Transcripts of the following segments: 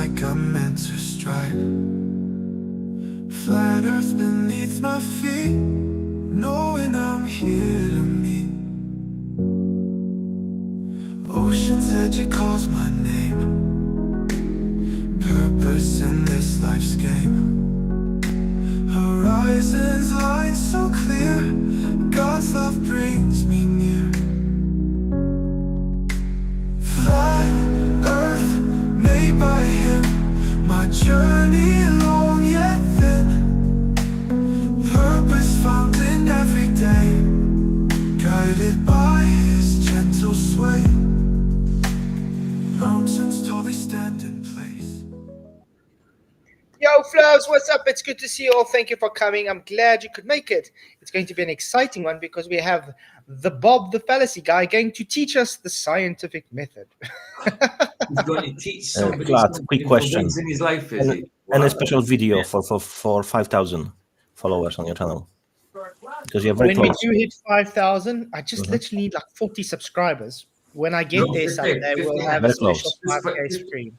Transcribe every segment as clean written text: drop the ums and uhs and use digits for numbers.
like I'm meant to strike. Flat earth beneath my feet, knowing I'm here to meet. Ocean's edge, it calls my name. Purpose in this life's game. Horizons line so clear, God's love brings me near. Flat earth made by him, my journey long yet thin. Purpose found in every day, guided by his gentle sway. Mountains tall, they stand in place. Yo, Flavs, what's up? It's good to see you all. Thank you for coming. I'm glad you could make it. It's going to be an exciting one because we have the Bob the Fallacy guy going to teach us the scientific method. He's going to teach somebody Vlad, quick question. in his life, is it? And a special video for 5,000 followers on your channel. Because you're very When close. we do hit 5,000, I just literally need like 40 subscribers. When I get there someday, we'll have a special 5K stream.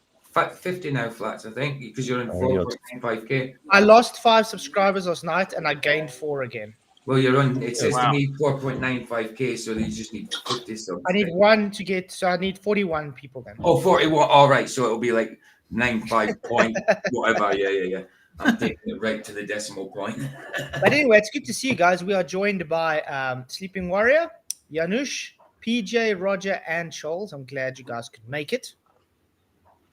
50 now, Flats, I think, because you're in 4.95k. I lost 5 subscribers last night and I gained 4 again. Well, you're on, it says to me 4.95k, so you just need 50 subs. I need 1 to get, so I need 41 people then. Oh, 41, all right, so it'll be like 95 point, whatever, yeah. I'm taking it right to the decimal point. But anyway, it's good to see you guys. We are joined by Sleeping Warrior, Janusz, PJ, Roger, and Charles. I'm glad you guys could make it.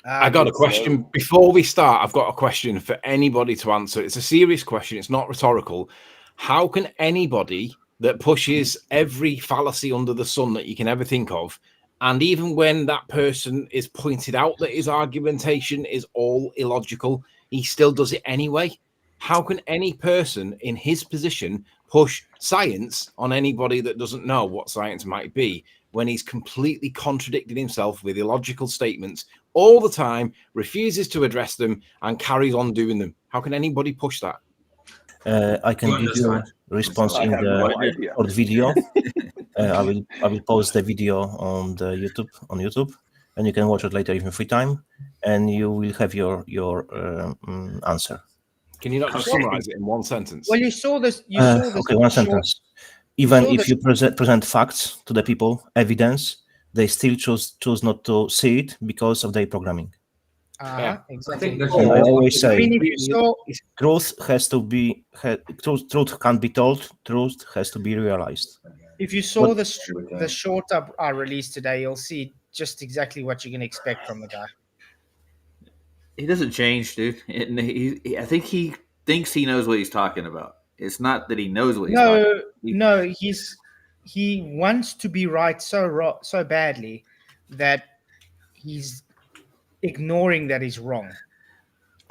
I got a question. Before we start, I've got a question for anybody to answer. It's a serious question. It's not rhetorical. How can anybody that pushes every fallacy under the sun that you can ever think of, and even when that person is pointed out that his argumentation is all illogical, he still does it anyway? How can any person in his position push science on anybody that doesn't know what science might be when he's completely contradicting himself with illogical statements all the time, refuses to address them, and carries on doing them? How can anybody push that? I can give you a response in the short video. I will post the video on YouTube, and you can watch it later if in free time, and you will have your answer. Can you not just summarize it in one sentence? Well, you saw this. Okay, one sentence. Even if you present facts to the people, evidence, they still choose not to see it because of their programming. Exactly. I always say, truth can't be told. Truth has to be realized. If you saw the short I released today, you'll see just exactly what you can expect from the guy. He doesn't change, dude. And I think he thinks he knows what he's talking about. It's not that he knows what he's talking about. He wants to be right so badly that he's ignoring that he's wrong.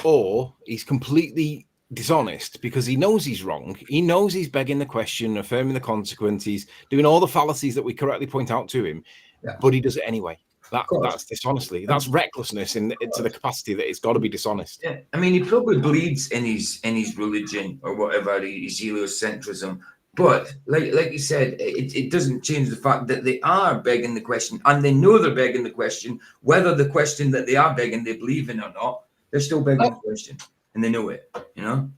Or he's completely dishonest because he knows he's wrong. He knows he's begging the question, affirming the consequences, doing all the fallacies that we correctly point out to him, but he does it anyway. That's dishonestly. That's recklessness to the capacity that it's got to be dishonest. Yeah, I mean, he probably believes in his religion or whatever, his heliocentrism. But like you said, it doesn't change the fact that they are begging the question, and they know they're begging the question, whether the question that they are begging they believe in or not. They're still begging the question, and they know it. You know.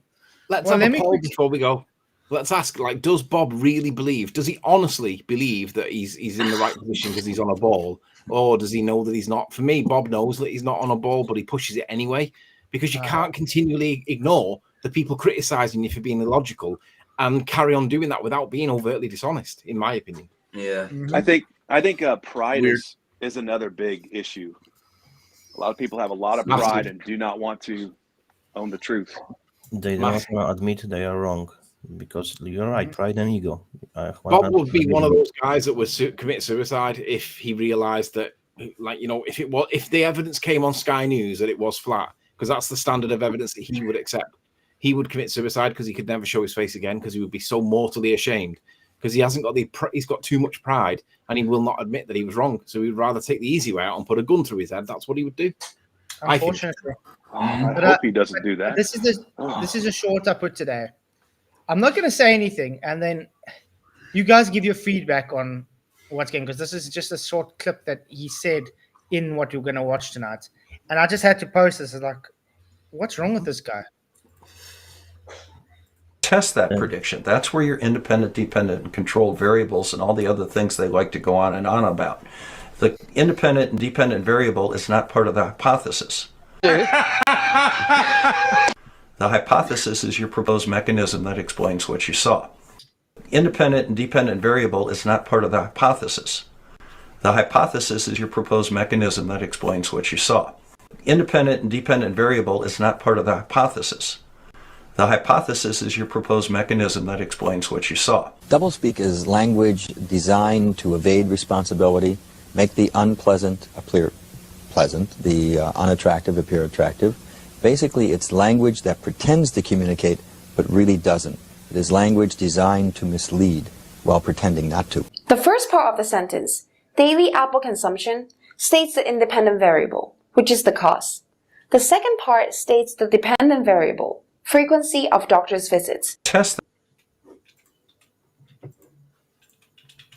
Let's have a poll before we go. Let's ask: does Bob really believe? Does he honestly believe that he's in the right position because he's on a ball, or does he know that he's not? For me, Bob knows that he's not on a ball, but he pushes it anyway because you can't continually ignore the people criticizing you for being illogical and carry on doing that without being overtly dishonest, in my opinion. Yeah. I think pride is another big issue. A lot of people have a lot of pride and do not want to own the truth. They don't want to admit they are wrong because you're right, pride and ego. Bob would be one of those guys that would commit suicide if he realized that, if the evidence came on Sky News that it was flat, because that's the standard of evidence that he would accept. He would commit suicide because he could never show his face again because he would be so mortally ashamed because he's got too much pride and he will not admit that he was wrong. So he'd rather take the easy way out and put a gun through his head. That's what he would do. Unfortunately. I hope he doesn't do that. This is a short I put today. I'm not going to say anything, and then you guys give your feedback on what's going, because this is just a short clip that he said in what you're going to watch tonight. And I just had to post this. Like, what's wrong with this guy? Test that prediction. That's where your independent, dependent, and controlled variables and all the other things they like to go on and on about. The independent and dependent variable is not part of the hypothesis. The hypothesis is your proposed mechanism that explains what you saw. Independent and dependent variable is not part of the hypothesis. The hypothesis is your proposed mechanism that explains what you saw. Independent and dependent variable is not part of the hypothesis. The hypothesis is your proposed mechanism that explains what you saw. Doublespeak is language designed to evade responsibility, make the unpleasant appear pleasant, the unattractive appear attractive. Basically, it's language that pretends to communicate but really doesn't. It is language designed to mislead while pretending not to. The first part of the sentence, daily apple consumption, states the independent variable, which is the cost. The second part states the dependent variable, frequency of doctor's visits. Test.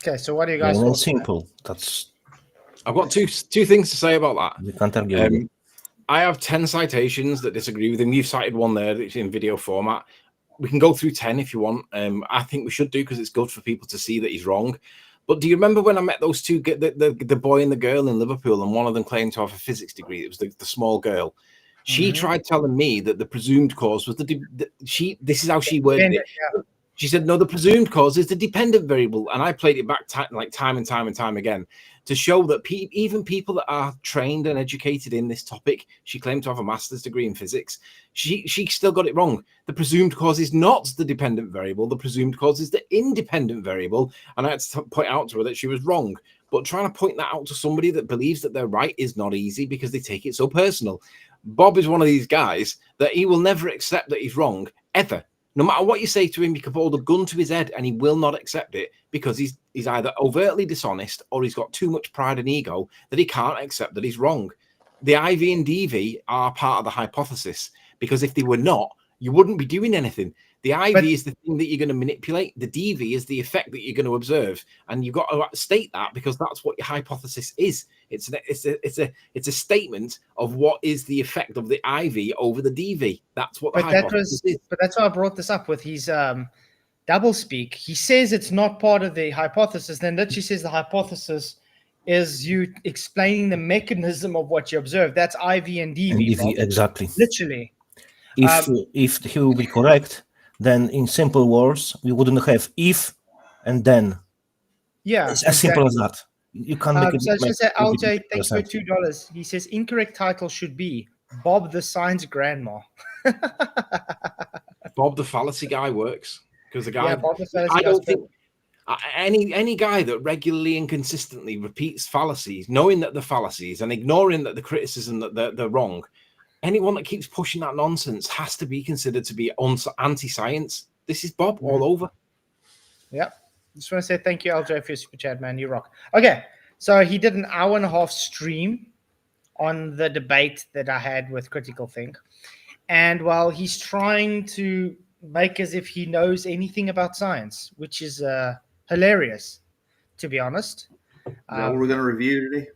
Okay, so what do you guys Plain and think? simple. That's. I've got two things to say about that. We can't argue with it. I have 10 citations that disagree with him. You've cited one there that's in video format. We can go through 10 if you want. I think we should do because it's good for people to see that he's wrong. But do you remember when I met those two, the boy and the girl in Liverpool, and one of them claimed to have a physics degree? It was the small girl. She tried telling me that the presumed cause was this is how she worded it. Yeah. She said, no, the presumed cause is the dependent variable. And I played it back time and time again to show that even people that are trained and educated in this topic, she claimed to have a master's degree in physics, she still got it wrong. The presumed cause is not the dependent variable. The presumed cause is the independent variable. And I had to point out to her that she was wrong. But trying to point that out to somebody that believes that they're right is not easy because they take it so personal. Bob is one of these guys that he will never accept that he's wrong, ever. No matter what you say to him, you can hold a gun to his head and he will not accept it because he's either overtly dishonest or he's got too much pride and ego that he can't accept that he's wrong. The IV and DV are part of the hypothesis because if they were not, you wouldn't be doing anything. The IV is the thing that you're going to manipulate. The DV is the effect that you're going to observe. And you've got to state that because that's what your hypothesis is. It's a statement of what is the effect of the IV over the DV. That's what the hypothesis is. But that's why I brought this up with his doublespeak. He says it's not part of the hypothesis. Then literally says the hypothesis is you explaining the mechanism of what you observe. That's IV and DV. And exactly. Literally. If he will be correct, then in simple words, we wouldn't have if and then. Yeah. It's as simple as that. You can't make it. So I should say, LJ, thanks for $2. He says incorrect title should be Bob the Science Grandma. Bob the fallacy guy works because the guy. Yeah, Bob the fallacy I don't think any guy that regularly and consistently repeats fallacies, knowing that they're fallacies and ignoring that the criticism that they're wrong. Anyone that keeps pushing that nonsense has to be considered to be anti-science. This is Bob all over. Yep. Just want to say thank you, LJ, for your super chat, man. You rock. Okay. So he did an 1.5-hour stream on the debate that I had with Critical Think. And while he's trying to make as if he knows anything about science, which is hilarious, to be honest. Is that what we're going to review today?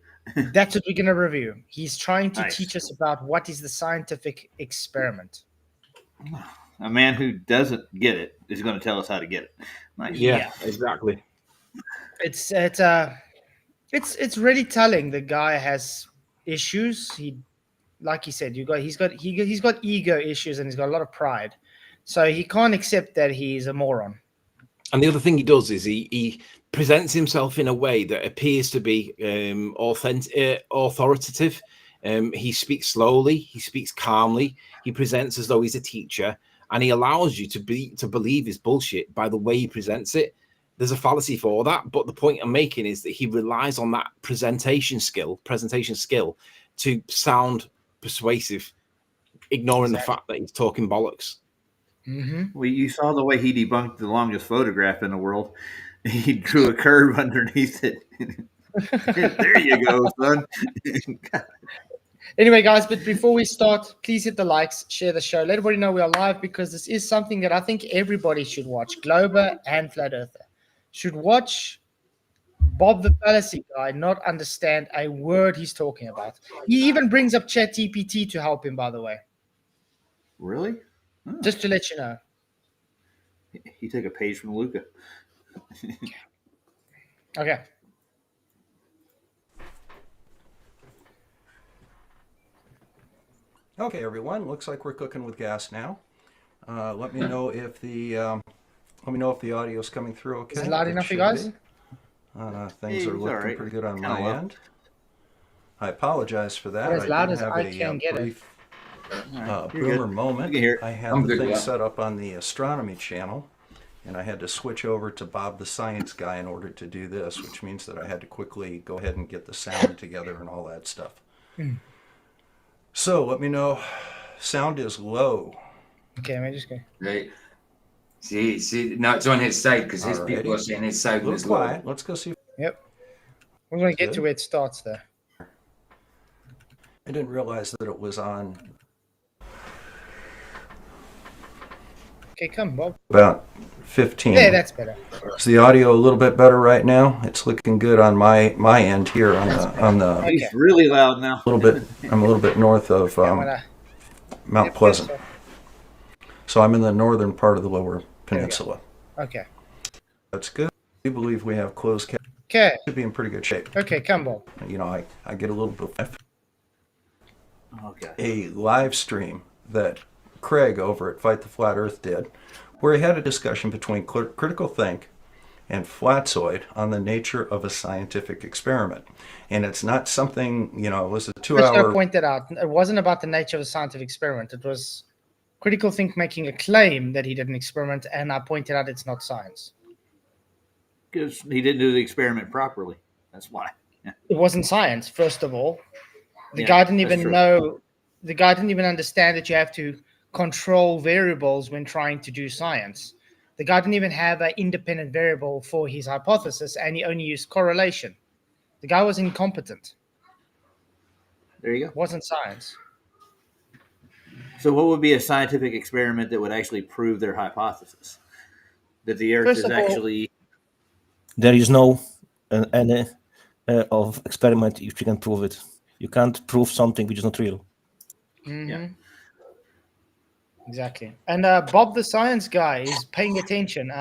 That's what we're going to review. He's trying to teach us about what is the scientific experiment. A man who doesn't get it is going to tell us how to get it. Nice. Yeah, exactly. It's really telling. The guy has issues. He, like he said, he's got ego issues and he's got a lot of pride. So he can't accept that he's a moron. And the other thing he does is he presents himself in a way that appears to be authoritative. He speaks slowly. He speaks calmly. He presents as though he's a teacher, and he allows you to believe his bullshit by the way he presents it. There's a fallacy for that, but the point I'm making is that he relies on that presentation skill to sound persuasive, ignoring the fact that he's talking bollocks. Mm-hmm. Well, you saw the way he debunked the longest photograph in the world. He drew a curve underneath it. There you go, son. Anyway, guys, but before we start, please hit the likes, share the show. Let everybody know we are live because this is something that I think everybody should watch. Glober and Flat Earther should watch Bob the fallacy guy not understand a word he's talking about. He even brings up ChatGPT to help him, by the way. Really? Just to let you know. He took a page from Luca. Okay. Okay, everyone. Looks like we're cooking with gas now. Let me know if the audio is coming through. Okay. Is it loud enough, you guys? Things are looking pretty good on my end. I apologize for that. As loud as have I can get brief You're boomer good. moment. You can hear it. I had the thing set up on the astronomy channel, and I had to switch over to Bob the Science Guy in order to do this, which means that I had to quickly go ahead and get the sound together and all that stuff. So let me know. Sound is low. Okay, let me just go. Right. See, now it's on his side because his people are saying his side was low. Quiet. Let's go see. Yep. We're going to get to where it starts there. I didn't realize that it was on. Okay, come, Bob. About 15. Yeah, that's better. Is the audio a little bit better right now? It's looking good on my end here on the. He's really loud now. I'm a little bit north of Mount Pleasant. So I'm in the northern part of the Lower Peninsula. Okay. That's good. We believe we have closed cap. Okay. Should be in pretty good shape. Okay, come, Bob. You know, I get a little bit. Okay. A live stream that Craig over at Fight the Flat Earth did, where he had a discussion between Critical Think and Flatzoid on the nature of a scientific experiment. And it's not something, you know, it was a 2 hour. I'm just going to point that out. It wasn't about the nature of a scientific experiment. It was Critical Think making a claim that he did an experiment, and I pointed out it's not science. Because he didn't do the experiment properly. That's why. Yeah. It wasn't science, first of all. The guy didn't even know. The guy didn't even understand that you have to control variables when trying to do science. The guy didn't even have an independent variable for his hypothesis, and he only used correlation. The guy was incompetent. There you go. It wasn't science. So what would be a scientific experiment that would actually prove their hypothesis? That the Earth is actually... There is no any of experiment if you can prove it. You can't prove something which is not real. Mm-hmm. Yeah. Exactly. And Bob the science guy is paying attention.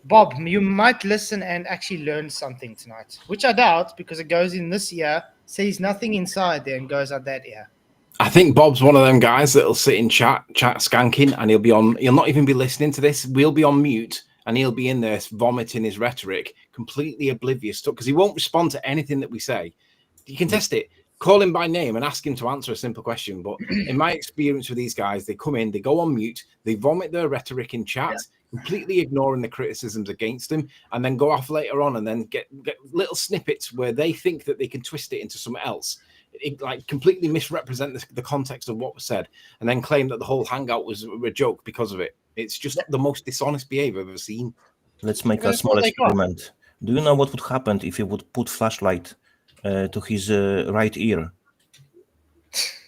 Bob, you might listen and actually learn something tonight, which I doubt because it goes in this ear, sees nothing inside there, and goes out that ear. I think Bob's one of them guys that'll sit in chat skanking, and he'll not even be listening to this. We'll be on mute, and he'll be in there vomiting his rhetoric, completely oblivious to, because he won't respond to anything that we say. You can test it. Call him by name and ask him to answer a simple question. But in my experience with these guys, they come in, they go on mute, they vomit their rhetoric in chat, completely ignoring the criticisms against him, and then go off later on and then get little snippets where they think that they can twist it into something else. Like completely misrepresent the context of what was said, and then claim that the whole hangout was a joke because of it. It's just the most dishonest behavior I've ever seen. Let's make a small experiment. Do you know what would happen if you would put flashlight to his right ear?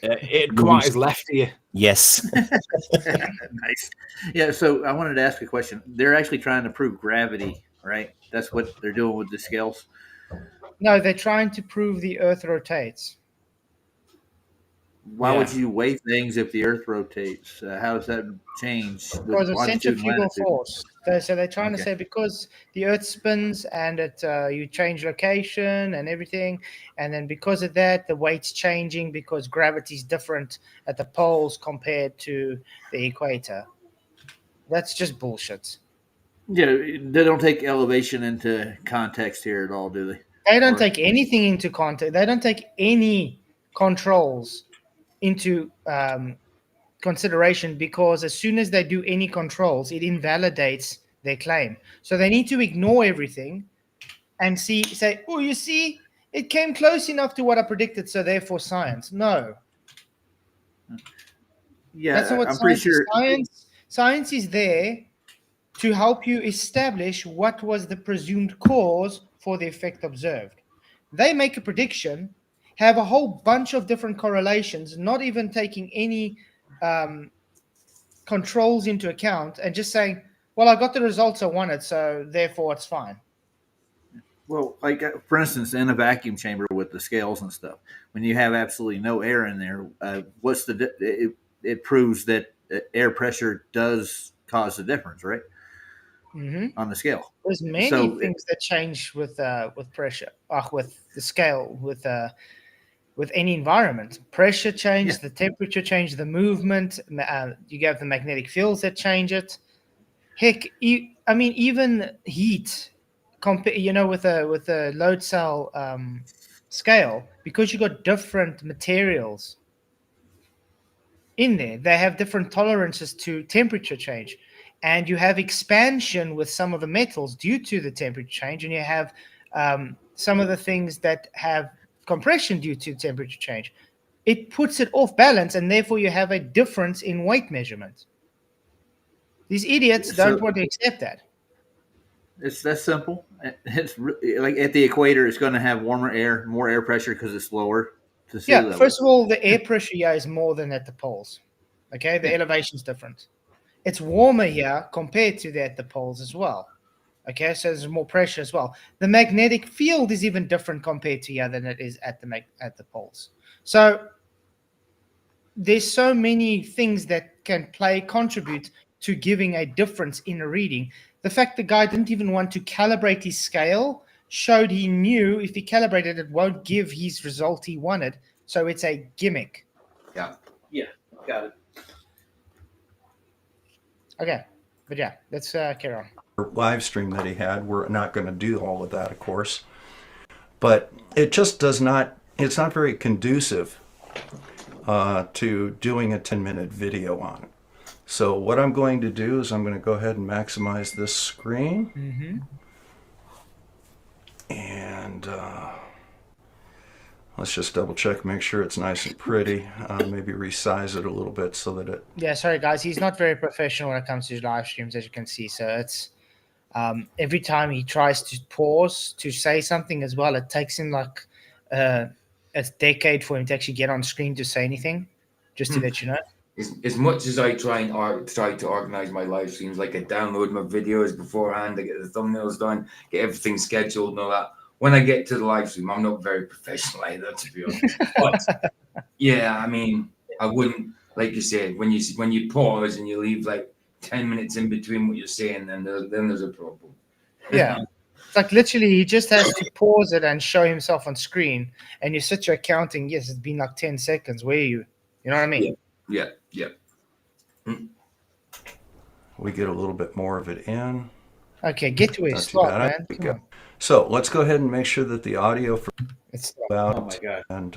It'd come out his left ear. Yes. Nice. Yeah, so I wanted to ask a question. They're actually trying to prove gravity, right? That's what they're doing with the scales? No, they're trying to prove the Earth rotates. Why would you weigh things if the Earth rotates? How does that change? Because of centrifugal force. So they're trying to say because the Earth spins and you change location and everything, and then because of that, the weight's changing because gravity's different at the poles compared to the equator. That's just bullshit. Yeah, they don't take elevation into context here at all, do they? They don't take anything into context. They don't take any controls into consideration because as soon as they do any controls, it invalidates their claim. So they need to ignore everything and say, oh, you see, it came close enough to what I predicted, so therefore science. No. Yeah, that's not what I'm pretty sure. Science is there to help you establish what was the presumed cause for the effect observed. They make a prediction, have a whole bunch of different correlations, not even taking any controls into account, and just saying, well, I got the results I wanted, so therefore it's fine. Well, like for instance, in a vacuum chamber with the scales and stuff, when you have absolutely no air in there, what's it proves that air pressure does cause the difference, right? On the scale. There's many things that change with pressure, with the scale, with any environment. Pressure change, the temperature change, the movement. You have the magnetic fields that change it. Heck, I mean, even heat. With a load cell scale, because you got different materials in there, they have different tolerances to temperature change. And you have expansion with some of the metals due to the temperature change, and you have some of the things that have compression due to temperature change. It puts it off balance, and therefore you have a difference in weight measurement. These idiots don't want to accept that. It's that simple. It's like at the equator, it's going to have warmer air, more air pressure because it's lower to sea level. First of all, the air pressure here is more than at the poles. Okay, the elevation is different. It's warmer here compared to at the poles as well. Okay, so there's more pressure as well. The magnetic field is even different compared to here than it is at the poles. So there's so many things that can contribute to giving a difference in a reading. The fact the guy didn't even want to calibrate his scale showed he knew if he calibrated it won't give his result he wanted. So it's a gimmick. Yeah, got it. Okay, but yeah, let's carry on. Live stream that he had, we're not going to do all of that, of course, but it just does not, it's not very conducive to doing a 10-minute video on it. So what I'm going to do is I'm going to go ahead and maximize this screen. And let's just double check, make sure it's nice and pretty. Maybe resize it a little bit so that it... Yeah, sorry guys, he's not very professional when it comes to live streams, as you can see. So it's every time he tries to pause to say something as well, it takes him like a decade for him to actually get on screen to say anything, just to let you know. As much as I try to organize my live streams, like I download my videos beforehand, I get the thumbnails done, get everything scheduled and all that. When I get to the live stream, I'm not very professional either, to be honest. But yeah, I mean, I wouldn't, like you said, when you pause and you leave like 10 minutes in between what you're saying, then there's a problem. Yeah. It's like literally he just has to pause it and show himself on screen, and you sit there counting, yes, it's been like 10 seconds. Where are you? You know what I mean? Yeah. We get a little bit more of it in. Okay, get to a start, man. Come on. So let's go ahead and make sure that the audio for it's about, oh my God. And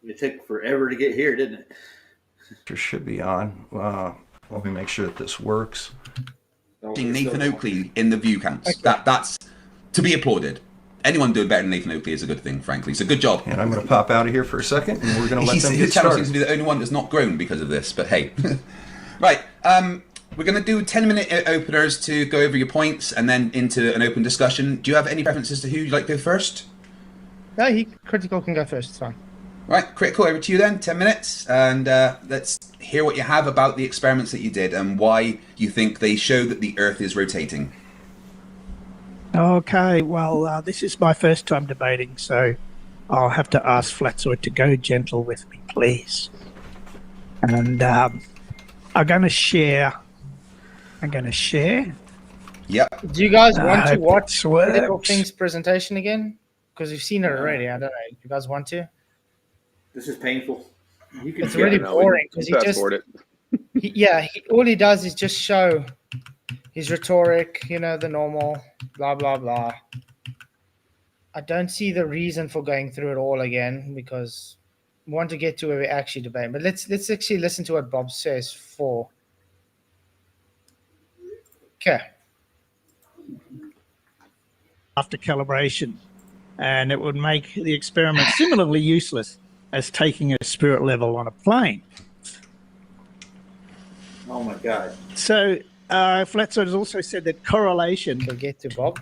it took forever to get here, didn't it? it should be on. Let me make sure that this works. Nathan Oakley in the view counts. Okay. That's to be applauded. Anyone doing better than Nathan Oakley is a good thing, frankly. So good job. And I'm going to pop out of here for a second, and we're going to let them get his channel started. seems to be the only one that's not grown because of this, but hey. Right, we're going to do 10-minute openers to go over your points and then into an open discussion. Do you have any preferences to who you'd like to go first? No, Critical can go first. It's fine. Right, Critical, over to you then. 10 minutes, and let's hear what you have about the experiments that you did and why you think they show that the Earth is rotating. Okay, well, this is my first time debating, so I'll have to ask Flatzoid to go gentle with me, please. And I'm going to share. Yep. Do you guys want to watch Critical Thing's presentation again? Because you've seen it already. I don't know. You guys want to? This is painful. It's really boring because he just... all he does is just show... his rhetoric, the normal, blah, blah, blah. I don't see the reason for going through it all again because we want to get to where we actually debate. But let's actually listen to what Bob says for. Okay. After calibration, and it would make the experiment similarly useless as taking a spirit level on a plane. Oh my God. So... Flatzoid has also said that correlation. We'll get to Bob.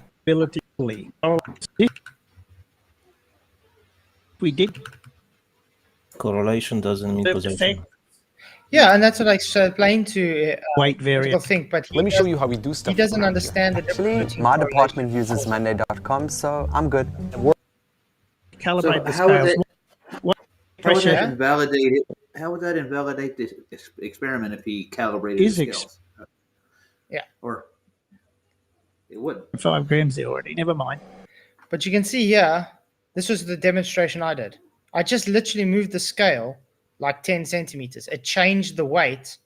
We did. Correlation doesn't mean causation. Yeah, and that's what I explained to weight variable. think. But let me show you how we do stuff. He doesn't understand the difference. Actually, my department uses Monday.com, so I'm good. Calibrate the how would scales. What How would pressure that invalidate it? How would that invalidate this experiment if he calibrated is the scales? Yeah. Or it wouldn't. 5 grams there already. Never mind. But you can see here, this was the demonstration I did. I just literally moved the scale like 10 centimeters. It changed the weight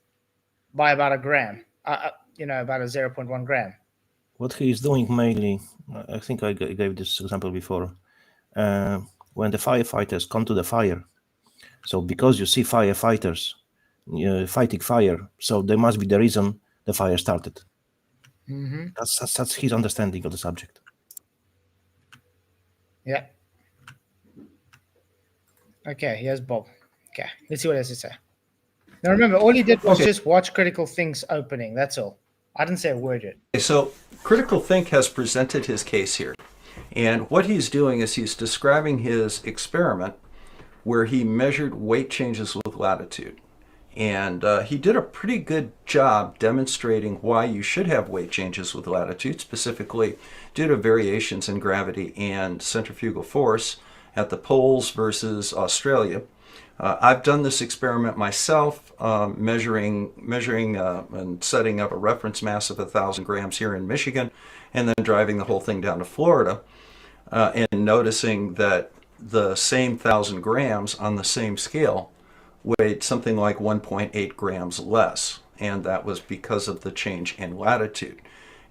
by about a gram, about a 0.1 gram. What he is doing mainly, I think I gave this example before, when the firefighters come to the fire. So because you see firefighters fighting fire, so there must be the reason the fire started. Mm-hmm. That's his understanding of the subject. Yeah. Okay, here's Bob. Okay, let's see what else he say. Now remember, all he did was just watch Critical Think's opening. That's all. I didn't say a word yet. Okay, so Critical Think has presented his case here. And what he's doing is he's describing his experiment where he measured weight changes with latitude. And he did a pretty good job demonstrating why you should have weight changes with latitude, specifically due to variations in gravity and centrifugal force at the poles versus Australia. I've done this experiment myself, measuring and setting up a reference mass of 1,000 grams here in Michigan, and then driving the whole thing down to Florida, and noticing that the same 1,000 grams on the same scale weighed something like 1.8 grams less, and that was because of the change in latitude.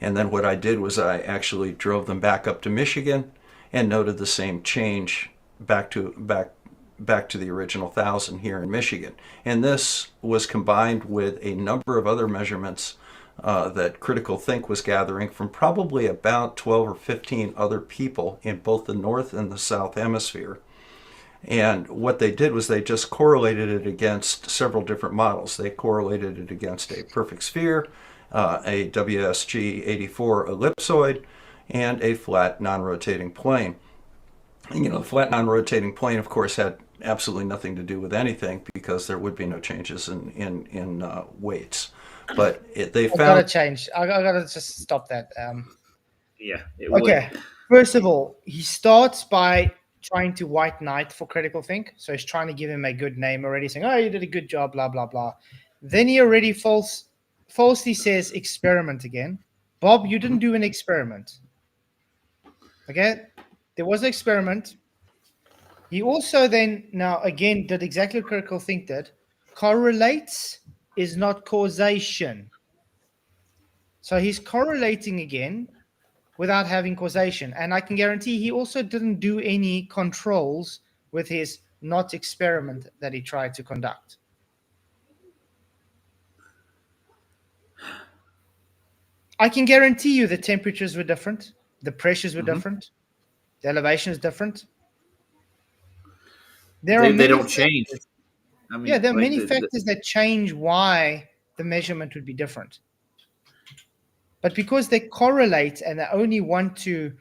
And then what I did was I actually drove them back up to Michigan and noted the same change back to the original 1,000 here in Michigan. And this was combined with a number of other measurements that Critical Think was gathering from probably about 12 or 15 other people in both the North and the South Hemisphere. And what they did was they just correlated it against several different models. They correlated it against a perfect sphere, a WSG-84 ellipsoid, and a flat non-rotating plane. And, the flat non-rotating plane, of course, had absolutely nothing to do with anything because there would be no changes in weights. But they found... I've got to change. I got to just stop that. Yeah. Okay. First of all, he starts by trying to white knight for Critical Think. So he's trying to give him a good name already, saying, oh, you did a good job, blah, blah, blah. Then he already falsely says experiment again. Bob, you didn't do an experiment. Okay? There was an experiment. He also then, now again, did exactly what Critical Think did. Correlates is not causation. So he's correlating again without having causation. And I can guarantee he also didn't do any controls with his not experiment that he tried to conduct. I can guarantee you the temperatures were different. The pressures were different. The elevation is different. They don't change. I mean, there are many factors that change why the measurement would be different. But because they correlate and they only want to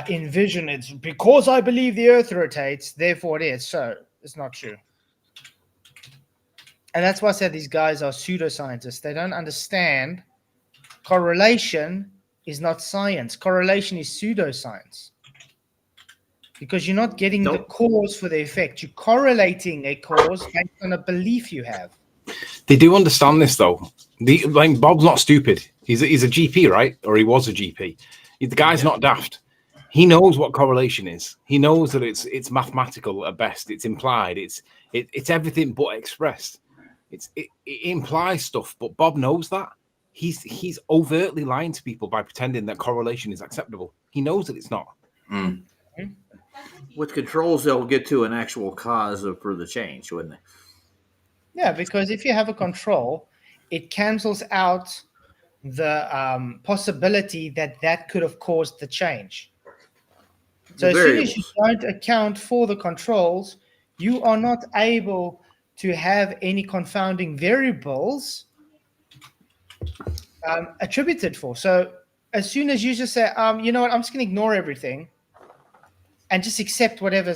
envision it's because I believe the Earth rotates, therefore it is. So it's not true. And that's why I said these guys are pseudoscientists. They don't understand correlation is not science. Correlation is pseudoscience. Because you're not getting the cause for the effect. You're correlating a cause based on a belief you have. They do understand this, though. Bob's not stupid. He's a GP, right? Or he was a GP. The guy's not daft. He knows what correlation is. He knows that it's mathematical at best. It's implied. It's everything but expressed. It implies stuff, but Bob knows that. He's overtly lying to people by pretending that correlation is acceptable. He knows that it's not. Mm. With controls, they'll get to an actual cause for the change, wouldn't they? Yeah, because if you have a control, it cancels out the possibility that could have caused the change. So as soon as you don't account for the controls, you are not able to have any confounding variables attributed for. So as soon as you just say, you know what, I'm just going to ignore everything and just accept whatever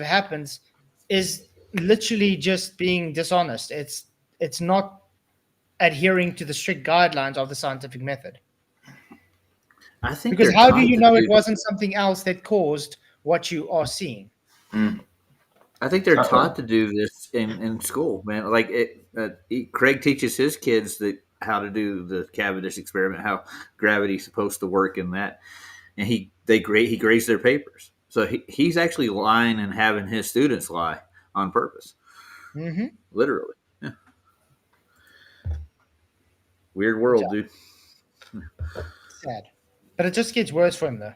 happens, is literally just being dishonest. It's not adhering to the strict guidelines of the scientific method. I think because they're how do taught you to know do- it wasn't something else that caused what you are seeing? I think they're taught to do this in school, man. Like Craig teaches his kids how to do the Cavendish experiment, how gravity's supposed to work, and that, and he grades their papers. So he's actually lying and having his students lie on purpose, literally. Yeah. Weird world, dude. Sad, but it just gets worse for him though.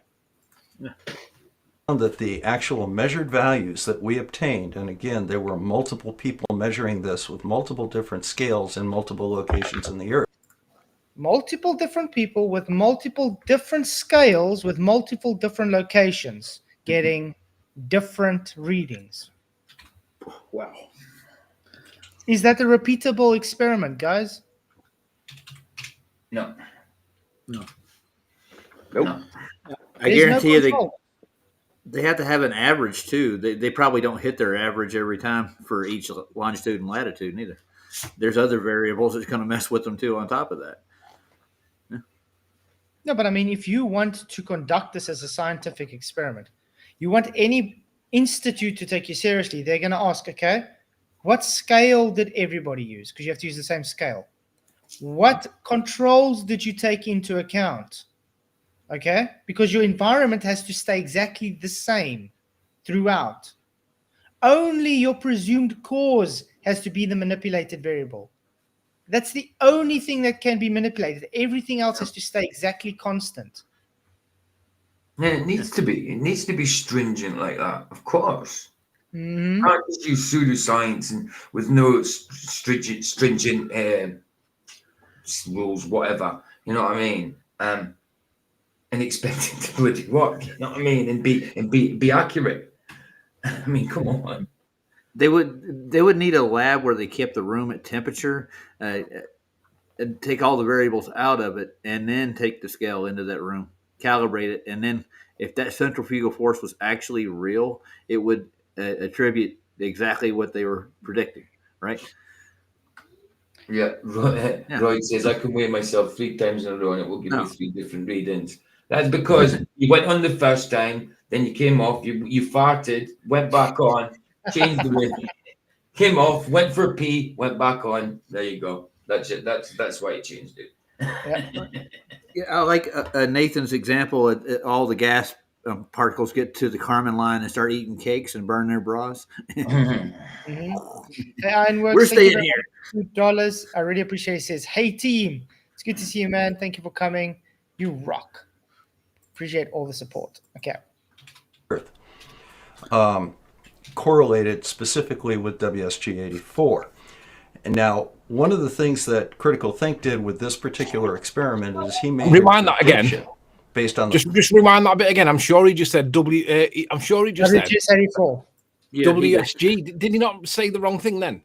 That the actual measured values that we obtained, and again, there were multiple people measuring this with multiple different scales in multiple locations in the Earth. Multiple different people with multiple different scales with multiple different locations getting different readings. Wow. Is that a repeatable experiment, guys? No. Nope. No. I guarantee you they have to have an average too. They probably don't hit their average every time for each longitude and latitude neither. There's other variables that's going to mess with them too on top of that. Yeah. No, but I mean, if you want to conduct this as a scientific experiment, you want any institute to take you seriously, they're going to ask, okay, what scale did everybody use? Because you have to use the same scale. What controls did you take into account? Okay, because your environment has to stay exactly the same throughout. Only your presumed cause has to be the manipulated variable. That's the only thing that can be manipulated. Everything else has to stay exactly constant. Yeah, it needs to be. It needs to be stringent like that, of course. Mm-hmm. Can't just use pseudoscience and with no stringent rules, whatever. You know what I mean? And expect it to bloody work. You know what I mean? And be accurate. I mean, come on. They would need a lab where they kept the room at temperature, and take all the variables out of it, and then take the scale into that room, calibrate it, and then if that centrifugal force was actually real, it would attribute exactly what they were predicting, right? Yeah, Roy says I can weigh myself 3 times in a row and it will give me 3 different readings. That's because you went on the first time, then you came off, you farted, went back on, changed the weight, came off, went for a pee, went back on. There you go. That's it. That's why you changed it. Yeah, I like Nathan's example. All the gas particles get to the Kármán line and start eating cakes and burn their bras. We're staying here. $2. I really appreciate it. It says, hey team, it's good to see you, man. Thank you for coming. You rock. Appreciate all the support. Okay. Correlated specifically with WSG84. And now, one of the things that Critical Think did with this particular experiment is he made rewind that again. Based on just rewind that bit again. I'm sure he just said I'm sure he just said WSG84. WSG. Did he not say the wrong thing then?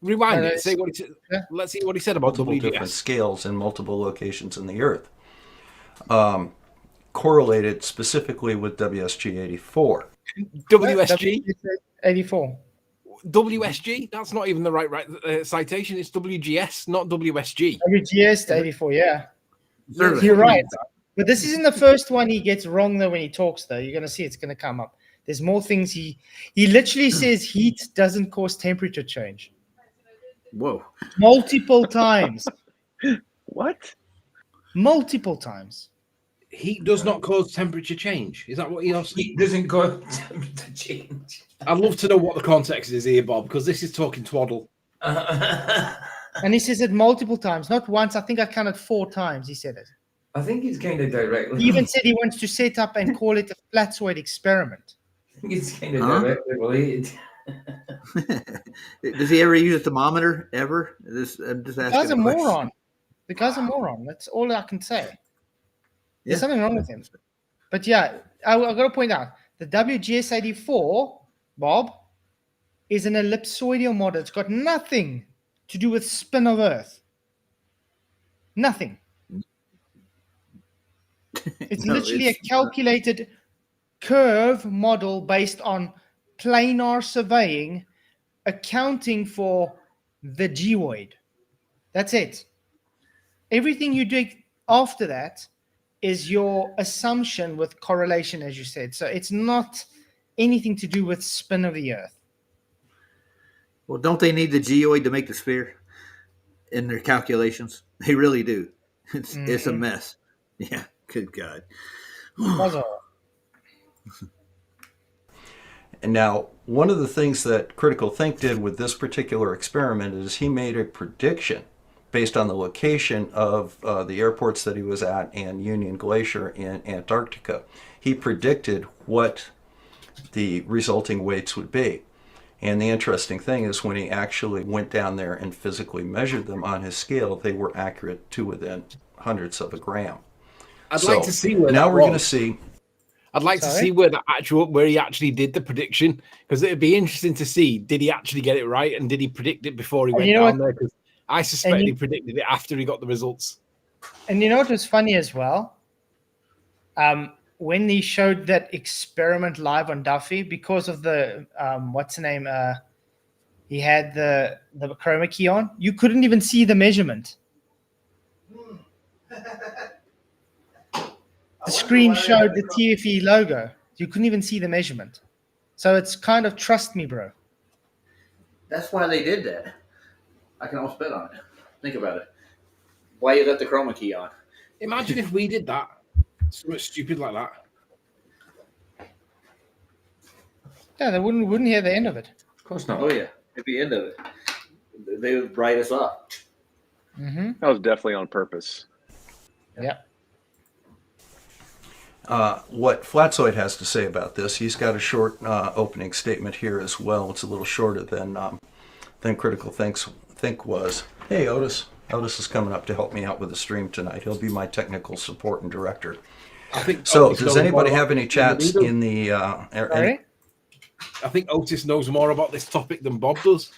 Rewind it. Say what he said. Yeah. Let's see what he said about multiple WGS. different scales in multiple locations in the Earth. Correlated specifically with WSG84. WSG 84. WSG. That's not even the right citation. It's WGS, not WSG. WGS 84. Yeah, you're right. But this isn't the first one he gets wrong though when he talks. Though you're gonna see it's gonna come up. There's more things he literally says heat doesn't cause temperature change. Whoa! Multiple times. What? Multiple times. Heat does not cause temperature change. Is that what he also? Heat doesn't cause temperature change. I'd love to know what the context is here, Bob, because this is talking twaddle. And he says it multiple times, not once. I think I counted 4 times. He said it. I think it's kind of directly. He even said he wants to set up and call it a Flatzoid experiment. I think it's kind of directly related. Does he ever use a thermometer ever? I'm just asking. The guy's a moron. The guy's a moron. That's all I can say. There's something wrong with him. But yeah, I've got to point out the WGS84, Bob, is an ellipsoidal model. It's got nothing to do with spin of Earth. Nothing. It's literally a calculated curve model based on planar surveying accounting for the geoid. That's it. Everything you do after that is your assumption with correlation, as you said. So it's not anything to do with spin of the Earth. Well, don't they need the geoid to make the sphere in their calculations? They really do. It's a mess. Yeah, good God. And now, one of the things that Critical Think did with this particular experiment is he made a prediction based on the location of the airports that he was at and Union Glacier in Antarctica. He predicted what the resulting weights would be. And the interesting thing is when he actually went down there and physically measured them on his scale, they were accurate to within hundredths of a gram. I'd like to see where now we're going to see. I'd like to see where he actually did the prediction, because it'd be interesting to see, did he actually get it right, and did he predict it before he went down there? Because I suspect he predicted it after he got the results. And you know what was funny as well? When he showed that experiment live on Duffy, because of the what's the name? He had the chroma key on. You couldn't even see the measurement. The screen showed the TFE logo. You couldn't even see the measurement. So it's kind of trust me, bro. That's why they did that. I can almost bet on it. Think about it. Why you left the chroma key on? Imagine if we did that. Something stupid like that. Yeah, they wouldn't hear the end of it. Of course not. Oh yeah, at the end of it, they would bright us up. Mm-hmm. That was definitely on purpose. Yeah. What Flatzoid has to say about this, he's got a short opening statement here as well. It's a little shorter than Critical Think was. Hey, Otis. Otis is coming up to help me out with the stream tonight. He'll be my technical support and director. So, does anybody have any chats in the... I think Otis knows more about this topic than Bob does.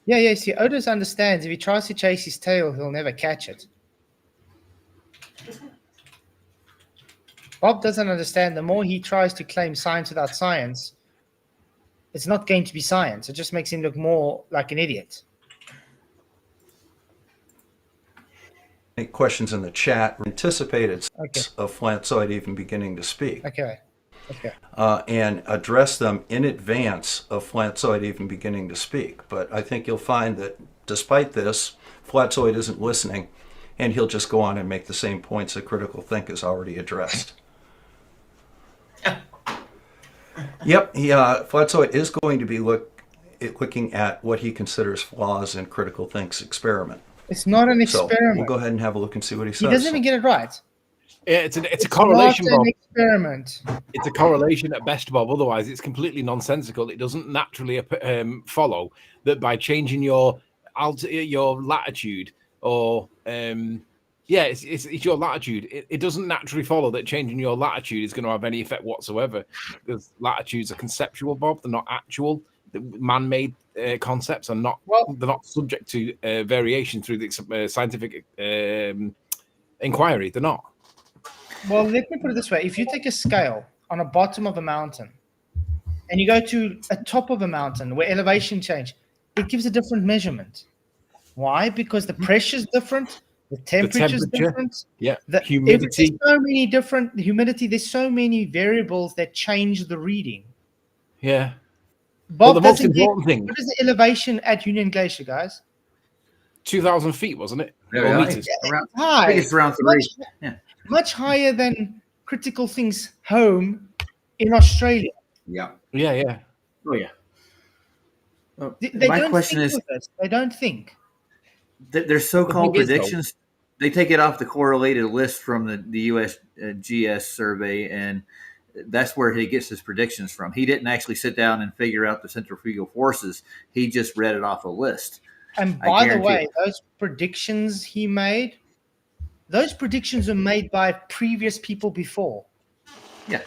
Yeah. See, Otis understands if he tries to chase his tail, he'll never catch it. Bob doesn't understand. The more he tries to claim science without science, it's not going to be science. It just makes him look more like an idiot. Any questions in the chat? Anticipated of Flatzoid even beginning to speak. Okay. And address them in advance of Flatzoid even beginning to speak. But I think you'll find that despite this, Flatzoid isn't listening, and he'll just go on and make the same points that Critical Think has already addressed. Yep, Flatzoid is going to be looking at what he considers flaws in Critical Think's experiment. It's not an experiment. So we'll go ahead and have a look and see what he says. He doesn't even get it right. Yeah, it's a correlation, not an Bob. experiment. It's a correlation at best, Bob. Otherwise, it's completely nonsensical. It doesn't naturally follow that by changing your latitude or it's your latitude. It doesn't naturally follow that changing your latitude is going to have any effect whatsoever, because latitudes are conceptual, Bob. They're not actual. The man-made concepts are not. They're not subject to variation through the scientific inquiry. They're not. Well, let me put it this way. If you take a scale on a bottom of a mountain and you go to a top of a mountain where elevation change, it gives a different measurement. Why? Because the pressure is different, the temperature is different. Yeah, the humidity. There's so many different, the humidity, there's so many variables that change the reading. Yeah. Bob, the most important thing. What is the elevation at Union Glacier, guys? 2,000 feet, wasn't it? Yeah, meters. I think it's around 3. Much higher than Critical Think's home in Australia. Yeah. Oh yeah. They My don't question think is, with this. They don't think. Their so-called The thing is, predictions, they take it off the correlated list from the USGS survey, and that's where he gets his predictions from. He didn't actually sit down and figure out the centrifugal forces. He just read it off a list. And by the way, those predictions he made, those predictions were made by previous people before. Yeah.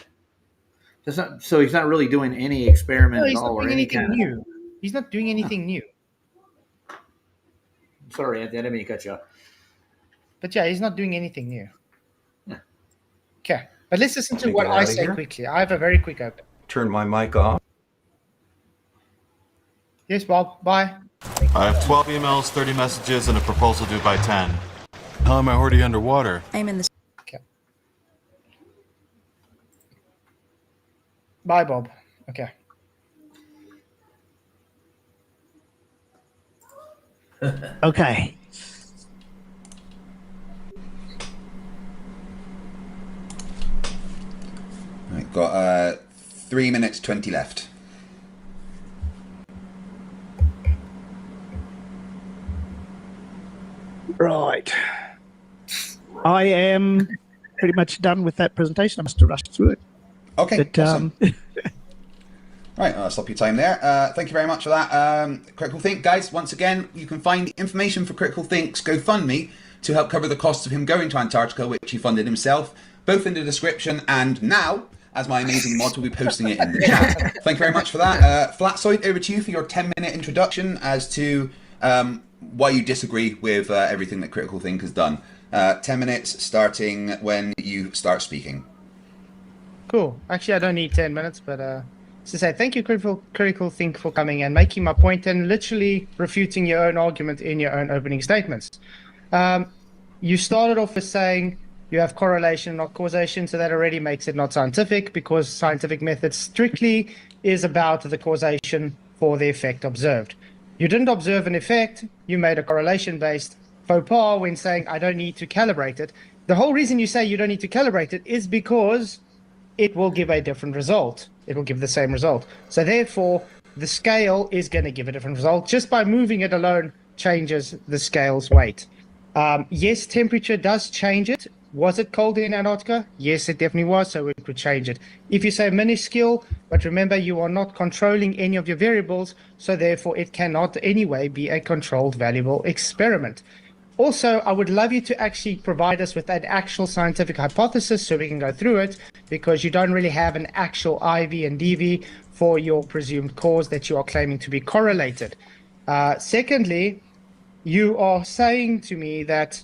So he's not really doing any experiment No, at he's all not or doing any anything kind new. He's not doing anything new. Sorry, Anthony, I didn't mean to cut you off. But yeah, he's not doing anything new. Yeah. Okay. But let's listen to Can we what get I out of say here? quickly. I have a very quick open. turn my mic off. Yes, Bob. Bye. I have 12 emails, 30 messages, and a proposal due by 10. How am I already underwater? I'm in the... Okay. Bye, Bob. Okay. Okay. Right, got 3 minutes 20 left. Right. I am pretty much done with that presentation. I must have rushed through it. Okay. But, Awesome. Right, I'll stop your time there. Thank you very much for that. Critical Think, guys, once again, you can find the information for Critical Think's GoFundMe to help cover the costs of him going to Antarctica, which he funded himself, both in the description and now, as my amazing mod will be posting it in the chat. Thank you very much for that. Flatzoid, over to you for your 10-minute introduction as to why you disagree with everything that Critical Think has done. 10 minutes starting when you start speaking. Cool. Actually, I don't need 10 minutes, but to say thank you, Critical Think, for coming and making my point and literally refuting your own argument in your own opening statements. You started off with saying you have correlation, not causation, so that already makes it not scientific, because scientific method strictly is about the causation for the effect observed. You didn't observe an effect, you made a correlation-based faux pas when saying I don't need to calibrate it. The whole reason you say you don't need to calibrate it is because it will give a different result. It will give the same result. So therefore, the scale is going to give a different result. Just by moving it alone changes the scale's weight. Yes, temperature does change it. Was it cold in Antarctica? Yes, it definitely was, so it would change it. If you say minuscule, but remember you are not controlling any of your variables, so therefore it cannot anyway be a controlled valuable experiment. Also, I would love you to actually provide us with an actual scientific hypothesis so we can go through it, because you don't really have an actual IV and DV for your presumed cause that you are claiming to be correlated. Secondly, you are saying to me that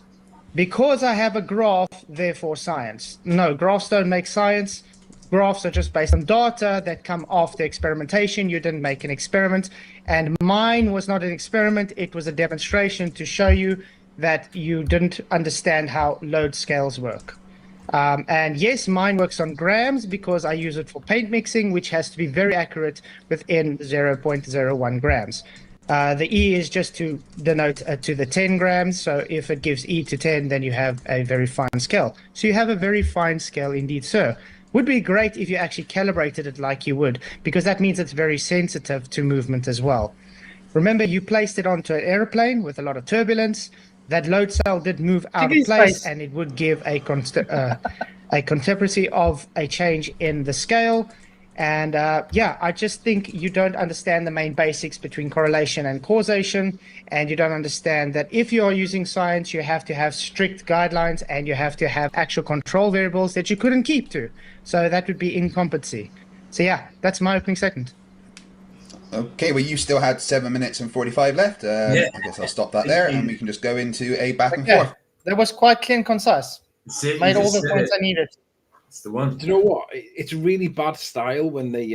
because I have a graph, therefore science. No, graphs don't make science. Graphs are just based on data that come after experimentation. You didn't make an experiment, and mine was not an experiment. It was a demonstration to show you that you didn't understand how load scales work. And yes, mine works on grams because I use it for paint mixing, which has to be very accurate within 0.01 grams. The E is just to denote to the 10 grams. So if it gives E to 10, then you have a very fine scale. So you have a very fine scale indeed, sir. Would be great if you actually calibrated it like you would, because that means it's very sensitive to movement as well. Remember, you placed it onto an airplane with a lot of turbulence. That load cell did move out of place, and it would give a contemporary of a change in the scale. And yeah, I just think you don't understand the main basics between correlation and causation, and you don't understand that if you are using science, you have to have strict guidelines and you have to have actual control variables that you couldn't keep to. So that would be incompetency. So yeah, that's my opening statement. Okay, well, you still had 7 minutes and 45 left. I guess I'll stop that there, and we can just go into a back and forth. That was quite clear and concise. Made all the points I needed. It's the one. Do you know what? It's really bad style when they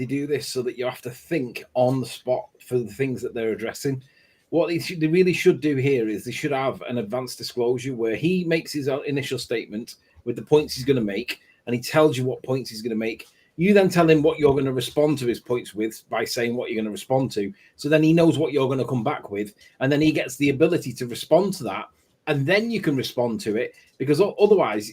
do this, so that you have to think on the spot for the things that they're addressing. What they really should do here is they should have an advanced disclosure where he makes his initial statement with the points he's going to make, and he tells you what points he's going to make. You then tell him what you're going to respond to his points with by saying what you're going to respond to. So then he knows what you're going to come back with, and then he gets the ability to respond to that, and then you can respond to it, because otherwise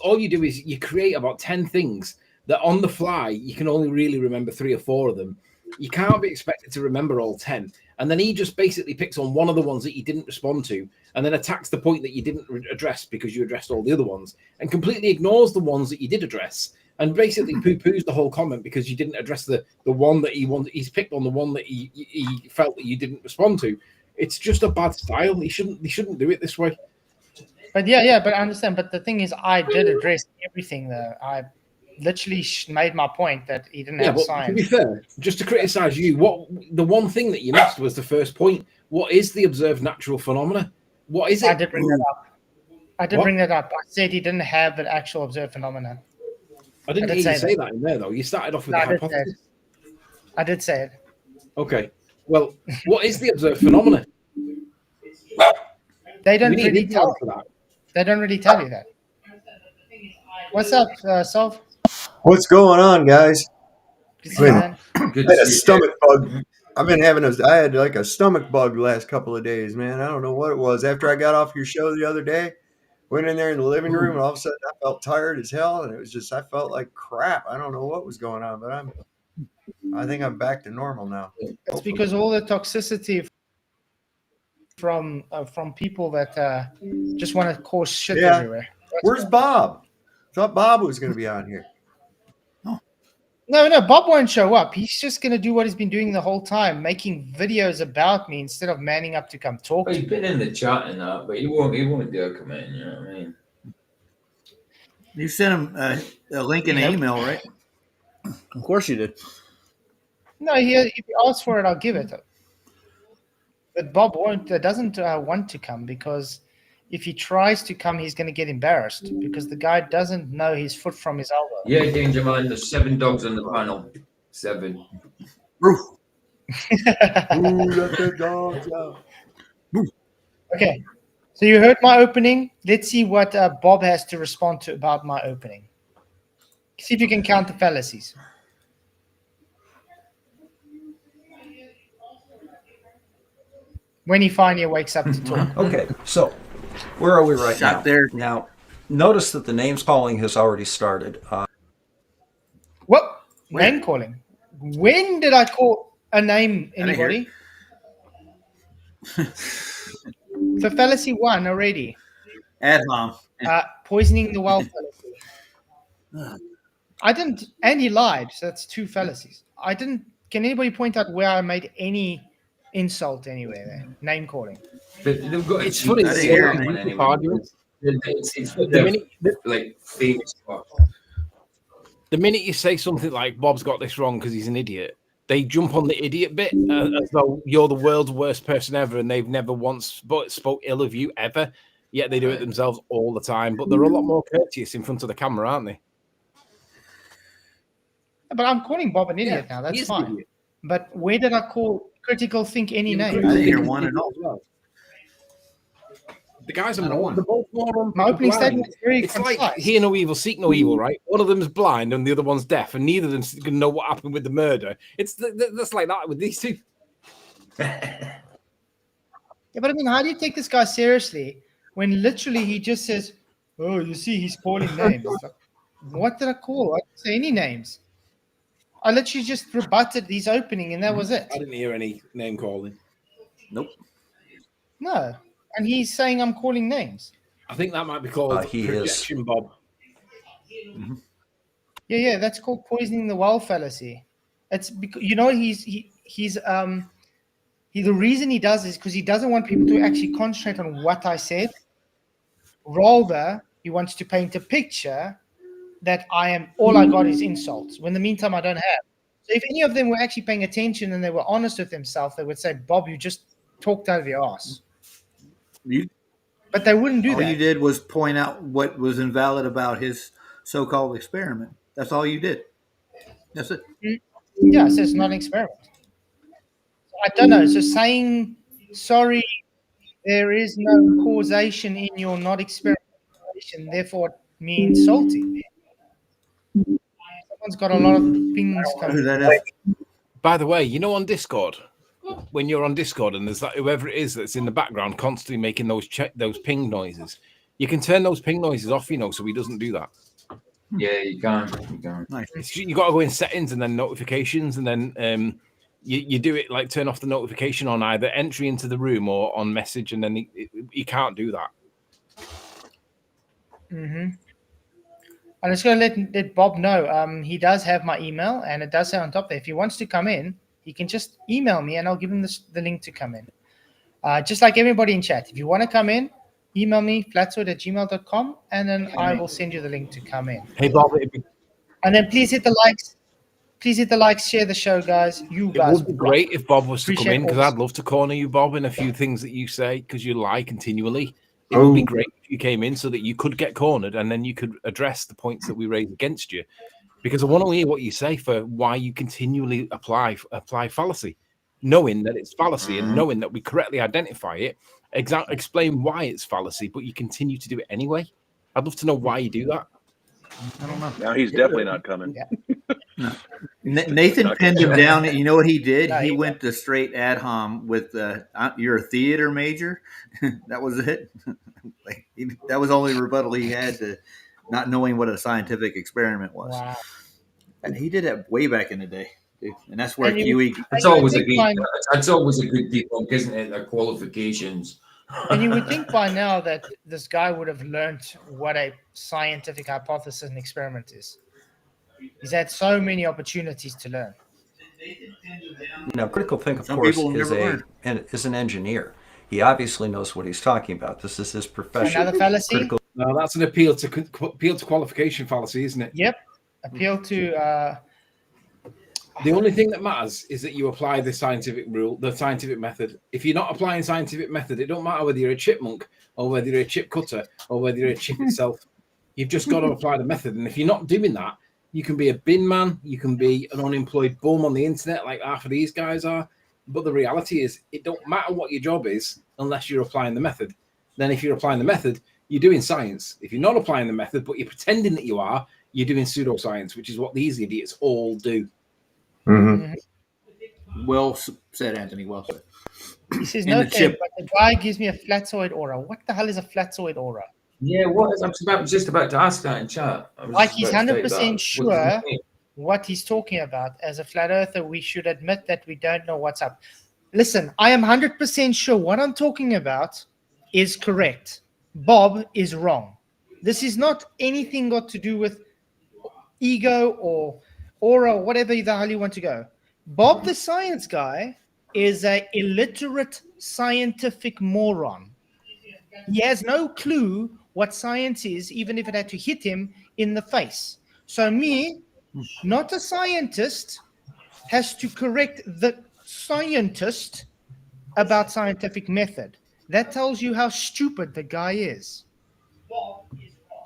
all you do is you create about 10 things that on the fly you can only really remember 3 or 4 of them. You can't be expected to remember all 10. And then he just basically picks on one of the ones that you didn't respond to and then attacks the point that you didn't address because you addressed all the other ones, and completely ignores the ones that you did address, and basically poo-poos the whole comment because you didn't address the one that he wanted. He's picked on the one that he felt that you didn't respond to. It's just a bad style. He shouldn't do it this way. But yeah, but I understand. But the thing is, I did address everything there. I literally made my point that he didn't have science. To be fair, just to criticize you, the one thing that you missed was the first point. What is the observed natural phenomena? What is it? I did bring that up. I said he didn't have an actual observed phenomenon. I didn't hear you say that in there, though. You started off with the hypothesis. I did say it. Okay. Well, what is the observed phenomenon? They don't really tell you that. They don't really tell you that. What's up, Sov? What's going on, guys? I had a stomach bug. I had like a stomach bug the last couple of days, man. I don't know what it was. After I got off your show the other day, went in there in the living room, and all of a sudden I felt tired as hell, and it was just I felt like crap. I don't know what was going on, but I think I'm back to normal now. It's because all the toxicity from people that just want to cause shit everywhere. Where's Bob? I thought Bob was going to be on here. No, Bob won't show up. He's just going to do what he's been doing the whole time, making videos about me instead of manning up to come talk. Well, he's been in the chat and that, but he won't dare come in. You know what I mean? You sent him a link in an email, right? Of course you did. No, if he asks for it, I'll give it. But Bob doesn't want to come because if he tries to come, he's going to get embarrassed because the guy doesn't know his foot from his elbow. Yeah, Danger Man, there's 7 dogs on the panel. 7. Okay, so you heard my opening. Let's see what Bob has to respond to about my opening. See if you can count the fallacies. When he finally wakes up to talk. Okay, so where are we right now? Now, notice that the names calling has already started. What? Name calling? When did I call a name anybody? For fallacy 1 already. Admom. Poisoning the well fallacy. I didn't, and he lied, so that's 2 fallacies. I didn't, can anybody point out where I made any insult anywhere there? Name calling. It's funny. The minute you say something like Bob's got this wrong because he's an idiot, they jump on the idiot bit as though you're the world's worst person ever and they've never once spoke ill of you ever, yet they do it themselves all the time. But they're a lot more courteous in front of the camera, aren't they? But I'm calling Bob an idiot now. That's fine. But where did I call Critical Think any name? I didn't hear one at all. The guys are both more my opening statement is very It's concise. like hear no evil, seek no evil, right? One of them's blind and the other one's deaf, and neither of them's going to know what happened with the murder. It's that's like that with these two. Yeah, but I mean, how do you take this guy seriously when literally he just says, "Oh, you see, he's calling names." Like, what did I call? I didn't say any names. I literally just rebutted his opening, and that was it. I didn't hear any name calling. Nope. No, and he's saying I'm calling names. I think that might be called projection, Bob. Mm-hmm. Yeah, that's called poisoning the well fallacy. It's because the reason he does is because he doesn't want people to actually concentrate on what I said. Rather, he wants to paint a picture that all I got is insults. When in the meantime, I don't have. So if any of them were actually paying attention and they were honest with themselves, they would say, "Bob, you just talked out of your ass." But they wouldn't do that. All you did was point out what was invalid about his so-called experiment. That's all you did. That's it. Yeah, so it's not an experiment. I don't know. So saying, sorry, there is no causation in your not experimentation, therefore me insulting. Someone's got a lot of things coming. By the way, on Discord, when you're on Discord and there's whoever it is that's in the background constantly making those ping noises, you can turn those ping noises off, so he doesn't do that. Yeah, you can. Nice. You got to go in settings and then notifications, and then you do it like turn off the notification on either entry into the room or on message, and then you can't do that. Mm-hmm. I'm just going to let Bob know. He does have my email, and it does say on top there. If he wants to come in, he can just email me, and I'll give him the link to come in. Just like everybody in chat. If you want to come in, email me, flatzoid@gmail.com, and then I will send you the link to come in. Hey, Bob. And then please hit the likes. Please hit the likes, share the show, guys. It would be great if Bob was to come in, because I'd love to corner you, Bob, in a few things that you say, because you lie continually. It would be great if you came in so that you could get cornered and then you could address the points that we raise against you. Because I want to hear what you say for why you continually apply fallacy, knowing that it's fallacy and knowing that we correctly identify it. Explain why it's fallacy, but you continue to do it anyway. I'd love to know why you do that. I don't know. Now he's definitely not coming. No. Nathan pinned him down. You know what he did? He went to straight ad hom with "You're a theater major." That was it. That was only rebuttal he had to not knowing what a scientific experiment was. Wow. And he did that way back in the day, dude. And that's where QE. It's always a good. It's always a good debunk, isn't it? Their qualifications. And you would think by now that this guy would have learned what a scientific hypothesis and experiment is. He's had so many opportunities to learn. Now, critical think, of course, is an engineer. He obviously knows what he's talking about. This is his profession. Another fallacy? No, that's an appeal to qualification fallacy, isn't it? Yep. Appeal to... The only thing that matters is that you apply the scientific rule, the scientific method. If you're not applying scientific method, it don't matter whether you're a chipmunk or whether you're a chip cutter or whether you're a chip itself. You've just got to apply the method. And if you're not doing that, you can be a bin man, you can be an unemployed bum on the internet like half of these guys are. But the reality is it don't matter what your job is unless you're applying the method. Then if you're applying the method, you're doing science. If you're not applying the method, but you're pretending that you are, you're doing pseudoscience, which is what these idiots all do. Mm-hmm. Well said, Anthony. Well said. He says, no thing, but the guy gives me a flatzoid aura. What the hell is a flatzoid aura? Yeah, what is? I'm just about to ask that in chat. Like he's 100% sure what he's talking about. As a flat earther, we should admit that we don't know what's up. Listen, I am 100% sure what I'm talking about is correct. Bob is wrong. This is not anything got to do with ego or aura, or whatever the hell you want to go. Bob, the science guy, is an illiterate scientific moron. He has no clue what science is, even if it had to hit him in the face. So me, not a scientist, has to correct the scientist about scientific method. That tells you how stupid the guy is.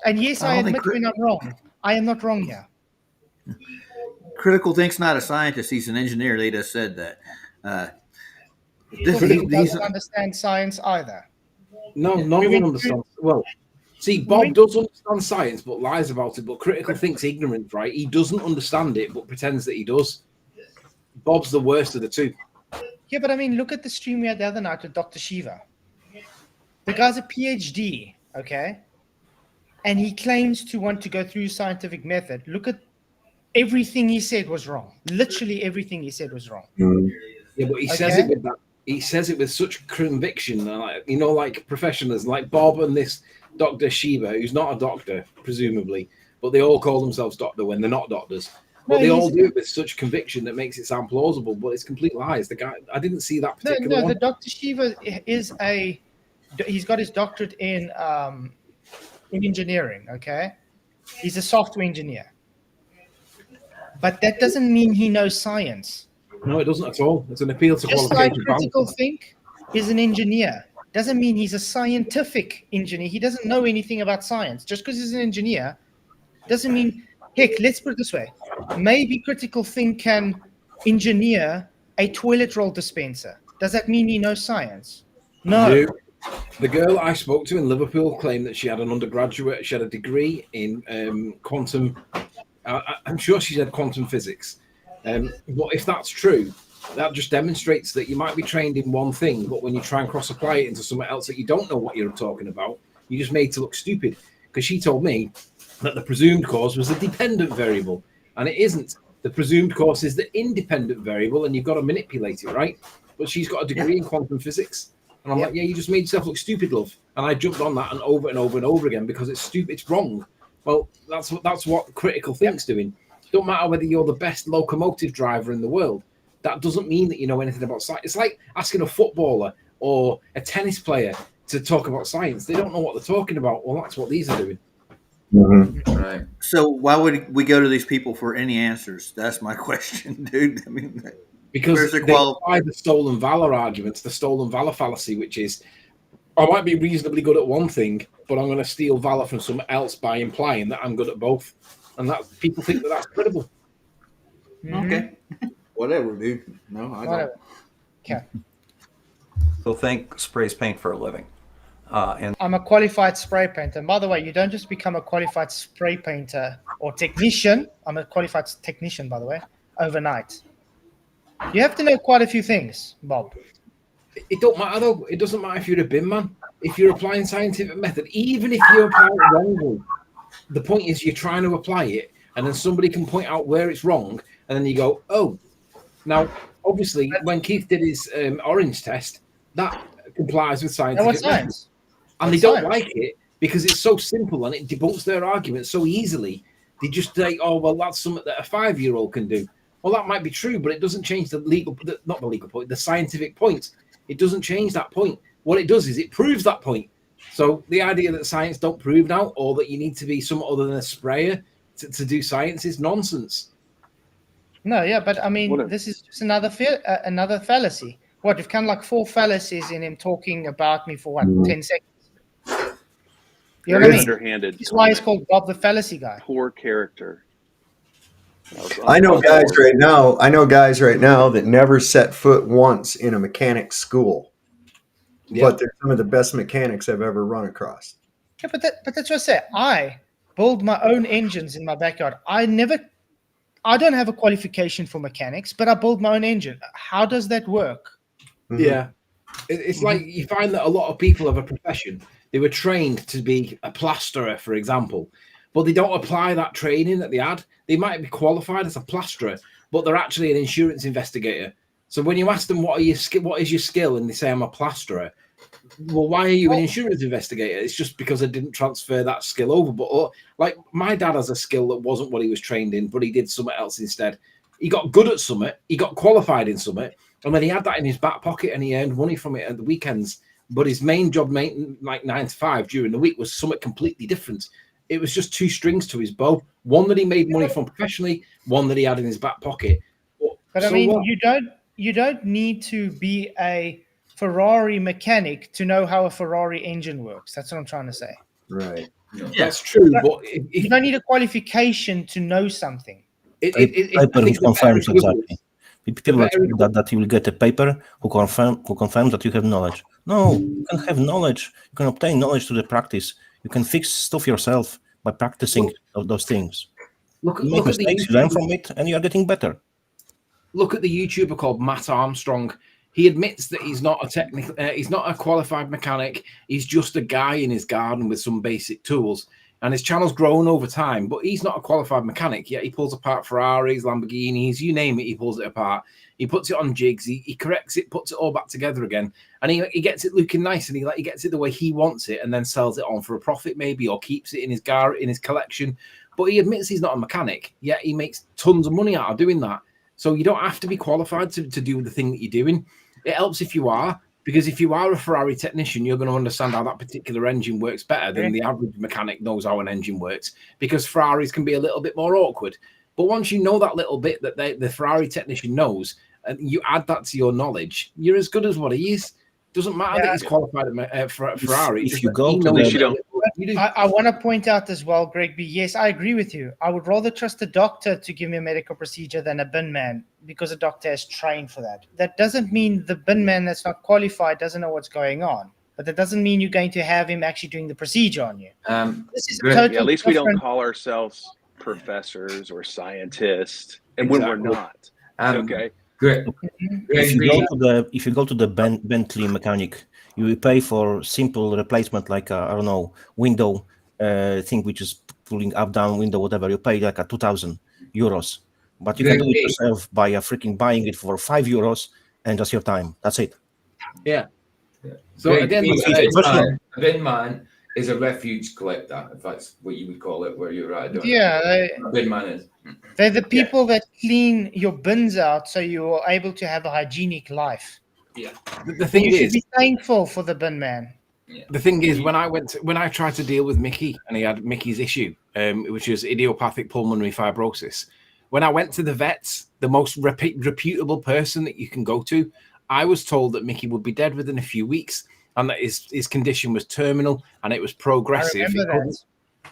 And yes, I admit when I'm wrong. I am not wrong here. Critical Think's not a scientist. He's an engineer. They just said that. He doesn't understand science either. No, no one understands. Well, see, Bob does understand science, but lies about it. But Critical Think's ignorant, right? He doesn't understand it, but pretends that he does. Bob's the worst of the two. Yeah, but I mean, look at the stream we had the other night with Dr. Shiva. The guy's a PhD, okay? And he claims to want to go through scientific method. Look at everything he said was wrong. Literally everything he said was wrong. Yeah, but he says it with that. He says it with such conviction, like professionals, like Bob and this Dr. Shiva, who's not a doctor, presumably, but they all call themselves doctor when they're not doctors. But they all do it with such conviction that makes it sound plausible, but it's complete lies. The guy, I didn't see that particular one. The Dr. Shiva he's got his doctorate in engineering, okay? He's a software engineer. But that doesn't mean he knows science. No, it doesn't at all. It's an appeal to Just qualification. like Critical Think is an engineer. Doesn't mean he's a scientific engineer. He doesn't know anything about science. Just because he's an engineer doesn't mean... Heck, let's put it this way. Maybe Critical Think can engineer a toilet roll dispenser. Does that mean he knows science? No. The girl I spoke to in Liverpool claimed that she had she had a degree in quantum... I'm sure she said quantum physics. But if that's true, that just demonstrates that you might be trained in one thing, but when you try and cross-apply it into something else that you don't know what you're talking about, you're just made to look stupid. Because she told me that the presumed cause was a dependent variable, and it isn't. The presumed cause is the independent variable, and you've got to manipulate it, right? But she's got a degree in quantum physics. And I'm like, yeah, you just made yourself look stupid, love. And I jumped on that and over and over and over again because it's stupid, it's wrong. Well, that's what Critical Think's doing. Don't matter whether you're the best locomotive driver in the world. That doesn't mean that you know anything about science. It's like asking a footballer or a tennis player to talk about science. They don't know what they're talking about. Well, that's what these are doing. Mm-hmm. Right. So why would we go to these people for any answers? That's my question, dude. I mean, because they apply the stolen valor argument, the stolen valor fallacy, which is I might be reasonably good at one thing, but I'm going to steal valor from someone else by implying that I'm good at both, and that people think that that's credible. Okay, whatever, dude. No, I don't. Okay. So think sprays paint for a living. And I'm a qualified spray painter. And by the way, you don't just become a qualified spray painter or technician. I'm a qualified technician, by the way, overnight. You have to know quite a few things, Bob. It don't matter though. It doesn't matter if you're a bin man. If you're applying scientific method, even if you apply it wrongly, the point is you're trying to apply it, and then somebody can point out where it's wrong, and then you go, oh. Now, obviously, when Keith did his orange test, that complies with scientific method. And they don't like it because it's so simple and it debunks their argument so easily. They just say, oh, well, that's something that a 5-year-old can do. Well, that might be true, but it doesn't change not the legal point, the scientific point. It doesn't change that point. What it does is it proves that point. So the idea that science don't prove now, or that you need to be some other than a sprayer to do science is nonsense. No, yeah, but I mean, this is just another fallacy. What, you've kind of like 4 fallacies in him talking about me for, 10 seconds? You know what I mean? Underhanded. That's why he's called Bob the fallacy guy. Poor character. I know guys right now. That never set foot once in a mechanics school, but they're some of the best mechanics I've ever run across. Yeah, but that's what I say. I build my own engines in my backyard. I don't have a qualification for mechanics, but I build my own engine. How does that work? Mm-hmm. Yeah, it's like you find that a lot of people have a profession. They were trained to be a plasterer, for example, but they don't apply that training that they had. They might be qualified as a plasterer, but they're actually an insurance investigator. So when you ask them what is your skill, and they say I'm a plasterer, well, why are you an insurance investigator? It's just because I didn't transfer that skill over. But like my dad has a skill that wasn't what he was trained in, but he did something else instead. He got good at something, he got qualified in something, and then he had that in his back pocket and he earned money from it at the weekends. But his main job, like 9 to 5 during the week, was something completely different. It was just 2 strings to his bow. One that he made money from professionally, one that he had in his back pocket. But I mean, you don't need to be a Ferrari mechanic to know how a Ferrari engine works. That's what I'm trying to say. Right. Yeah, that's true. But you don't need a qualification to know something. Paper which confirms exactly. People that you will get a paper who confirms that you have knowledge. No, you can have knowledge. You can obtain knowledge through the practice. You can fix stuff yourself by practicing those things. You make mistakes, you learn from it, and you are getting better. Look at the YouTuber called Matt Armstrong. He admits that he's not he's not a qualified mechanic. He's just a guy in his garden with some basic tools. And his channel's grown over time, but he's not a qualified mechanic yet. He pulls apart Ferraris, Lamborghinis, you name it, he pulls it apart. He puts it on jigs, he corrects it, puts it all back together again, and he gets it looking nice, and he gets it the way he wants it, and then sells it on for a profit maybe, or keeps it in his collection. But he admits he's not a mechanic, yet he makes tons of money out of doing that. So you don't have to be qualified to do the thing that you're doing. It helps if you are. Because if you are a Ferrari technician, you're going to understand how that particular engine works better than the average mechanic knows how an engine works. Because Ferraris can be a little bit more awkward. But once you know that little bit that the Ferrari technician knows, and you add that to your knowledge, you're as good as what he is. Doesn't matter that he's qualified at Ferrari. If you go to I want to point out as well, Greg B. Yes, I agree with you. I would rather trust a doctor to give me a medical procedure than a bin man, because a doctor is trained for that. That doesn't mean the bin man that's not qualified doesn't know what's going on, but that doesn't mean you're going to have him actually doing the procedure on you. This is totally at least we don't call ourselves professors or scientists, and when we're not. Okay. Great. If you go to the Bentley mechanic, you will pay for simple replacement, like I don't know, window thing which is pulling up, down, window, whatever. You pay like €2,000, but you can do it yourself by freaking buying it for €5 and just your time. That's it. Yeah. So again, a bin man is a refuge collector, if that's what you would call it, where you're at. Yeah, a bin man is. They're the people that clean your bins out so you're able to have a hygienic life. Yeah. The thing you is, should be thankful for the bin man. The thing is, when I tried to deal with Mickey, and he had Mickey's issue, which is idiopathic pulmonary fibrosis. When I went to the vets, the most reputable person that you can go to, I was told that Mickey would be dead within a few weeks. and that his condition was terminal and it was progressive. I remember that.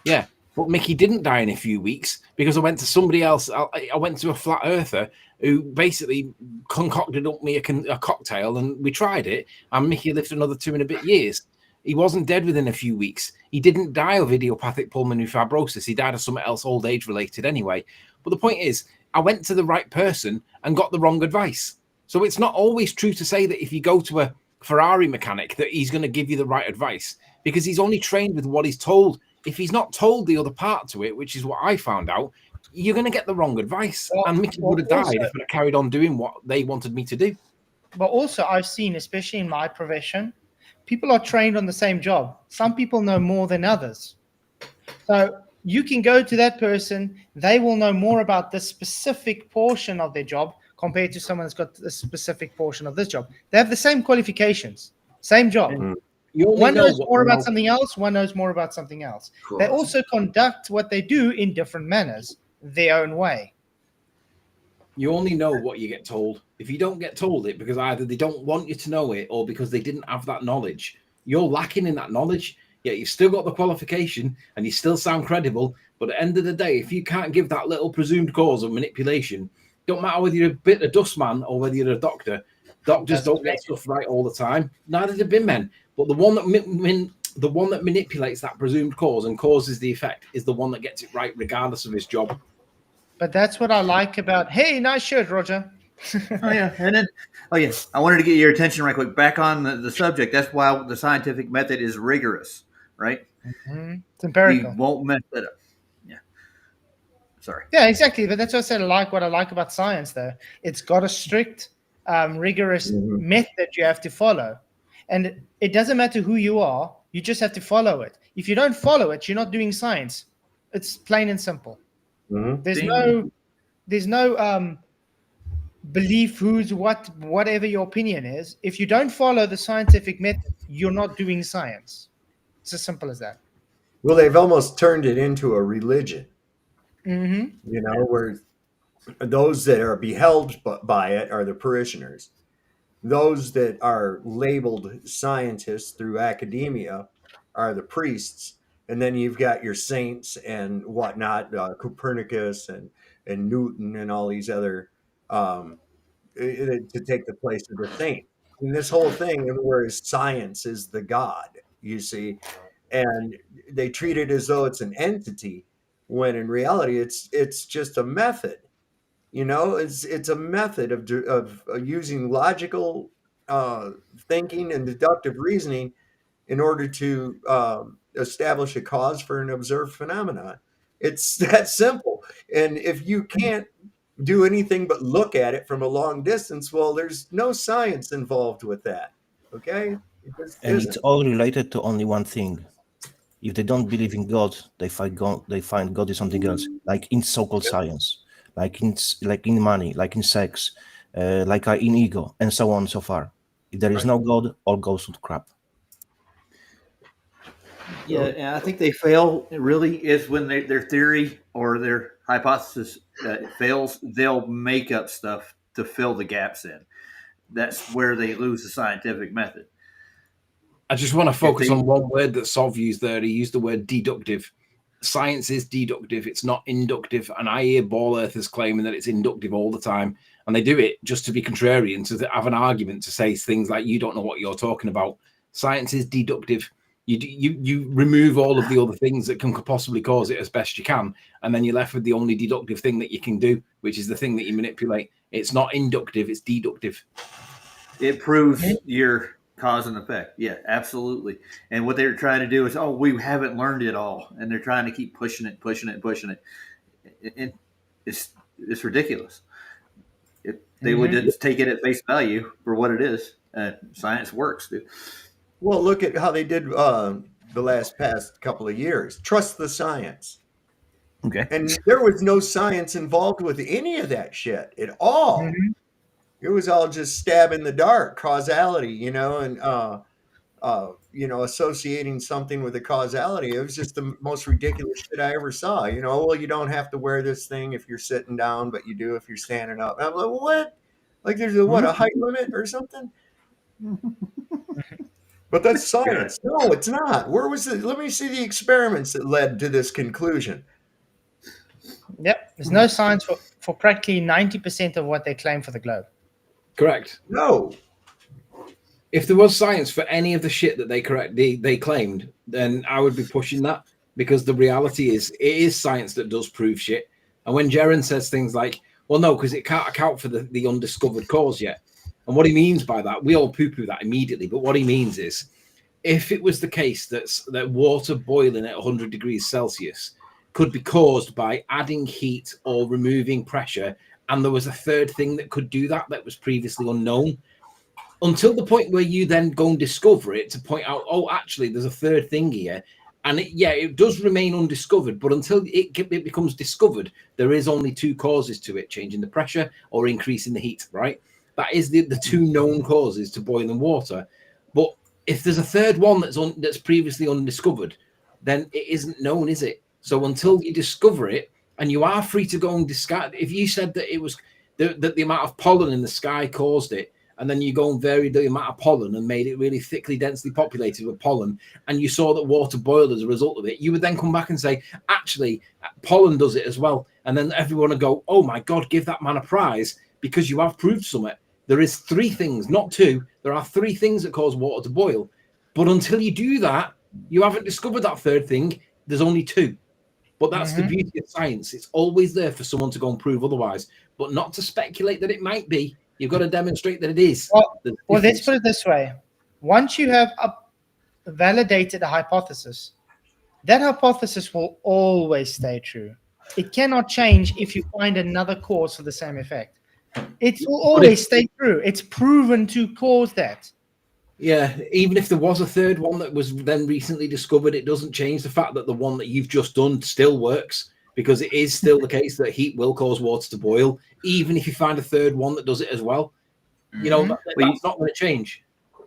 Yeah, but Mickey didn't die in a few weeks because I went to somebody else. I went to a flat earther who basically concocted up me a cocktail, and we tried it, and Mickey lived another 2 and a bit years. He wasn't dead within a few weeks. He didn't die of idiopathic pulmonary fibrosis. He died of something else, old age related anyway. But the point is, I went to the right person and got the wrong advice. So it's not always true to say that if you go to a Ferrari mechanic that he's going to give you the right advice, because he's only trained with what he's told. If he's not told the other part to it, which is what I found out, you're going to get the wrong advice. And Mickey would have died if I carried on doing what they wanted me to do. But also I've seen, especially in my profession, people are trained on the same job. Some people know more than others. So you can go to that person, they will know more about this specific portion of their job compared to someone that's got a specific portion of this job. They have the same qualifications, same job. One knows more about something else, one knows more about something else. They also conduct what they do in different manners, their own way. You only know what you get told. If you don't get told it because either they don't want you to know it or because they didn't have that knowledge, you're lacking in that knowledge. Yet you've still got the qualification and you still sound credible. But at the end of the day, if you can't give that little presumed cause of manipulation, don't matter whether you're a bit of dustman or whether you're a doctor. Doctors don't get stuff right all the time. Neither do bin men. But the one that manipulates that presumed cause and causes the effect is the one that gets it right, regardless of his job. But that's what I like about. Hey, nice shirt, Roger. Oh yeah, and then I wanted to get your attention right quick back on the subject. That's why the scientific method is rigorous, right? Mm-hmm. It's empirical. You won't mess it up. Yeah. Sorry. Yeah, exactly. But that's what I said. What I like about science, though, it's got a strict, rigorous method you have to follow, and it doesn't matter who you are. You just have to follow it. If you don't follow it, you're not doing science. It's plain and simple. Mm-hmm. There's no belief whatever your opinion is. If you don't follow the scientific method, you're not doing science. It's as simple as that. Well, they've almost turned it into a religion. Mm-hmm. You know, where those that are beheld by it are the parishioners. Those that are labeled scientists through academia are the priests. And then you've got your saints and whatnot, Copernicus and Newton and all these other to take the place of the saint. And this whole thing, whereas science is the God, you see, and they treat it as though it's an entity, when in reality it's just a method. You know, it's a method of using logical thinking and deductive reasoning in order to establish a cause for an observed phenomenon. It's that simple. And if you can't do anything but look at it from a long distance, well, there's no science involved with that. Okay? And it's all related to only one thing. If they don't believe in God, they find God is something else, like in so-called science, like in money, like in sex, like in ego, and so on and so far. If there is no God, all goes to crap. Yeah, and I think they fail. It really is when their theory or their hypothesis fails. They'll make up stuff to fill the gaps in. That's where they lose the scientific method. I just want to focus on one word that Sov used there. He used the word deductive. Science is deductive. It's not inductive. And I hear ball earthers claiming that it's inductive all the time. And they do it just to be contrarian, to have an argument, to say things like, you don't know what you're talking about. Science is deductive. You remove all of the other things that can possibly cause it as best you can. And then you're left with the only deductive thing that you can do, which is the thing that you manipulate. It's not inductive. It's deductive. It proves your cause and effect. Yeah, absolutely. And what they're trying to do is, we haven't learned it all. And they're trying to keep pushing it. And it's ridiculous. If they would just take it at face value for what it is. Science works, dude. Well, look at how they did the past couple of years. Trust the science. Okay. And there was no science involved with any of that shit at all. Mm-hmm. It was all just stab in the dark, causality, and associating something with a causality. It was just the most ridiculous shit I ever saw. Well, you don't have to wear this thing if you're sitting down, but you do if you're standing up. And I'm like, what? Like there's a height limit or something? But that's science. No, it's not. Where was it? Let me see the experiments that led to this conclusion. Yep. There's no science for practically 90% of what they claim for the globe. Correct. No. If there was science for any of the shit that they claimed, then I would be pushing that, because the reality is it is science that does prove shit. And when Jaren says things like, well, no, because it can't account for the undiscovered cause yet. And what he means by that, we all poo-poo that immediately, but what he means is, if it was the case that water boiling at 100 degrees Celsius could be caused by adding heat or removing pressure, and there was a third thing that could do that was previously unknown, until the point where you then go and discover it to point out, oh, actually, there's a third thing here. And it does remain undiscovered, but until it becomes discovered, there is only two causes to it: changing the pressure or increasing the heat, right? That is the two known causes to boiling water. But if there's a third one that's previously undiscovered, then it isn't known, is it? So until you discover it, and you are free to go and discard, if you said that it was that the amount of pollen in the sky caused it, and then you go and vary the amount of pollen and made it really thickly, densely populated with pollen, and you saw that water boiled as a result of it, you would then come back and say, actually, pollen does it as well. And then everyone would go, oh my God, give that man a prize, because you have proved something. There is three things, not two. There are three things that cause water to boil. But until you do that, you haven't discovered that third thing. There's only two. But that's the beauty of science. It's always there for someone to go and prove otherwise, but not to speculate that it might be. You've got to demonstrate that it is. Well, let's put it this way. Once you have validated a hypothesis, that hypothesis will always stay true. It cannot change if you find another cause for the same effect. It will always stay true. It's proven to cause that. Yeah, even if there was a third one that was then recently discovered, it doesn't change the fact that the one that you've just done still works, because it is still the case that heat will cause water to boil, even if you find a third one that does it as well. You know, that's not going to change.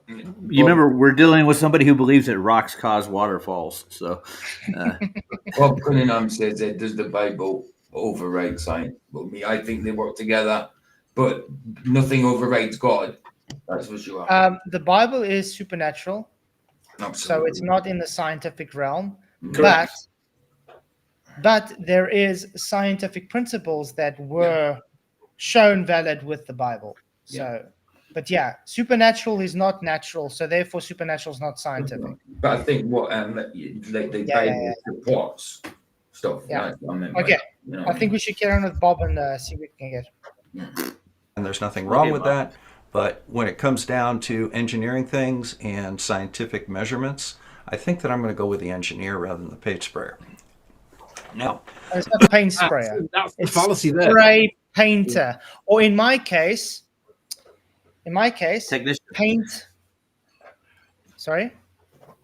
You remember, we're dealing with somebody who believes that rocks cause waterfalls. So, Bob Cunningham says that does the Bible override science? But I think they work together, but nothing overrides God. That's for sure. The Bible is supernatural, so it's not in the scientific realm. Correct. But there is scientific principles that were shown valid with the Bible. So, but supernatural is not natural, so therefore supernatural is not scientific. But I think what the Bible supports stuff. Yeah. That's what I meant Okay. by, I think we should get on with Bob and see what we can get. And there's nothing wrong with that. But when it comes down to engineering things and scientific measurements, I think that I'm going to go with the engineer rather than the paint sprayer. Now, it's not a paint sprayer. That's the fallacy there. Spray painter, or in my case, technician. Paint. Sorry,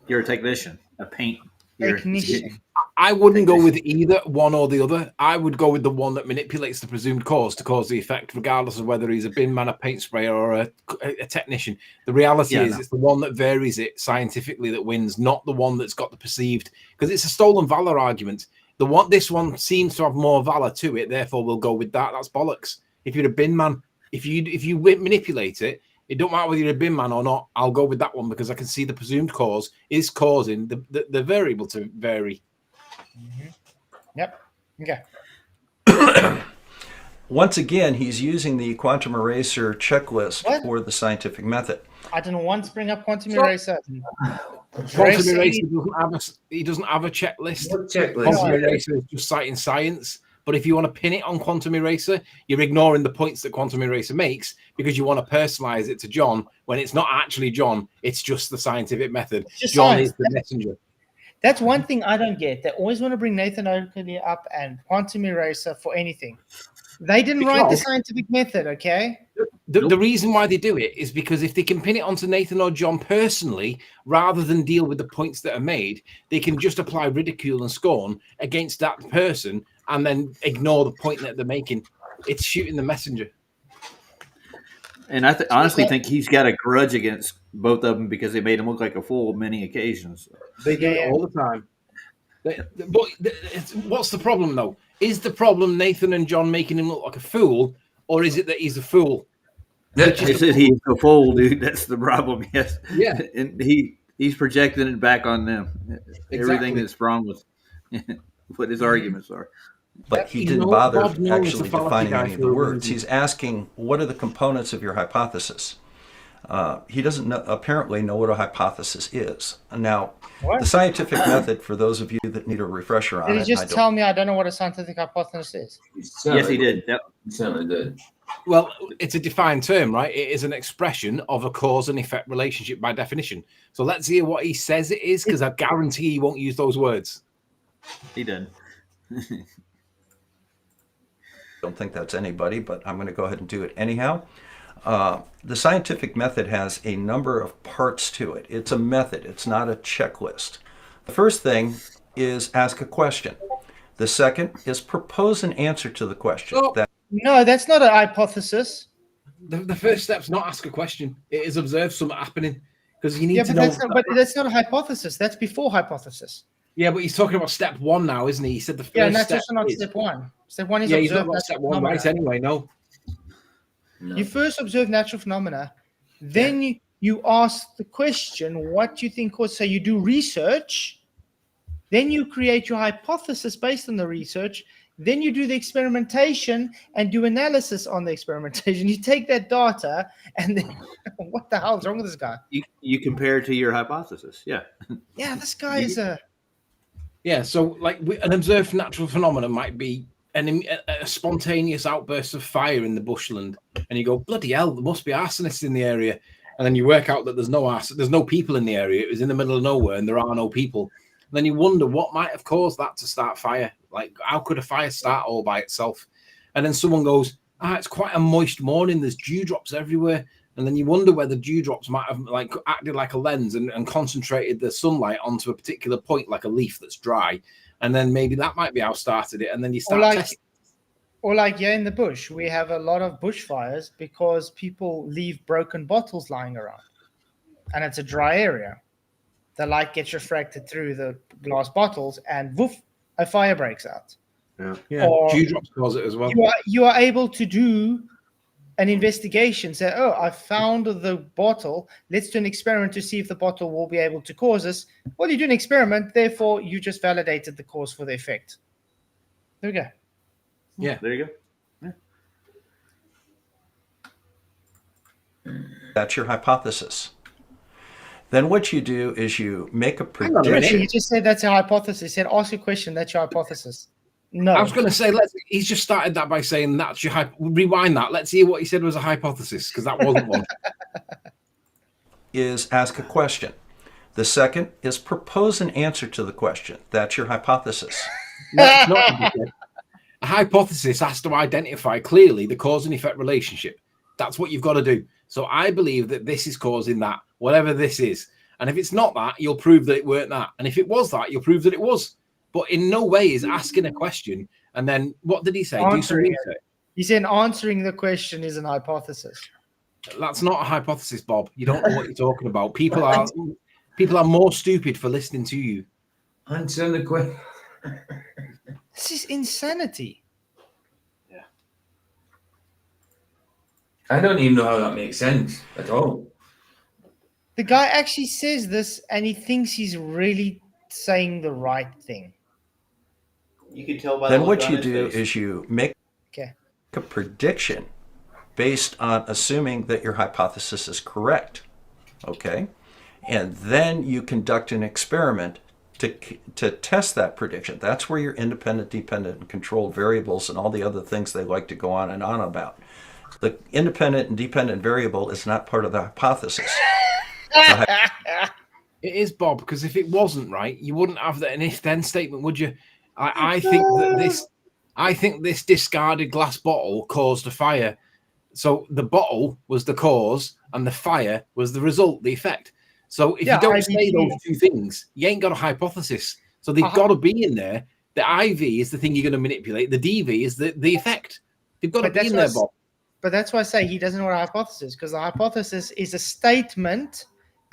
you're a technician, a paint technician. I wouldn't go with either one or the other. I would go with the one that manipulates the presumed cause to cause the effect, regardless of whether he's a bin man, a paint sprayer, or a technician. The reality is it's the one that varies it scientifically that wins, not the one that's got the perceived, because it's a stolen valor argument. This one seems to have more valor to it, therefore we'll go with that. That's bollocks. If you're a bin man, if you manipulate it, it don't matter whether you're a bin man or not. I'll go with that one because I can see the presumed cause is causing the variable to vary. Yep. Okay. Once again, he's using the quantum eraser checklist for the scientific method. I didn't once bring up quantum eraser. Quantum eraser doesn't have a checklist. Quantum eraser is just citing science. But if you want to pin it on quantum eraser, you're ignoring the points that quantum eraser makes because you want to personalize it to John when it's not actually John. It's just the scientific method. John is the messenger. That's one thing I don't get. They always want to bring Nathan Oakley up and quantum eraser for anything. They didn't write the scientific method, okay? The reason why they do it is because if they can pin it onto Nathan or John personally, rather than deal with the points that are made, they can just apply ridicule and scorn against that person and then ignore the point that they're making. It's shooting the messenger. And I honestly think he's got a grudge against both of them because they made him look like a fool on many occasions. They do it all the time. But what's the problem, though? Is the problem Nathan and John making him look like a fool, or is it that he's a fool? They said he's a fool, dude. That's the problem. Yes. Yeah. And he He's projecting it back on them. Everything Exactly. that's wrong with what his arguments are. But he You didn't know, bother Bob Nolan is a actually fallacy defining guy any of for the a words. reason. He's asking, what are the components of your hypothesis? He doesn't apparently know what a hypothesis is. Now, the scientific method, for those of you that need a refresher on Did it, he just tell me I don't know what a scientific hypothesis is? Yes, he did. Yep. He certainly did. Well, it's a defined term, right? It is an expression of a cause and effect relationship by definition. So let's hear what he says it is, because I guarantee he won't use those words. He did. Don't think that's anybody, but I'm going to go ahead and do it anyhow. The scientific method has a number of parts to it. It's a method. It's not a checklist. The first thing is ask a question. The second is propose an answer to the question. No, that's not a hypothesis. The first step's not ask a question. It is observe something happening, because you need to know. But that's not a hypothesis. That's before hypothesis. Yeah, but he's talking about step one now, isn't he? He said the first that's step also not is, step one. Step one is yeah, he's not observe got step natural one phenomena. right anyway. No. You first observe natural phenomena, then you ask the question, what you think causes. So you do research, then you create your hypothesis based on the research, then you do the experimentation and do analysis on the experimentation. You take that data and then what the hell is wrong with this guy? You compare it to your hypothesis. Yeah. Yeah, this guy is a... Yeah, so like an observed natural phenomenon might be a spontaneous outburst of fire in the bushland, and you go, bloody hell, there must be arsonists in the area, and then you work out that there's no people in the area. It was in the middle of nowhere, and there are no people. And then you wonder what might have caused that to start fire. Like, how could a fire start all by itself? And then someone goes, it's quite a moist morning. There's dewdrops everywhere. And then you wonder whether dewdrops might have like acted like a lens and concentrated the sunlight onto a particular point, like a leaf that's dry. And then maybe that might be how started it. And then you start testing. Or like here in the bush, we have a lot of bushfires because people leave broken bottles lying around. And it's a dry area. The light gets refracted through the glass bottles and woof, a fire breaks out. Yeah. Or Dewdrops cause it as well. You are able to do an investigation, say, I found the bottle. Let's do an experiment to see if the bottle will be able to cause this. Well, you do an experiment, therefore you just validated the cause for the effect. There we go. Yeah. There you go. Yeah. That's your hypothesis. Then what you do is you make a prediction. You just said that's a hypothesis. You said ask a question, that's your hypothesis. No. I was going to say, he's just started that by saying that's your rewind that. Let's hear what he said was a hypothesis, because that wasn't one. Is ask a question. The second is propose an answer to the question. That's your hypothesis. No, it's not. A hypothesis has to identify clearly the cause and effect relationship. That's what you've got to do. So I believe that this is causing that, whatever this is. And if it's not that, you'll prove that it weren't that. And if it was that, you'll prove that it was. But in no way is asking a question. And then what did he say? Do some research. He said answering the question is an hypothesis. That's not a hypothesis, Bob. You don't know what you're talking about. People are more stupid for listening to you. Answer the question. This is insanity. Yeah. I don't even know how that makes sense at all. The guy actually says this and he thinks he's really saying the right thing. You can tell by then what you do is you make a prediction based on assuming that your hypothesis is correct. Okay? And then you conduct an experiment to test that prediction. That's where your independent, dependent, and controlled variables and all the other things they like to go on and on about. The independent and dependent variable is not part of the hypothesis. It is, Bob, because if it wasn't right, you wouldn't have that an if-then statement, would you? I think this discarded glass bottle caused a fire. So the bottle was the cause and the fire was the result, the effect. So if you don't say those two things, you ain't got a hypothesis. So they've got to be in there. The IV is the thing you're going to manipulate. The DV is the effect. They've got to be in there, Bob. But that's why I say he doesn't know what a hypothesis is, because the hypothesis is a statement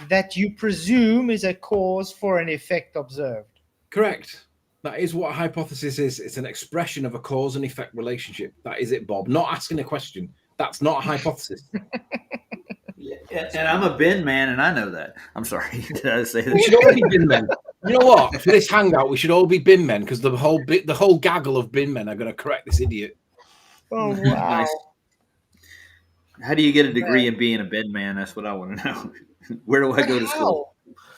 that you presume is a cause for an effect observed. Correct. That is what a hypothesis is. It's an expression of a cause and effect relationship. That is it, Bob. Not asking a question. That's not a hypothesis. And I'm a bin man, and I know that. I'm sorry. Did I say that? We should all be bin men. You know what? For this hangout, we should all be bin men because the whole gaggle of bin men are going to correct this idiot. Oh wow! Nice. How do you get a degree in being a bin man? That's what I want to know. Where do I go to school?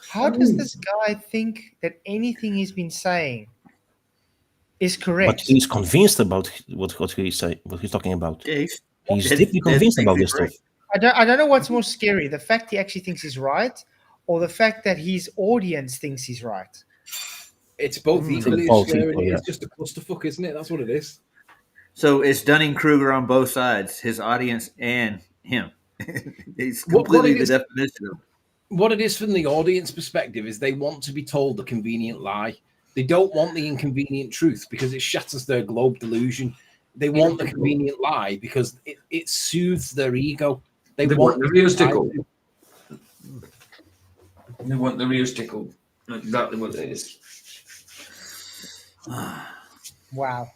How does this guy think that anything he's been saying is correct? But he's convinced about what he's talking about. Yeah, he's deeply convinced about this stuff. I don't know what's more scary, the fact he actually thinks he's right, or the fact that his audience thinks he's right. It's both equally scary. It's just a clusterfuck, isn't it? That's what it is. So it's Dunning-Kruger on both sides, his audience and him. It's completely the definition of it. What it is from the audience perspective is they want to be told the convenient lie. They don't want the inconvenient truth because it shatters their globe delusion. They want the convenient lie because it soothes their ego. They want the real tickle. They want the real tickle. Exactly what it is. Wow.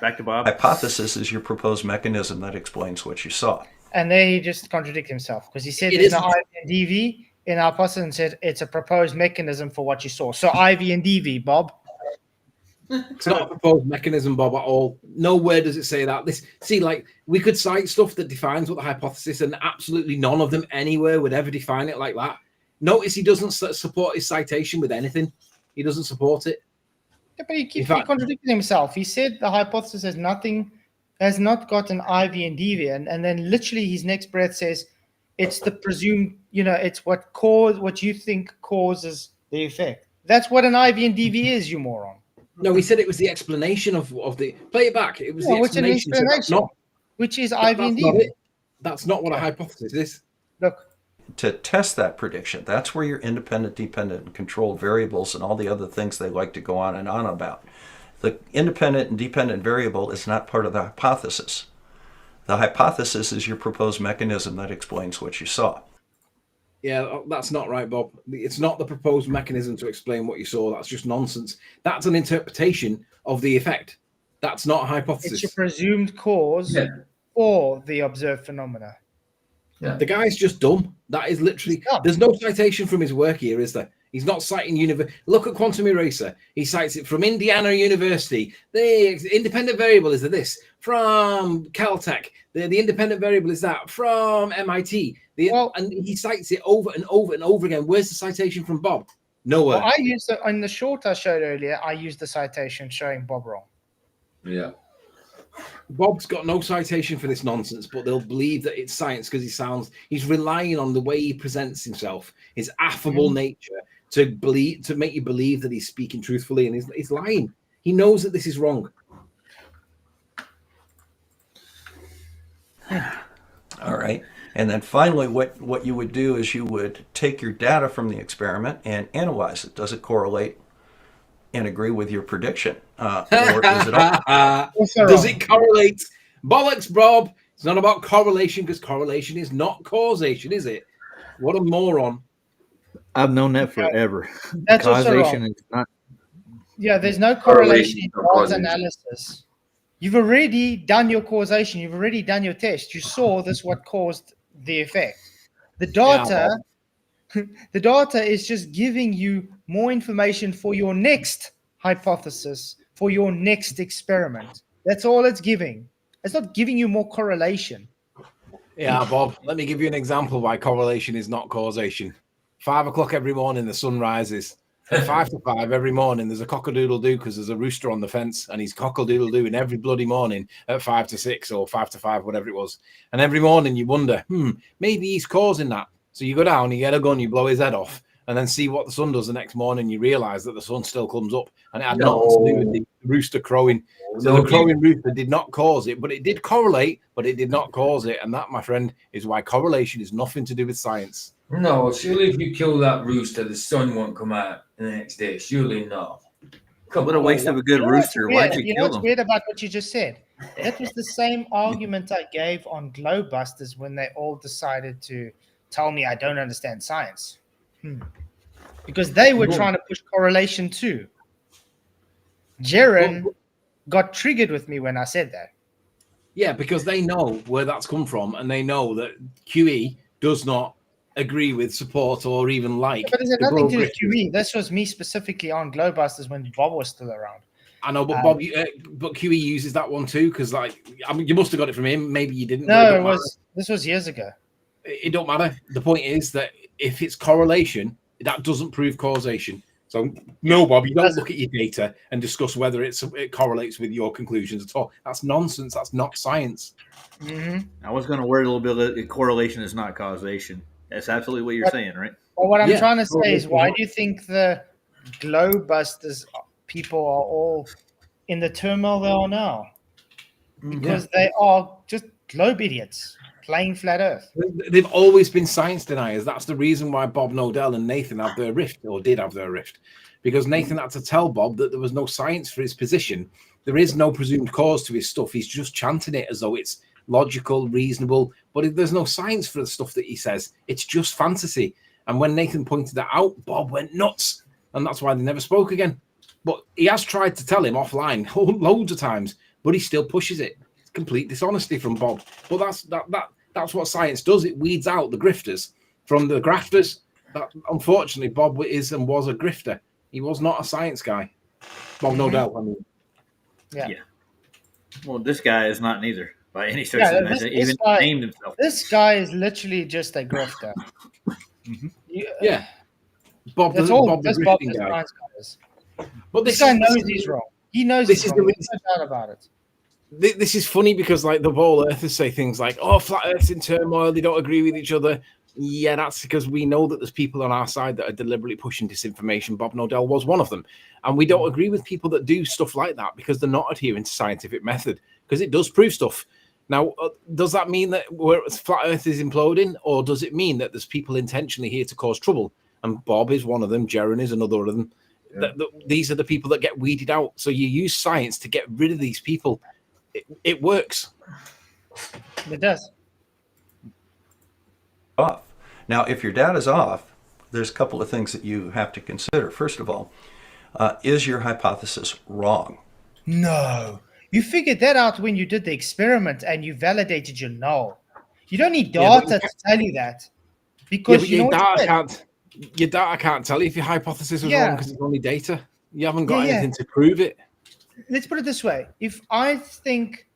Back to Bob. Hypothesis is your proposed mechanism that explains what you saw. And there he just contradicted himself because he said there's no IV and DV in our hypothesis and said it's a proposed mechanism for what you saw. So IV and DV, Bob. It's not a proposed mechanism, Bob, at all. Nowhere does it say that. We could cite stuff that defines what the hypothesis, and absolutely none of them anywhere would ever define it like that. Notice he doesn't support his citation with anything. He doesn't support it. Yeah, but he keeps contradicting himself. He said the hypothesis has not got an IV and DV, and then literally his next breath says it's the presumed, it's what you think causes the effect. That's what an IV and DV is, you moron. No, he said it was the explanation of the. Play it back. It was the explanation. Which is IV and DV. That's not what a hypothesis is. Look. To test that prediction, that's where your independent, dependent, and controlled variables and all the other things they like to go on and on about. The independent and dependent variable is not part of the hypothesis. The hypothesis is your proposed mechanism that explains what you saw. Yeah, that's not right, Bob. It's not the proposed mechanism to explain what you saw. That's just nonsense. That's an interpretation of the effect. That's not a hypothesis. It's your presumed cause for the observed phenomena. Yeah. The guy's just dumb. That is literally. There's no citation from his work here, is there? He's not citing Look at Quantum Eraser. He cites it from Indiana University. The independent variable is this from Caltech. The independent variable is that from MIT. And he cites it over and over and over again. Where's the citation from Bob? Nowhere. Well, I used it in the short I showed earlier. I used the citation showing Bob wrong. Yeah. Bob's got no citation for this nonsense, but they'll believe that it's science because he's relying on the way he presents himself, his affable nature, to make you believe that he's speaking truthfully, and he's lying. He knows that this is wrong. All right. And then finally, what you would do is you would take your data from the experiment and analyze it. Does it correlate and agree with your prediction? Or is it Does it correlate? Bollocks, Bob. It's not about correlation because correlation is not causation, is it? What a moron. I've known that forever. That's causation is not. Yeah, there's no correlation in cause analysis. You've already done your causation. You've already done your test. You saw this what caused the effect. The data is just giving you more information for your next hypothesis, for your next experiment. That's all it's giving. It's not giving you more correlation. Yeah, Bob, let me give you an example why correlation is not causation. 5 o'clock every morning, the sun rises. At 5 to 5 every morning, there's a cock-a-doodle-doo because there's a rooster on the fence, and he's cock-a-doodle-dooing every bloody morning at 5 to 6 or 5 to 5, whatever it was. And every morning you wonder, maybe he's causing that. So you go down, you get a gun, you blow his head off, and then see what the sun does the next morning. You realize that the sun still comes up, and it had nothing to do with the rooster crowing. So the crowing rooster did not cause it, but it did correlate, but it did not cause it. And that, my friend, is why correlation is nothing to do with science. No, surely if you kill that rooster, the sun won't come out the next day. Surely not. What a waste of a good rooster. Why'd you kill him? What's weird about what you just said? That was the same argument I gave on Globebusters when they all decided to tell me I don't understand science. Because they were trying to push correlation too. Jaren got triggered with me when I said that. Yeah, because they know where that's come from, and they know that QE does not agree with, support, or even like. But is it the nothing to do globe with grifters. QE? This was me specifically on Globebusters when Bob was still around. I know, but Bob, but QE uses that one too, because like, I mean, you must have got it from him. Maybe you didn't. No, this was years ago. It don't matter. The point is that if it's correlation, that doesn't prove causation. So no, Bob, you don't look at your data and discuss whether it correlates with your conclusions at all. That's nonsense. That's not science. I was going to word a little bit that correlation is not causation. That's absolutely what you're saying, right? Well, what I'm trying to say is, why do you think the Globebusters people are all in the turmoil they are now? Because they are just globe idiots playing flat Earth. They've always been science deniers. That's the reason why Bob Nodell and Nathan have their rift, or did have their rift, because Nathan had to tell Bob that there was no science for his position. There is no presumed cause to his stuff. He's just chanting it as though it's logical, reasonable, but there's no science for the stuff that he says. It's just fantasy. And when Nathan pointed that out, Bob went nuts, and that's why they never spoke again. But he has tried to tell him offline loads of times, but he still pushes it. It's complete dishonesty from Bob. But that's what science does. It weeds out the grifters from the grafters. That, unfortunately, Bob is and was a grifter. He was not a science guy. Bob Nodell, I mean. Yeah. Well, this guy is not neither by any stretch of the imagination. Even named himself. This guy is literally just a grifter. Yeah. Bob, that's all. Bob the grifting guy. But this guy knows he's wrong. He knows he's wrong. There's no doubt about it. This is funny because like the ball earthers say things like, oh, flat earth's in turmoil, they don't agree with each other. Yeah, that's because we know that there's people on our side that are deliberately pushing disinformation. Bob Nodell was one of them. And we don't agree with people that do stuff like that because they're not adhering to scientific method, because it does prove stuff. Now, does that mean that flat earth is imploding, or does it mean that there's people intentionally here to cause trouble? And Bob is one of them, Jaron is another of them. Yeah. These are the people that get weeded out. So you use science to get rid of these people. It works. It does. Off. Now, if your data's off, there's a couple of things that you have to consider. First of all, is your hypothesis wrong? No. You figured that out when you did the experiment and you validated your null. You don't need data to tell you that. Because your data can't tell you if your hypothesis was wrong because it's only data. You haven't got anything to prove it. Let's put it this way. If I think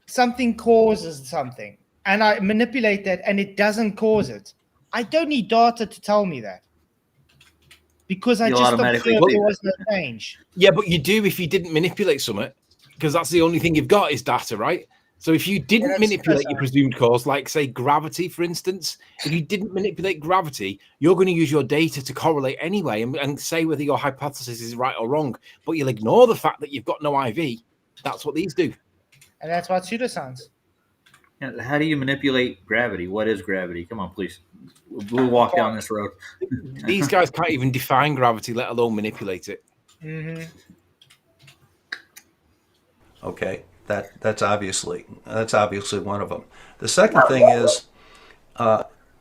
something causes something and I manipulate that and it doesn't cause it, I don't need data to tell me that. Because I just observed there was no change. Yeah, but you do if you didn't manipulate something, because that's the only thing you've got is data, right? So if you didn't manipulate your presumed cause, like say gravity, for instance, if you didn't manipulate gravity, you're going to use your data to correlate anyway and say whether your hypothesis is right or wrong. But you'll ignore the fact that you've got no IV. That's what these do. And that's what pseudoscience. How do you manipulate gravity? What is gravity? Come on, please. We'll walk down this road. These guys can't even define gravity, let alone manipulate it. Mm-hmm. Okay, that's obviously one of them. The second thing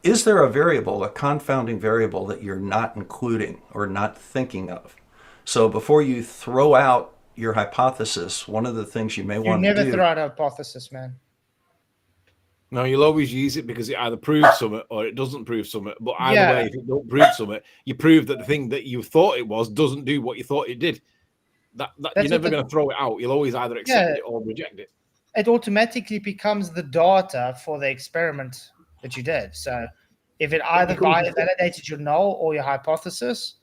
is there a variable, a confounding variable that you're not including or not thinking of? So before you throw out your hypothesis, one of the things you may want to do... You never throw out a hypothesis, man. No, you'll always use it because it either proves something or it doesn't prove something. But either way, if it don't prove something, you prove that the thing that you thought it was doesn't do what you thought it did. You're never going to throw it out. You'll always either accept it or reject it. It automatically becomes the data for the experiment that you did. So if it either validated your null or your hypothesis,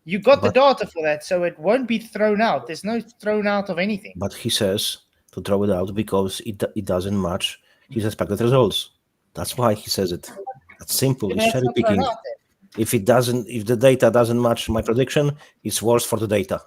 you got the data for that. So it won't be thrown out. There's no thrown out of anything. But he says to throw it out because it doesn't match his expected results. That's why he says it. That's simple. It's cherry picking. If the data doesn't match my prediction, it's worse for the data.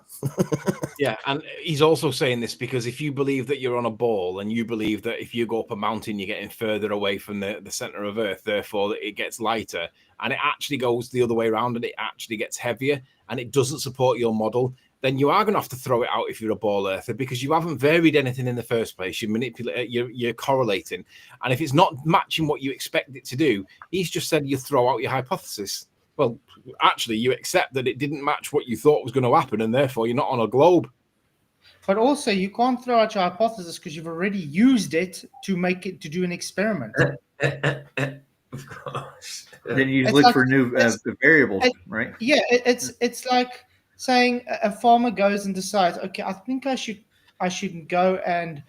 Yeah, and he's also saying this because if you believe that you're on a ball and you believe that if you go up a mountain, you're getting further away from the center of Earth, therefore it gets lighter, and it actually goes the other way around and it actually gets heavier and it doesn't support your model, then you are going to have to throw it out if you're a ball earther because you haven't varied anything in the first place. You're correlating. And if it's not matching what you expect it to do, he's just said you throw out your hypothesis. Well, actually, you accept that it didn't match what you thought was going to happen, and therefore you're not on a globe. But also, you can't throw out your hypothesis because you've already used it to do an experiment. Of course. Then you It's look like- for new variables, it- right? Yeah, it's like saying a farmer goes and decides, okay, I think I should go and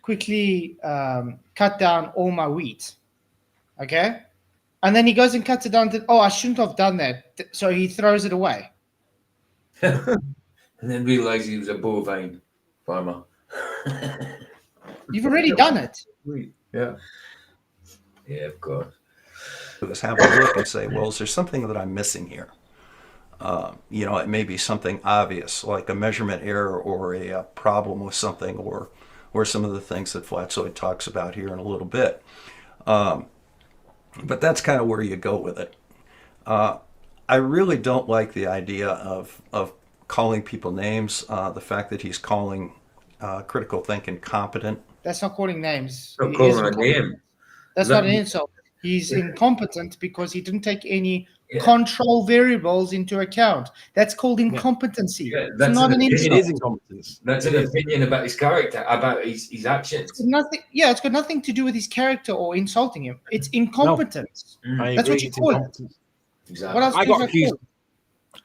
quickly cut down all my wheat, okay, and then he goes and cuts it down. I shouldn't have done that, so he throws it away. And then realised he was a bovine farmer. You've already done it. Yeah. Yeah, of course. Is have a look and say, well, is there something that I'm missing here? It may be something obvious, like a measurement error or a problem with something, or some of the things that Flatzoid talks about here in a little bit. But that's kind of where you go with it. I really don't like the idea of calling people names. The fact that he's calling critical thinking competent. That's not calling names. Not He calling is a incompetent. name. That's That- not an insult. He's incompetent because he didn't take any control variables into account. That's called incompetency. Yeah, It's that's not an It insult. is incompetence. That's an opinion about his character, about his actions. It's nothing. Yeah, it's got nothing to do with his character or insulting him. It's incompetence. I That's agree, what you it's call it. incompetence. Exactly. What else I is got that accused. called?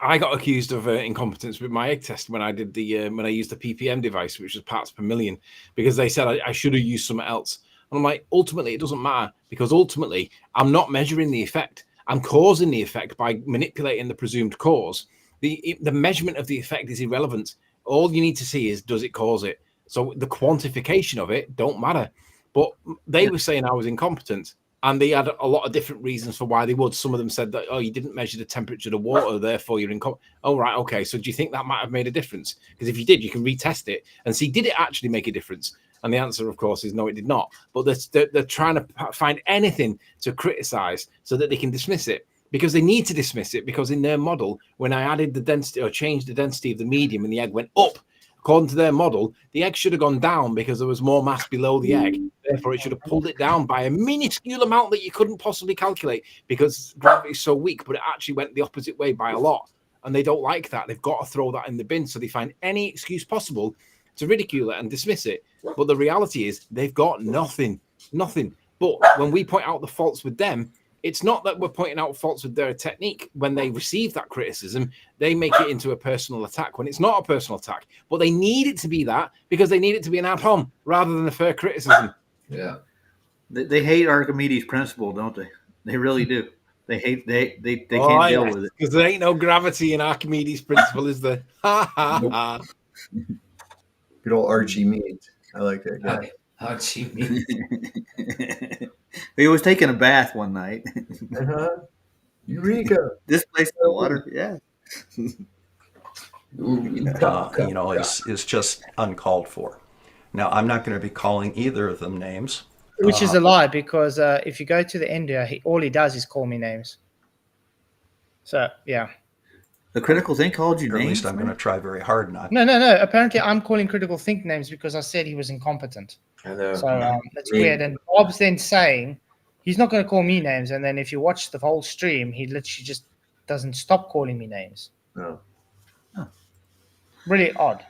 I got accused of incompetence with my egg test when I did when I used the ppm device, which was parts per million, because they said I should have used something else. And I'm like, ultimately, it doesn't matter, because ultimately, I'm not measuring the effect. I'm causing the effect by manipulating the presumed cause. The measurement of the effect is irrelevant. All you need to see is, does it cause it? So the quantification of it don't matter. But they were saying I was incompetent, and they had a lot of different reasons for why they would. Some of them said that, you didn't measure the temperature of the water, therefore you're incompetent. Oh, right, okay. So do you think that might have made a difference? Because if you did, you can retest it and see, did it actually make a difference? And the answer, of course, is no, it did not. But they're trying to find anything to criticize so that they can dismiss it, because they need to dismiss it, because in their model, when I added the density or changed the density of the medium and the egg went up, according to their model, the egg should have gone down because there was more mass below the egg. Therefore, it should have pulled it down by a minuscule amount that you couldn't possibly calculate, because gravity is so weak, but it actually went the opposite way by a lot. And they don't like that. They've got to throw that in the bin. So they find any excuse possible to ridicule it and dismiss it. But the reality is they've got nothing. But when we point out the faults with them, it's not that we're pointing out faults with their technique. When they receive that criticism, they make it into a personal attack when it's not a personal attack. But they need it to be that, because they need it to be an ad hom rather than a fair criticism. Yeah. They hate Archimedes' principle, don't they? They really do. They hate they can't deal with it. Because there ain't no gravity in Archimedes' principle, is there? Ha ha ha. Good old Archie Mead. I like that guy. Archie Mead. He was taking a bath one night. Eureka! Displaced the water. Yeah. Is just uncalled for. Now, I'm not going to be calling either of them names. Which is a lie, because if you go to the end here, all he does is call me names. So, yeah. The critical think called you Or at names? least I'm going to try very hard not. No. Apparently, I'm calling critical think names because I said he was incompetent. I know. So that's weird. And Bob's then saying he's not going to call me names. And then if you watch the whole stream, he literally just doesn't stop calling me names. No. Really odd.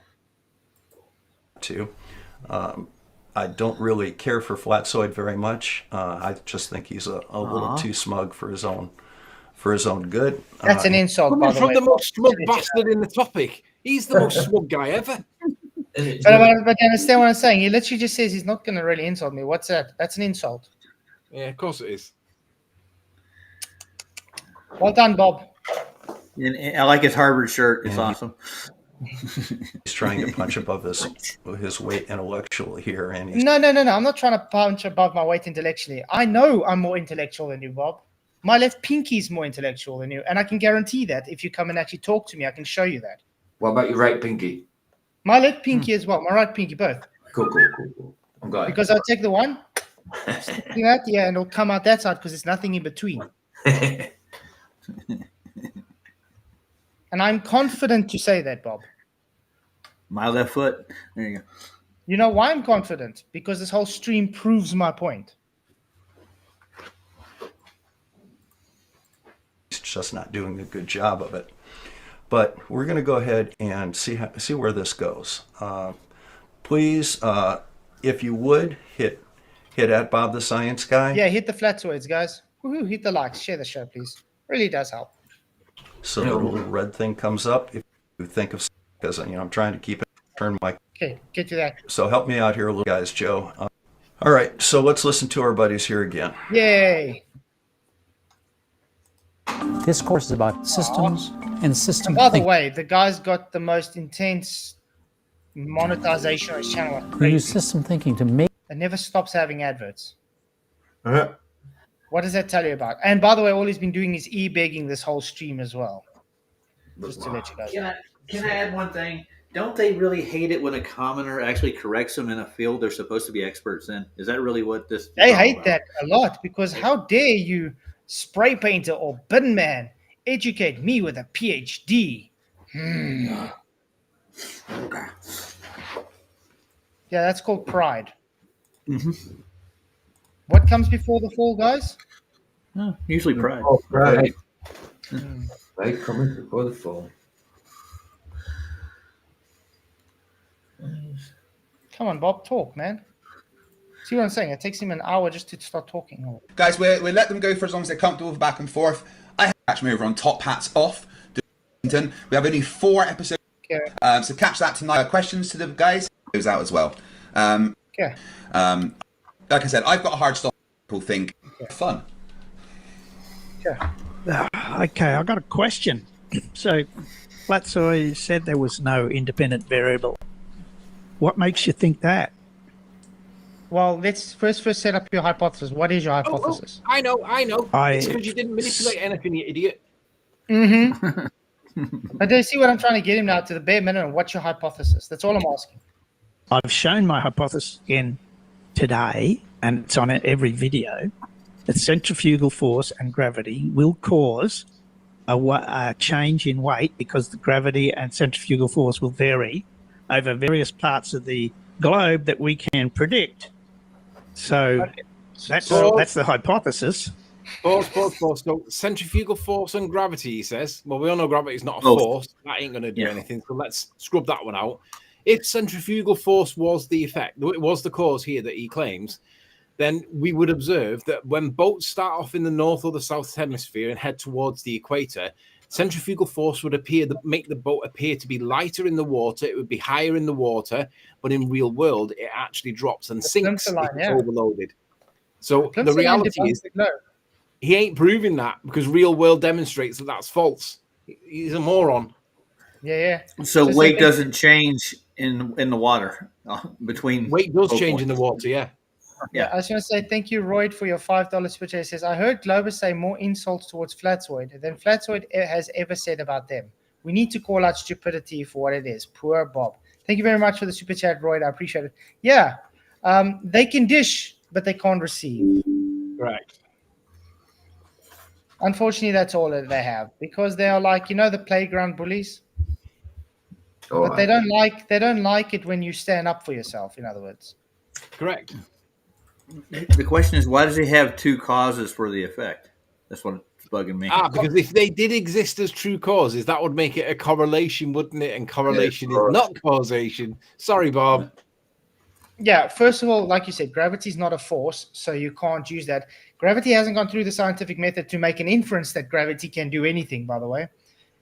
Too. I don't really care for Flatzoid very much. I just think he's a little too smug for his own good. That's an insult, by the From way. the most smug bastard in the topic. He's the most smug guy ever. But you understand what I'm saying? He literally just says he's not going to really insult me. What's that? That's an insult. Yeah, of course it is. Well done, Bob. And I like his Harvard shirt. It's awesome. He's trying to punch above his weight intellectually here, and he's No. I'm not trying to punch above my weight intellectually. I know I'm more intellectual than you, Bob. My left pinky is more intellectual than you, and I can guarantee that if you come and actually talk to me, I can show you that. What about your right pinky? My left pinky as well. My right pinky, both. Cool. I'm glad. Because I'll take the one, stick that, and it'll come out that side because there's nothing in between. And I'm confident to say that, Bob. My left foot. There you go. You know why I'm confident? Because this whole stream proves my point. He's just not doing a good job of it. But we're going to go ahead and see where this goes. Please, if you would, hit hit at Bob the Science Guy. Yeah, hit the Flatzoids, guys. Woohoo, hit the likes, share the show, please. Really does help. So the little red thing comes up if you think of, because I'm trying to keep it, turn my. Okay, get to that. So help me out here a little, guys, Joe. All right, so let's listen to our buddies here again. Yay. This course is about systems and system By the thinking. way, the guy's got the most intense monetization on his channel. We use system thinking to make. It never stops having adverts. What does that tell you about? And by the way, all he's been doing is e-begging this whole stream as well. Just to let you guys know. Can I add one thing? Don't they really hate it when a commoner actually corrects them in a field they're supposed to be experts in? Is that really what this is They all hate about? that a lot because how dare you, spray painter or bin man, educate me with a PhD? Yeah, that's called pride. Mm-hmm. What comes before the fall, guys? Usually pride. Oh, pride. Pride coming before the fall. Come on, Bob, talk, man. See what I'm saying? It takes him an hour just to start talking. Guys, we'll let them go for as long as they're comfortable with back and forth. I catch me over on Top Hats Off. We have only 4 episodes. Okay. So catch that tonight. Questions to the guys goes out as well. Okay. Like I said, I've got a hard stop. People think fun. Okay, I got a question. So, Flatzoid said there was no independent variable. What makes you think that? Well, let's first set up your hypothesis. What is your hypothesis? I know. It's because you didn't manipulate anything, you idiot. Mm-hmm. But do you see what I'm trying to get him now to the bare minimum? What's your hypothesis? That's all I'm asking. I've shown my hypothesis again today, and it's on every video, that centrifugal force and gravity will cause a change in weight because the gravity and centrifugal force will vary over various parts of the globe that we can predict. So that's the hypothesis. Pause. So centrifugal force and gravity, he says. Well, we all know gravity is not a force. That ain't going to do anything. So let's scrub that one out. If centrifugal force was the effect, it was the cause here that he claims, then we would observe that when boats start off in the north or the south hemisphere and head towards the equator, centrifugal force would make the boat appear to be lighter in the water. It would be higher in the water, but in real world, it actually drops and sinks if it's overloaded. So the reality is, he ain't proving that because real world demonstrates that that's false. He's a moron. Yeah. So weight doesn't change in the water between. Weight does change in the water, yeah. Yeah, I was going to say thank you, Royd, for your $5 switch. He says, I heard Globus say more insults towards Flatzoid than Flatzoid has ever said about them. We need to call out stupidity for what it is. Poor Bob. Thank you very much for the super chat, Royd. I appreciate it. Yeah, they can dish, but they can't receive. Right. Unfortunately, that's all that they have because they are like, the playground bullies. But they don't like it when you stand up for yourself, in other words. Correct. The question is, why does he have 2 causes for the effect? That's what's bugging me. Because if they did exist as true causes, that would make it a correlation, wouldn't it? And correlation is not causation. Sorry, Bob. Yeah, first of all, like you said, gravity is not a force, so you can't use that. Gravity hasn't gone through the scientific method to make an inference that gravity can do anything, by the way.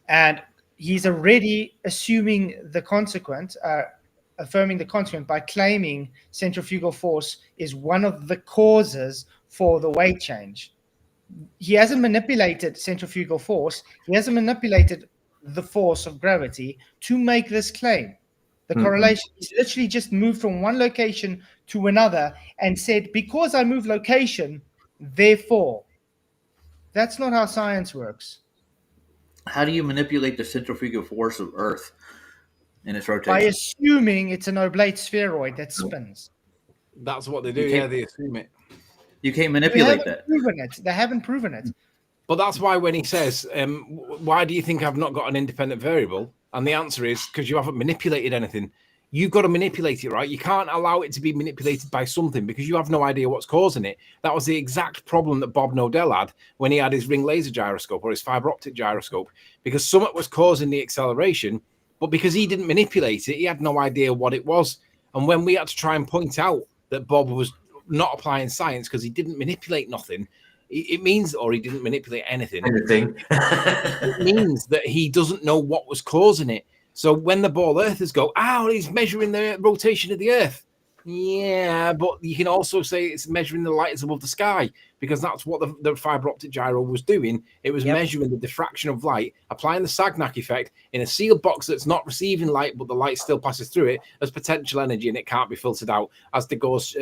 And he's already assuming the consequent, affirming the consequent by claiming centrifugal force is one of the causes for the weight change. He hasn't manipulated centrifugal force. He hasn't manipulated the force of gravity to make this claim. The correlation, he's literally just moved from one location to another and said, because I move location, therefore. That's not how science works. How do you manipulate the centrifugal force of Earth in its rotation? By assuming it's an oblate spheroid that spins. That's what they do. Yeah, they assume it. You can't manipulate that. They haven't proven it. But that's why when he says, why do you think I've not got an independent variable? And the answer is because you haven't manipulated anything. You've got to manipulate it, right? You can't allow it to be manipulated by something because you have no idea what's causing it. That was the exact problem that Bob Nodell had when he had his ring laser gyroscope or his fiber optic gyroscope, because something was causing the acceleration, but because he didn't manipulate it, he had no idea what it was. And when we had to try and point out that Bob was not applying science because he didn't manipulate nothing, it means, or he didn't manipulate anything. It means that he doesn't know what was causing it. So when the ball earthers go, he's measuring the rotation of the earth. Yeah, but you can also say it's measuring the lights above the sky, because that's what the fiber optic gyro was doing. It was measuring the diffraction of light, applying the Sagnac effect in a sealed box that's not receiving light, but the light still passes through it as potential energy, and it can't be filtered out, as the Gauss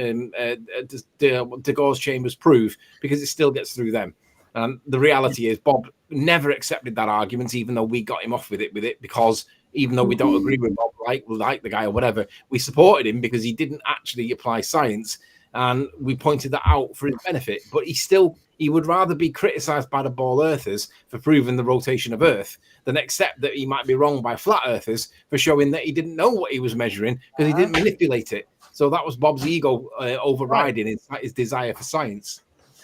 chambers prove, because it still gets through them. And the reality is, Bob never accepted that argument, even though we got him off with it, because even though we don't agree with Bob, like the guy or whatever, we supported him because he didn't actually apply science, and we pointed that out for his benefit. But he would rather be criticized by the ball earthers for proving the rotation of Earth than accept that he might be wrong by flat earthers for showing that he didn't know what he was measuring because he didn't manipulate it. So that was Bob's ego overriding his desire for science.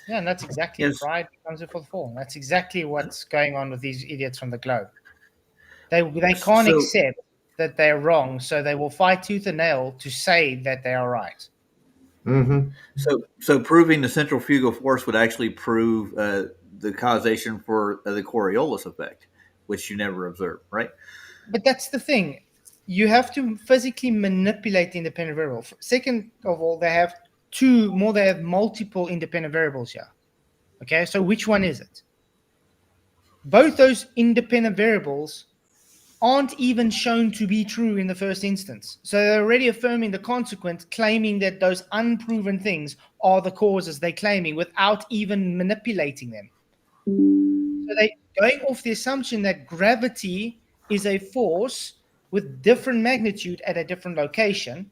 Yeah, and that's exactly pride comes before the fall. That's exactly what's going on with these idiots from the globe. They can't accept that they're wrong, so they will fight tooth and nail to say that they are right. Mm-hmm. So proving the centrifugal force would actually prove the causation for the Coriolis effect, which you never observed, right? But that's the thing. You have to physically manipulate the independent variable. Second of all, they have multiple independent variables here. Okay, so which one is it? Both those independent variables aren't even shown to be true in the first instance. So they're already affirming the consequent, claiming that those unproven things are the causes they're claiming without even manipulating them. So they're going off the assumption that gravity is a force with different magnitude at a different location.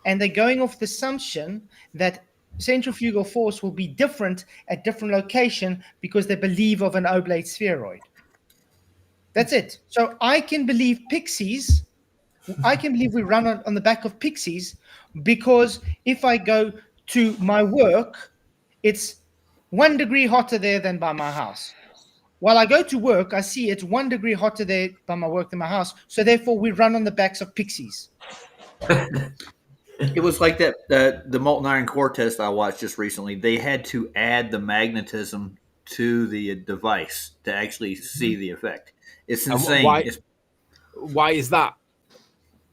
And they're going off the assumption that centrifugal force will be different at different location because they believe of an oblate spheroid. That's it. So I can believe pixies. I can believe we run on the back of pixies because if I go to my work, it's 1 degree hotter there than by my house. While I go to work, I see it's 1 degree hotter there by my work than my house. So therefore, we run on the backs of pixies. It was like that the molten iron core test I watched just recently. They had to add the magnetism to the device to actually see the effect. It's insane. Why is that?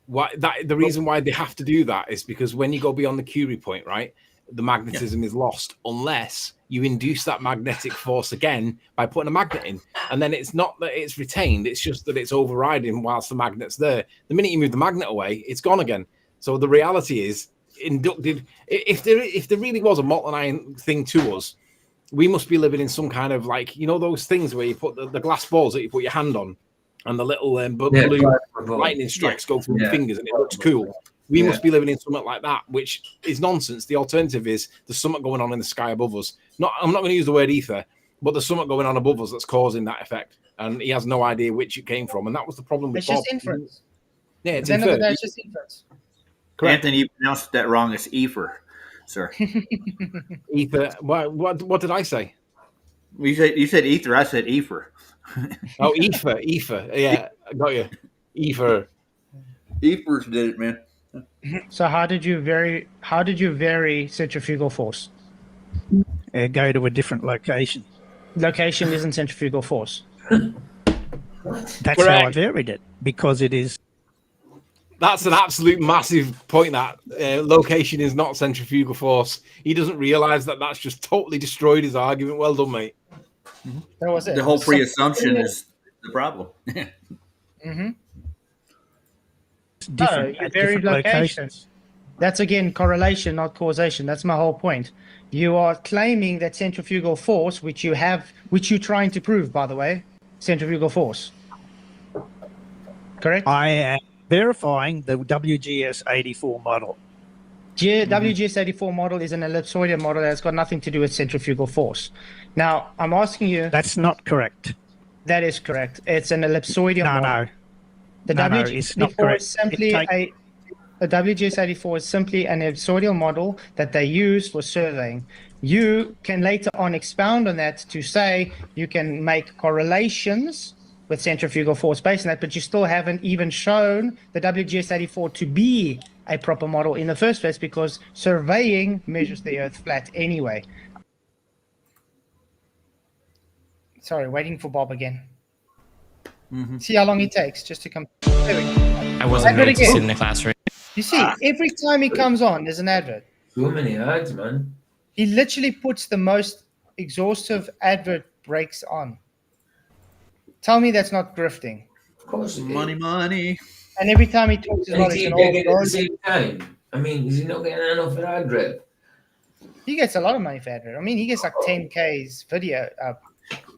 The reason why they have to do that is because when you go beyond the Curie point, right, the magnetism is lost unless you induce that magnetic force again by putting a magnet in. And then it's not that it's retained, it's just that it's overriding whilst the magnet's there. The minute you move the magnet away, it's gone again. So the reality is, inducted. If there really was a molten iron thing to us, we must be living in some kind of those things where you put the glass balls that you put your hand on, and the little blue lightning strikes go through your fingers, and it looks cool. We must be living in something like that, which is nonsense. The alternative is there's something going on in the sky above us. I'm not going to use the word ether, but there's something going on above us that's causing that effect, and he has no idea which it came from, and that was the problem with Bob. It's just inference. Yeah, it's inference. It's just inference. Correct. Anthony, you pronounced that wrong. It's ether, sir. Ether. What did I say? You said ether. I said ether. Oh, ether. Yeah, I got you. Ether. Ethers did it, man. So how did you vary centrifugal force? Go to a different location. Location isn't centrifugal force. That's how I varied it, because it is. That's an absolute massive point. That location is not centrifugal force. He doesn't realize that that's just totally destroyed his argument. Well done, mate. That was it. The whole pre-assumption is the problem. Mm-hmm. No, you varied locations. That's again correlation, not causation. That's my whole point. You are claiming that centrifugal force, which you're trying to prove, by the way, centrifugal force. Correct? I am verifying the WGS-84 model. WGS-84 model is an ellipsoidal model that's got nothing to do with centrifugal force. Now, I'm asking you... That's not correct. That is correct. It's an ellipsoidal model. The WGS-84 is simply the WGS-84 is simply an ellipsoidal model that they use for surveying. You can later on expound on that to say you can make correlations with centrifugal force based on that, but you still haven't even shown the WGS-84 to be a proper model in the first place, because surveying measures the Earth flat anyway. Sorry, waiting for Bob again. See how long it takes just to come. There we go. I wasn't Advert ready to again. sit in the classroom. You see, every time he comes on, there's an advert. So many ads, man. He literally puts the most exhaustive advert breaks on. Tell me that's not grifting. Of course it is. Money. And every time he talks as And well, is it's he an begging at old the same time? I mean, is he not getting enough for ad rep? He gets a lot of money for advert. I mean, he gets like 10K's video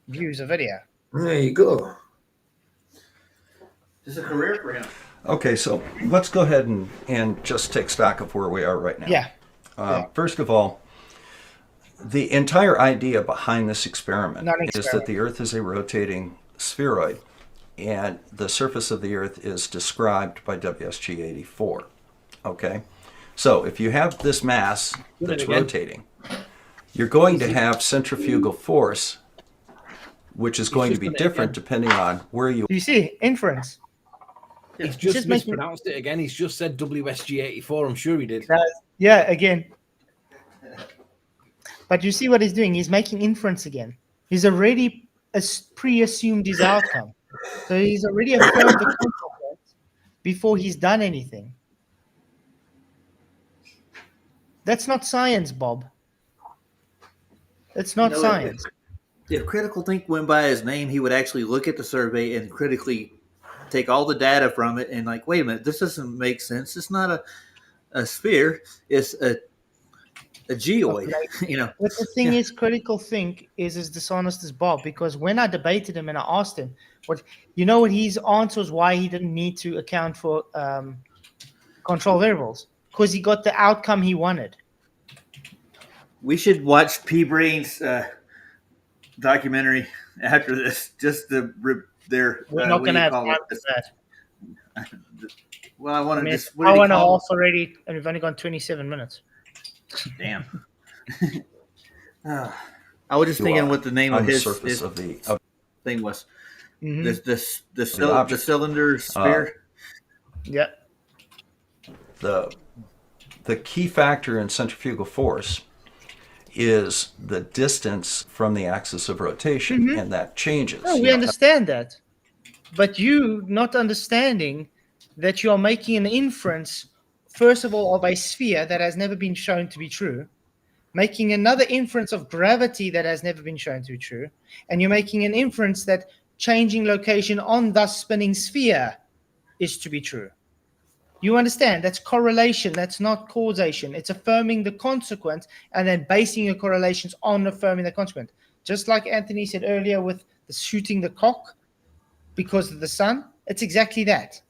views a video. There you go. It's a career for him. Okay, so let's go ahead and just take stock of where we are right now. Yeah. First of all, the entire idea behind this experiment is that the Earth is a rotating spheroid, and the surface of the Earth is described by WSG 84. Okay? So if you have this mass that's rotating, you're going to have centrifugal force, which is going to be different depending on where you... You see, inference. He's just mispronounced it again. He's just said WSG 84. I'm sure he did. Yeah, again. But you see what he's doing? He's making inference again. He's already pre-assumed his outcome. So he's already affirmed the concept before he's done anything. That's not science, Bob. It's not science. If critical think went by his name, he would actually look at the survey and critically take all the data from it and like, wait a minute, this doesn't make sense. It's not a sphere. It's a geoid. You know. But the thing is, critical think is as dishonest as Bob, because when I debated him and I asked him, what his answer was why he didn't need to account for control variables, because he got the outcome he wanted. We should watch P. Brain's documentary after this. Just their. We're not going to have time for that. Well, I want to just. Hour and a half already, and we've only gone 27 minutes. Damn. I was just thinking what the name of his thing was. The cylinder sphere. Yeah. The key factor in centrifugal force is the distance from the axis of rotation, and that changes. No, we understand that. But you not understanding that you are making an inference, first of all, of a sphere that has never been shown to be true, making another inference of gravity that has never been shown to be true, and you're making an inference that changing location on the spinning sphere is to be true. You understand? That's correlation. That's not causation. It's affirming the consequence and then basing your correlations on affirming the consequence. Just like Anthony said earlier with the shooting the cock because of the sun, it's exactly that.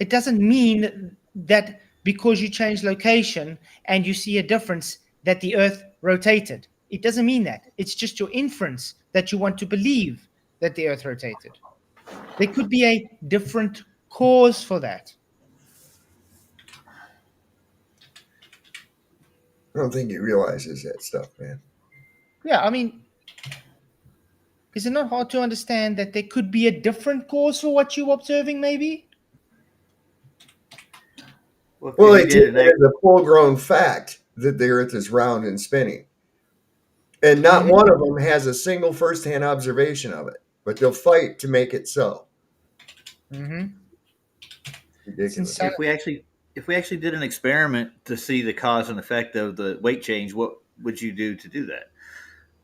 It doesn't mean that because you change location and you see a difference that the Earth rotated. It doesn't mean that. It's just your inference that you want to believe that the Earth rotated. There could be a different cause for that. I don't think he realizes that stuff, man. Yeah, I mean, is it not hard to understand that there could be a different cause for what you're observing, maybe? Well, they take it as a full-grown fact that the Earth is round and spinning. And not one of them has a single first-hand observation of it, but they'll fight to make it so. Ridiculous. If we actually did an experiment to see the cause and effect of the weight change, what would you do to do that?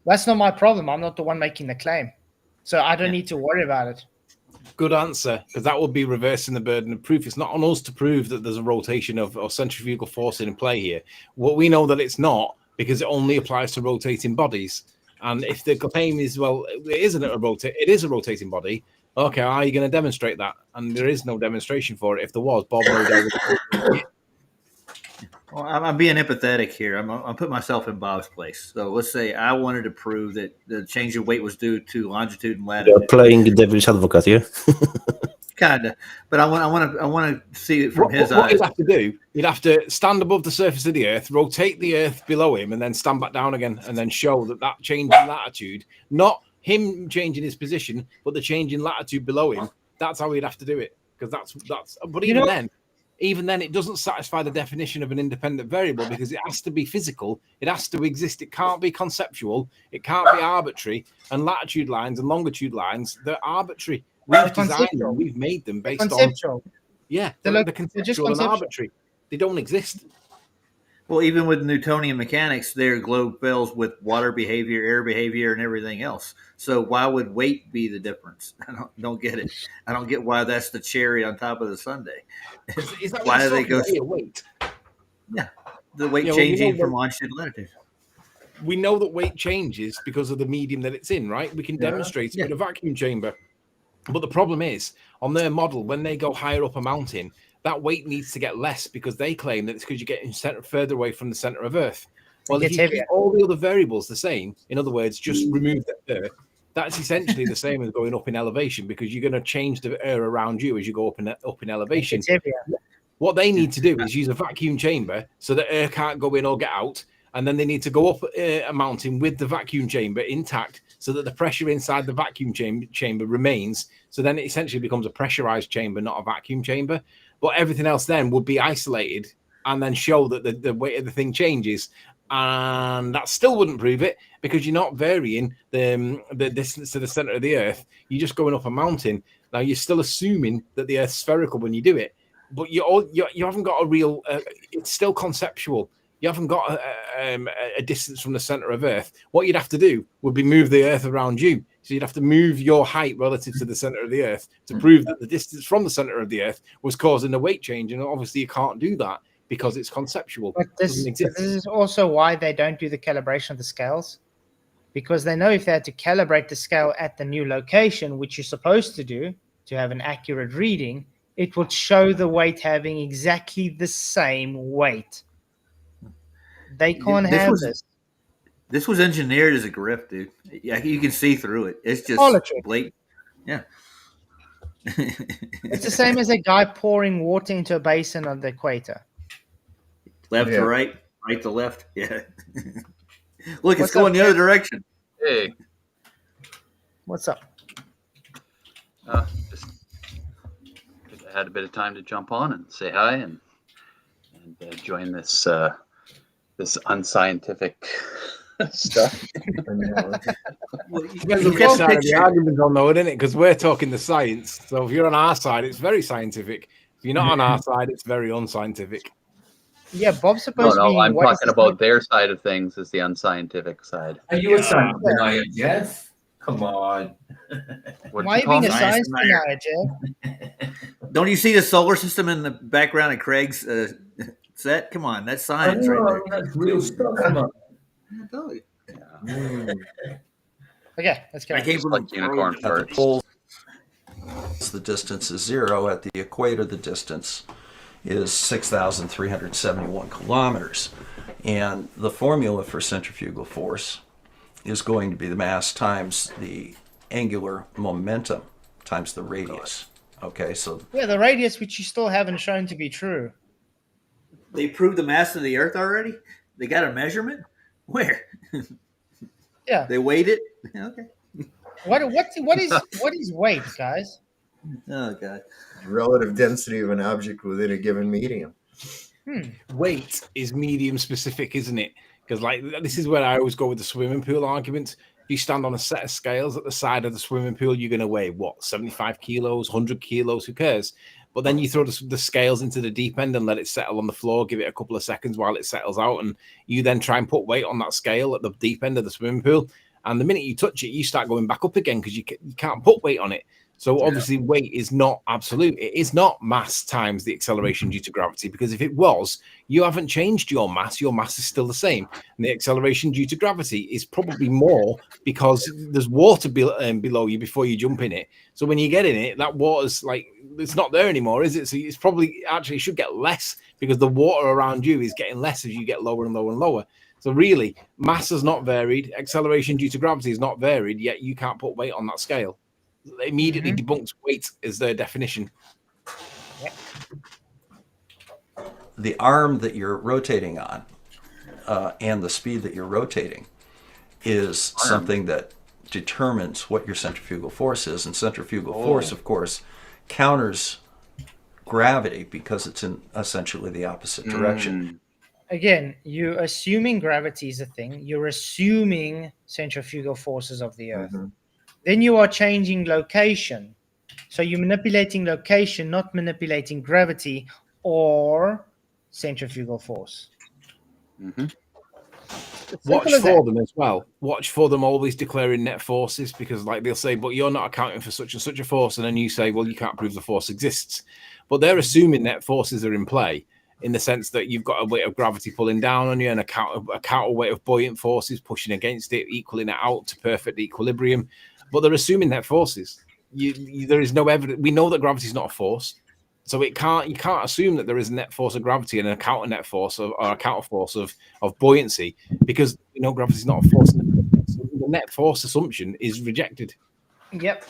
That's not my problem. I'm not the one making the claim. So I don't need to worry about it. Good answer, because that would be reversing the burden of proof. It's not on us to prove that there's a rotation of or centrifugal force in play here. What we know that it's not, because it only applies to rotating bodies. And if the claim is, well, it is a rotating body, okay, how are you going to demonstrate that? And there is no demonstration for it. If there was, Bob would. Well, I'm being empathetic here. I'm putting myself in Bob's place. So let's say I wanted to prove that the change of weight was due to longitude and latitude. You're playing devil's advocate here. Kinda, but I want to see it from his eyes. What you'd have to do, you'd have to stand above the surface of the Earth, rotate the Earth below him, and then stand back down again, and then show that change in latitude, not him changing his position, but the change in latitude below him. That's how we'd have to do it, because that's. But even then, even then it doesn't satisfy the definition of an independent variable because it has to be physical, it has to exist, it can't be conceptual, it can't be arbitrary, and latitude lines and longitude lines, they're arbitrary. We've designed them, we've made them based on... Yeah, they're conceptual and arbitrary. They don't exist. Well, even with Newtonian mechanics, their globe fills with water behavior, air behavior, and everything else. So why would weight be the difference? I don't get it. I don't get why that's the cherry on top of the sundae. Is that why do they go? Weight? Yeah, the weight changing from longitude to latitude. We know that weight changes because of the medium that it's in, right? We can demonstrate it in a vacuum chamber. But the problem is, on their model, when they go higher up a mountain, that weight needs to get less because they claim that it's because you're getting further away from the center of Earth. Well, if you keep all the other variables the same, in other words, just remove the Earth, that's essentially the same as going up in elevation because you're going to change the air around you as you go up in elevation. What they need to do is use a vacuum chamber so that air can't go in or get out, and then they need to go up a mountain with the vacuum chamber intact so that the pressure inside the vacuum chamber remains. So then it essentially becomes a pressurized chamber, not a vacuum chamber. But everything else then would be isolated and then show that the weight of the thing changes. And that still wouldn't prove it because you're not varying the distance to the center of the Earth. You're just going up a mountain. Now, you're still assuming that the Earth's spherical when you do it. But you haven't got a real... it's still conceptual. You haven't got a distance from the center of Earth. What you'd have to do would be move the Earth around you. So you'd have to move your height relative to the center of the Earth to prove that the distance from the center of the Earth was causing a weight change. And obviously you can't do that because it's conceptual. But this is also why they don't do the calibration of the scales. Because they know if they had to calibrate the scale at the new location, which you're supposed to do to have an accurate reading, it would show the weight having exactly the same weight. They can't have this. This was engineered as a grift, dude. Yeah, you can see through it. It's just blatant. Yeah. It's the same as a guy pouring water into a basin on the equator. Left to right, right to left. Yeah. Look, it's going the other direction. Hey. What's up? Just I had a bit of time to jump on and say hi and join this this unscientific stuff. Depends on the argument on though, isn't it? Because we're talking the science. So if you're on our side, it's very scientific. If you're not on our side, it's very unscientific. Yeah, Bob's supposed to be... No, I'm talking about their side of things is the unscientific side. Are you a science denier, Jeff? Come on. Why are you being a science denier, Jeff? Don't you see the solar system in the background of Craig's set? Come on, that's science right there. That's real stuff. Come on. I told you. Okay, let's go. I came from like unicorn first. The distance is 0. At the equator, the distance is 6,371 kilometers. And the formula for centrifugal force is going to be the mass times the angular momentum times the radius. Okay, so... Yeah, the radius, which you still haven't shown to be true. They proved the mass of the Earth already? They got a measurement? Where? Yeah. They weighed it? Okay. What is weight, guys? Oh, God. Relative density of an object within a given medium. Weight is medium specific, isn't it? Because this is where I always go with the swimming pool argument. If you stand on a set of scales at the side of the swimming pool, you're going to weigh, 75 kilos, 100 kilos, who cares? But then you throw the scales into the deep end and let it settle on the floor, give it a couple of seconds while it settles out, and you then try and put weight on that scale at the deep end of the swimming pool. And the minute you touch it, you start going back up again because you can't put weight on it. So obviously weight is not absolute. It is not mass times the acceleration due to gravity, because if it was, you haven't changed your mass. Your mass is still the same. And the acceleration due to gravity is probably more because there's water below you before you jump in it. So when you get in it, that water's it's not there anymore, is it? So it's probably actually should get less because the water around you is getting less as you get lower and lower and lower. So really, mass has not varied. Acceleration due to gravity is not varied, yet you can't put weight on that scale. They immediately debunks weight as their definition. The arm that you're rotating on and the speed that you're rotating is something that determines what your centrifugal force is. And centrifugal force, of course, counters gravity because it's in essentially the opposite direction. Again, you're assuming gravity is a thing. You're assuming centrifugal forces of the Earth. Then you are changing location. So you're manipulating location, not manipulating gravity or centrifugal force. Watch for them as well. Watch for them always declaring net forces, because like they'll say, but you're not accounting for such and such a force. And then you say, well, you can't prove the force exists. But they're assuming net forces are in play in the sense that you've got a weight of gravity pulling down on you and a counterweight of buoyant forces pushing against it, equaling it out to perfect equilibrium. But they're assuming net forces. There is no evidence. We know that gravity is not a force. So you can't assume that there is a net force of gravity and a counter net force or a counter force of buoyancy, because we know gravity is not a force. So the net force assumption is rejected. Yep.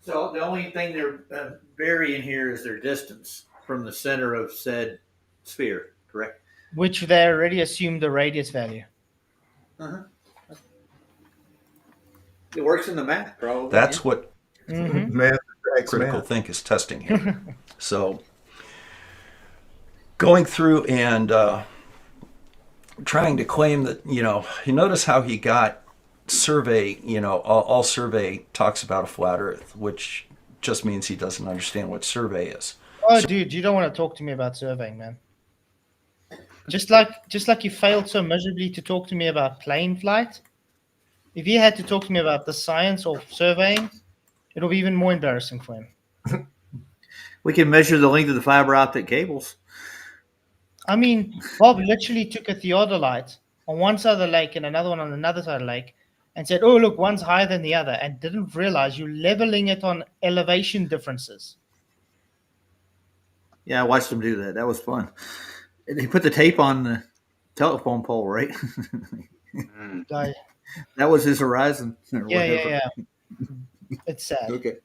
So the only thing they're varying here is their distance from the center of said sphere, correct? Which they already assumed the radius value. It works in the math, probably. That's what math critical think is testing here. So going through and trying to claim that, you notice how he got survey, all survey talks about a flat earth, which just means he doesn't understand what survey is. Oh, dude, you don't want to talk to me about surveying, man. Just like you failed so miserably to talk to me about plane flight, if you had to talk to me about the science of surveying, it'll be even more embarrassing for him. We can measure the length of the fiber optic cables. I mean, Bob literally took a theodolite on one side of the lake and another one on another side of the lake and said, oh, look, one's higher than the other, and didn't realize you're leveling it on elevation differences. Yeah, I watched him do that. That was fun. He put the tape on the telephone pole, right? That was his horizon. Yeah. It's sad. Okay.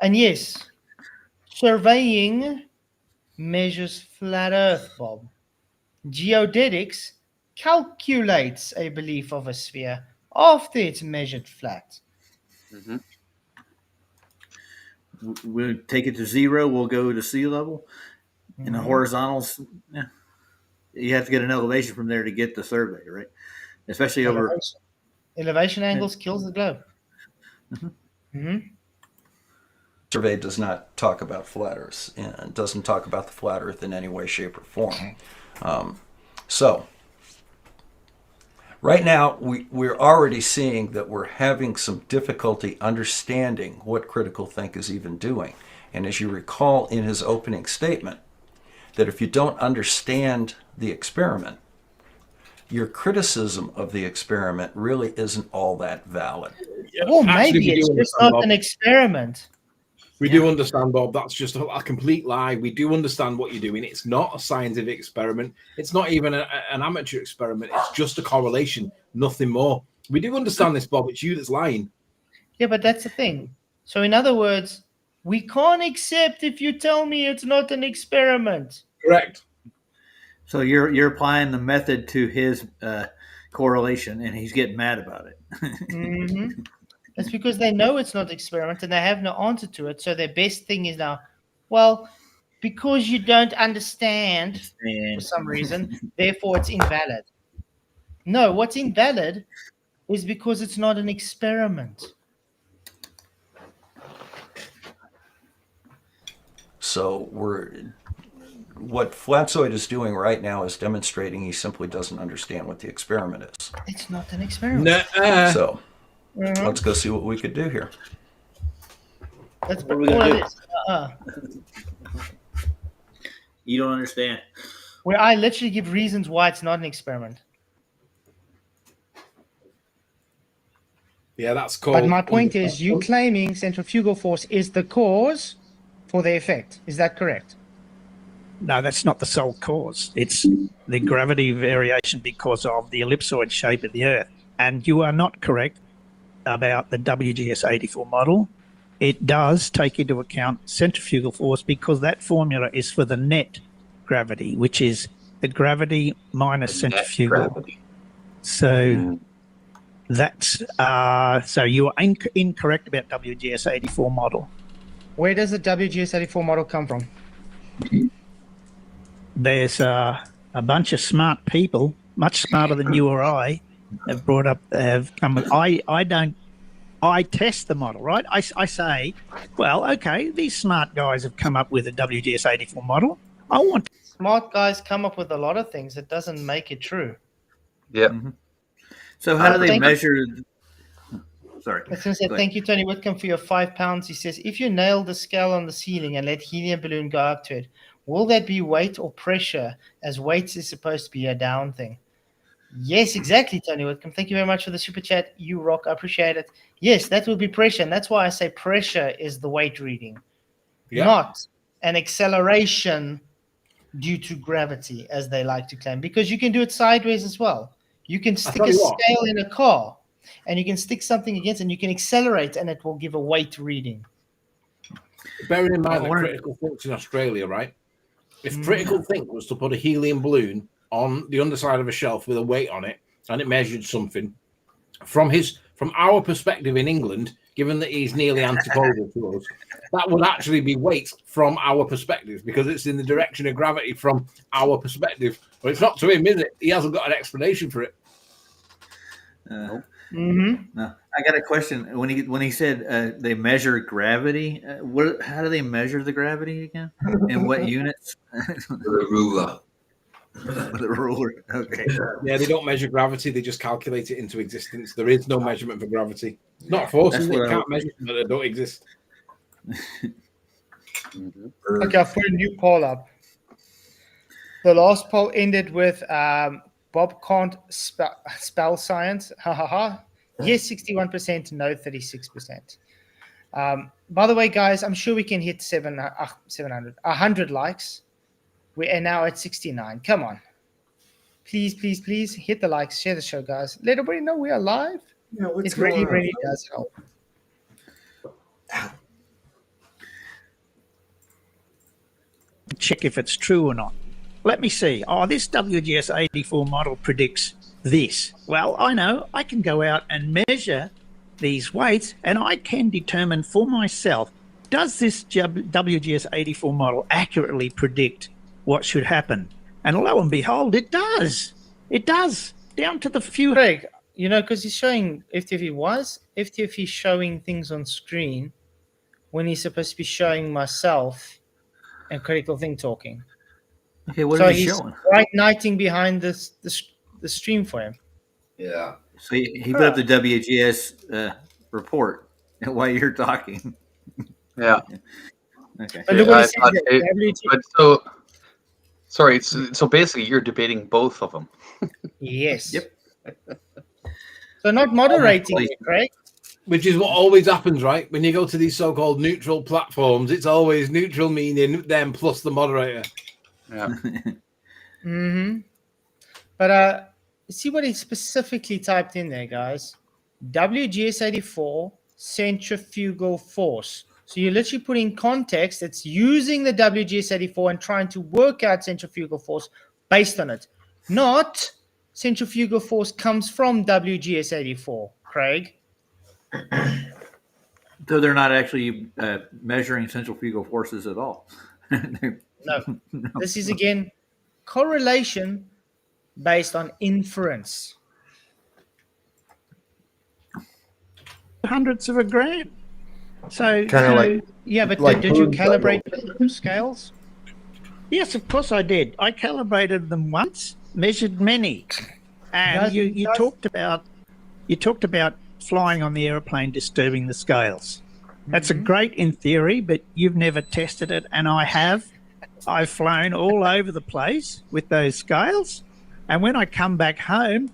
And yes, surveying measures flat Earth, Bob. Geodetics calculates a belief of a sphere after it's measured flat. We'll take it to 0. We'll go to sea level. And the horizontals, you have to get an elevation from there to get the survey, right? Especially over elevation angles kills the globe. Survey does not talk about flat Earth and doesn't talk about the flat Earth in any way, shape, or form. So right now we're already seeing that we're having some difficulty understanding what critical think is even doing. And as you recall in his opening statement, that if you don't understand the experiment, your criticism of the experiment really isn't all that valid. Well, maybe it's just not an experiment. We do understand, Bob. That's just a complete lie. We do understand what you're doing. It's not a scientific experiment. It's not even an amateur experiment. It's just a correlation, nothing more. We do understand this, Bob. It's you that's lying. Yeah, but that's the thing. So in other words, we can't accept if you tell me it's not an experiment. Correct. So you're applying the method to his correlation, and he's getting mad about it. That's because they know it's not an experiment and they have no answer to it. So their best thing is now, well, because you don't understand for some reason, therefore it's invalid. No, what's invalid is because it's not an experiment. So what Flatzoid is doing right now is demonstrating he simply doesn't understand what the experiment is. It's not an experiment. So let's go see what we could do here. That's what are we gonna do? You don't understand. Where I literally give reasons why it's not an experiment. Yeah, that's cool. But my point is, you claiming centrifugal force is the cause for the effect. Is that correct? No, that's not the sole cause. It's the gravity variation because of the ellipsoid shape of the Earth. And you are not correct about the WGS-84 model. It does take into account centrifugal force because that formula is for the net gravity, which is the gravity minus centrifugal. So that's so you are incorrect about WGS-84 model. Where does the WGS84 model come from? There's a bunch of smart people, much smarter than you or I, have come with. I test the model, right? I say, well, okay, these smart guys have come up with a WGS84 model. I want Smart guys come up with a lot of things. It doesn't make it true. Yeah. Mm-hmm. So how do they measure? Sorry. I was going to say, thank you, Tony Whitcomb, for your £5. He says, if you nail the scale on the ceiling and let helium balloon go up to it, will that be weight or pressure, as weight is supposed to be a down thing? Yes, exactly, Tony Whitcomb. Thank you very much for the super chat. You rock. I appreciate it. Yes, that will be pressure. And that's why I say pressure is the weight reading, not an acceleration due to gravity, as they like to claim, because you can do it sideways as well. You can stick a scale in a car and you can stick something against and you can accelerate and it will give a weight reading. Bearing in mind that Critical Think's in Australia, right? If Critical Think was to put a helium balloon on the underside of a shelf with a weight on it and it measured something, from our perspective in England, given that he's nearly antipodal to us, that would actually be weight from our perspective because it's in the direction of gravity from our perspective. But it's not to him, is it? He hasn't got an explanation for it. No, I got a question. When he said they measure gravity, how do they measure the gravity again? In what units? With a ruler. With a ruler. Okay. Yeah, they don't measure gravity; they just calculate it into existence. There is no measurement for gravity. It's not forces; they can't measure them, but they don't exist. Okay, I've put a new poll up. The last poll ended with Bob can't spell science. Ha ha ha. Yes, 61%. No, 36%. By the way, guys, I'm sure we can hit 100 likes. We are now at 69. Come on. Please, please, please hit the likes. Share the show, guys. Let everybody know we are live. Yeah, what's it really, going on? really does help. check if it's true or not. Let me see. Oh, this WGS84 model predicts this. Well, I know. I can go out and measure these weights and I can determine for myself, does this WGS84 model accurately predict what should happen? And lo and behold, it does. It does, down to the few. Craig, you know, because he's showing FTF is showing things on screen when he's supposed to be showing myself and Critical Think talking. Okay, what so is he he's showing? Right knighting behind the stream for him. Yeah. So he put up the WGS report while you're talking. Yeah. Okay. But look what he says but sorry, so basically you're debating both of them. Yes. Yep. So not moderating it, Craig. Which is what always happens, right? When you go to these so-called neutral platforms, it's always neutral meaning them plus the moderator. Yeah. But see what he specifically typed in there, guys. WGS84 centrifugal force. So you literally put in context, it's using the WGS84 and trying to work out centrifugal force based on it. Not centrifugal force comes from WGS84, Craig. So they're not actually measuring centrifugal forces at all. No. This is, again, correlation based on inference. Hundredths of a gram. So, Kinda like- yeah, but like did you food calibrate the scales? Yes, of course I did. I calibrated them once, measured many, and you talked about flying on the airplane disturbing the scales. That's a great in theory, but you've never tested it, and I have. I've flown all over the place with those scales, and when I come back home,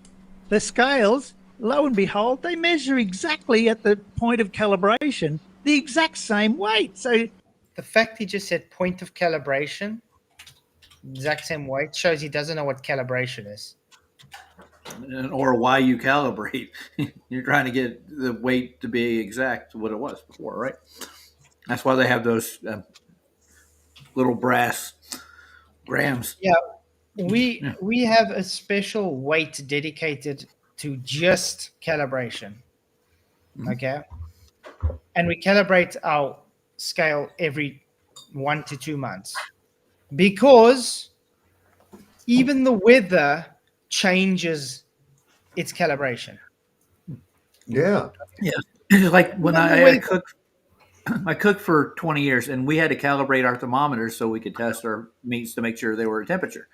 the scales, lo and behold, they measure exactly at the point of calibration the exact same weight. So the fact he just said point of calibration, exact same weight, shows he doesn't know what calibration is. Or why you calibrate. You're trying to get the weight to be exact what it was before, right? That's why they have those little brass grams. Yeah, we have a special weight dedicated to just calibration. Okay, and we calibrate our scale every 1 to 2 months, because even the weather changes its calibration. Yeah. Like when Even the I weather. cooked, I cooked for 20 years, and we had to calibrate our thermometers so we could test our meats to make sure they were at temperature.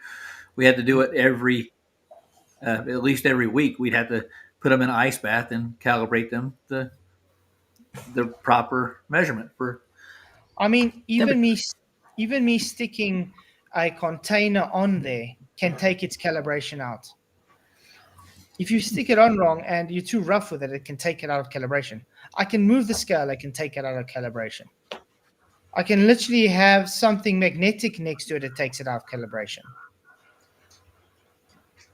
We had to do it at least every week. We'd have to put them in an ice bath and calibrate them the proper measurement for. I mean, even me sticking a container on there can take its calibration out. If you stick it on wrong and you're too rough with it, it can take it out of calibration. I can move the scale, I can take it out of calibration. I can literally have something magnetic next to it, it takes it out of calibration.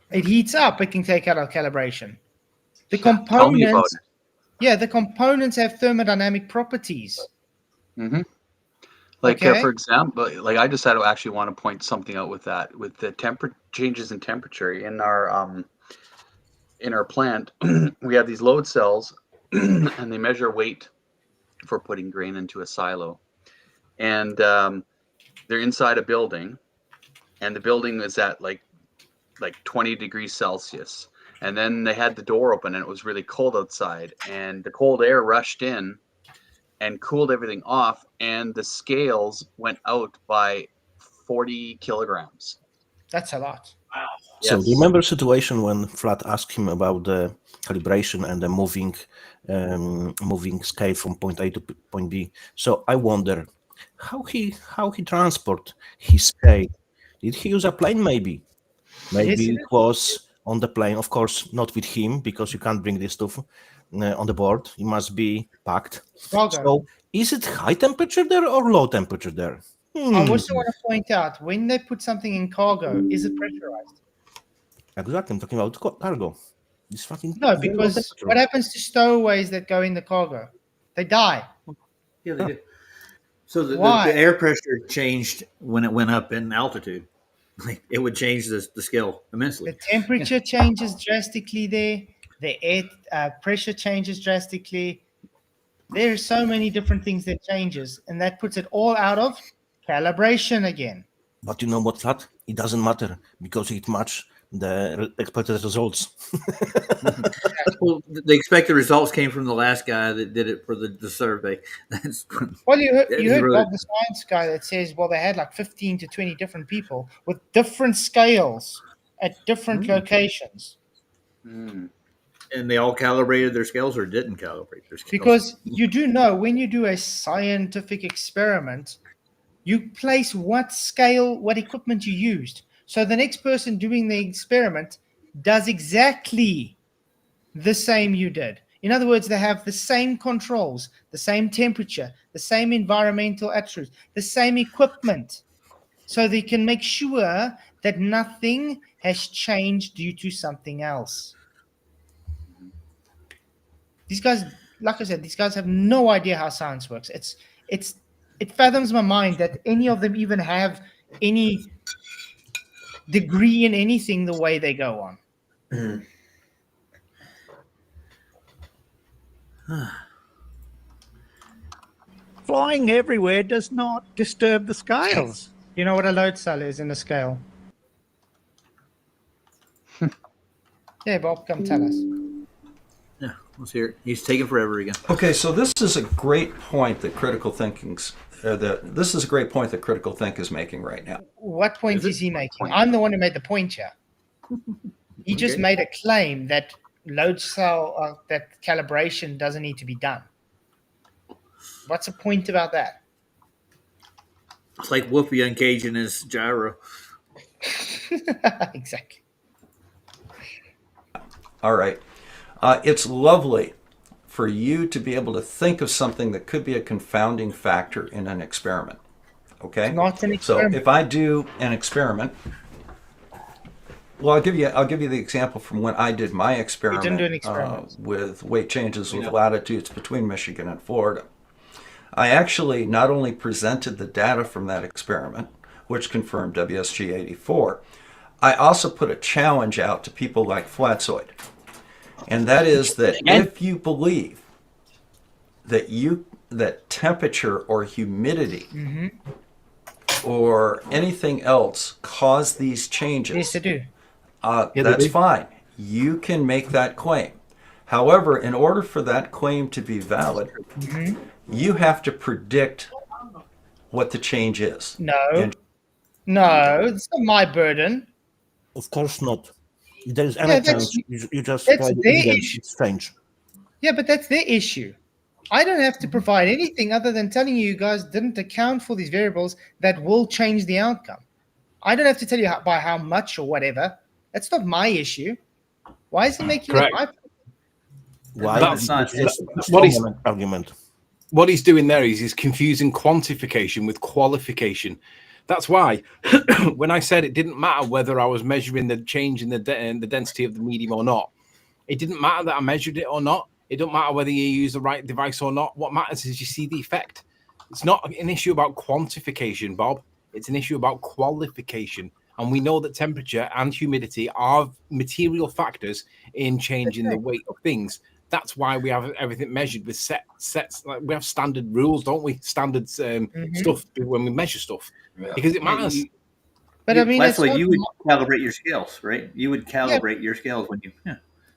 It heats up, it can take it out of calibration. The Tell me about components, the components have thermodynamic properties. Mm-hmm. Like Okay. for example, like I just had to actually want to point something out with that, with the changes in temperature in our plant. We have these load cells, and they measure weight for putting grain into a silo, and they're inside a building, and the building is at like 20 degrees Celsius, and then they had the door open and it was really cold outside, and the cold air rushed in and cooled everything off, and the scales went out by 40 kilograms. That's a lot. Wow. So Yes. remember the situation when Flat asked him about the calibration and the moving scale from point A to point B. So I wonder how he transport his scale. Did he use a plane? Maybe it was on the plane. Of course, not with him, because you can't bring this stuff on the board. It must be packed. Okay. So is it high temperature there or low temperature there? I also want to point out, when they put something in cargo, is it pressurized? Exactly, I'm talking about cargo. It's fucking No, because what happens to stowaways that go in the cargo? They die. Yeah, they do. So the air pressure changed when it went up in altitude. Like, it would change the scale immensely. The temperature changes drastically there. The air pressure changes drastically. There are so many different things that changes, and that puts it all out of calibration again. But you know what, Flat? It doesn't matter, because it matches the expected results. Well, the expected results came from the last guy that did it for the survey. Well, you heard Bob, the science guy, that says, well, they had like 15 to 20 different people with different scales at different locations. And they all calibrated their scales or didn't calibrate their scales? Because you do know, when you do a scientific experiment, you place what scale, what equipment you used. So the next person doing the experiment does exactly the same you did. In other words, they have the same controls, the same temperature, the same environmental attributes, the same equipment. So they can make sure that nothing has changed due to something else. These guys, like I said, these guys have no idea how science works. It fathoms my mind that any of them even have any degree in anything the way they go on. Flying everywhere does not disturb the scales. You know what a load cell is in a scale? Yeah, Bob, come tell us. Yeah, let's hear it. He's taking forever again. Okay, so this is a great point that critical thinking's. This is a great point that critical think is making right now. What point is he making? I'm the one who made the point here. He just made a claim that load cell, that calibration doesn't need to be done. What's the point about that? It's like Whoopi uncaging his gyro. Exactly. All right. It's lovely for you to be able to think of something that could be a confounding factor in an experiment. Okay? It's not an experiment. So if I do an experiment, well, I'll give you the example from when I did my experiment, You didn't do an experiment. with weight changes with latitudes between Michigan and Florida. I actually not only presented the data from that experiment, which confirmed WSG 84, I also put a challenge out to people like Flatzoid. And that is that if you believe that you that temperature or humidity or anything else cause these changes, Yes, they do. That's fine. You can make that claim. However, in order for that claim to be valid, you have to predict what the change is. No, no, it's not my burden. Of course not. If there is any change, you just that's provide their evidence issue. it's change. Yeah, but that's their issue. I don't have to provide anything other than telling you guys didn't account for these variables that will change the outcome. I don't have to tell you by how much or whatever. That's not my issue. Why is he making it my problem? Why? That's what is argument? What he's doing there is he's confusing quantification with qualification. That's why when I said it didn't matter whether I was measuring the change in the density of the medium or not, it didn't matter that I measured it or not. It don't matter whether you use the right device or not. What matters is you see the effect. It's not an issue about quantification, Bob. It's an issue about qualification. And we know that temperature and humidity are material factors in changing the weight of things. That's why we have everything measured with sets. Like we have standard rules, don't we? Standard stuff when we measure stuff because it matters. But I mean, that's what you would calibrate your scales, right? You would calibrate your scales when you.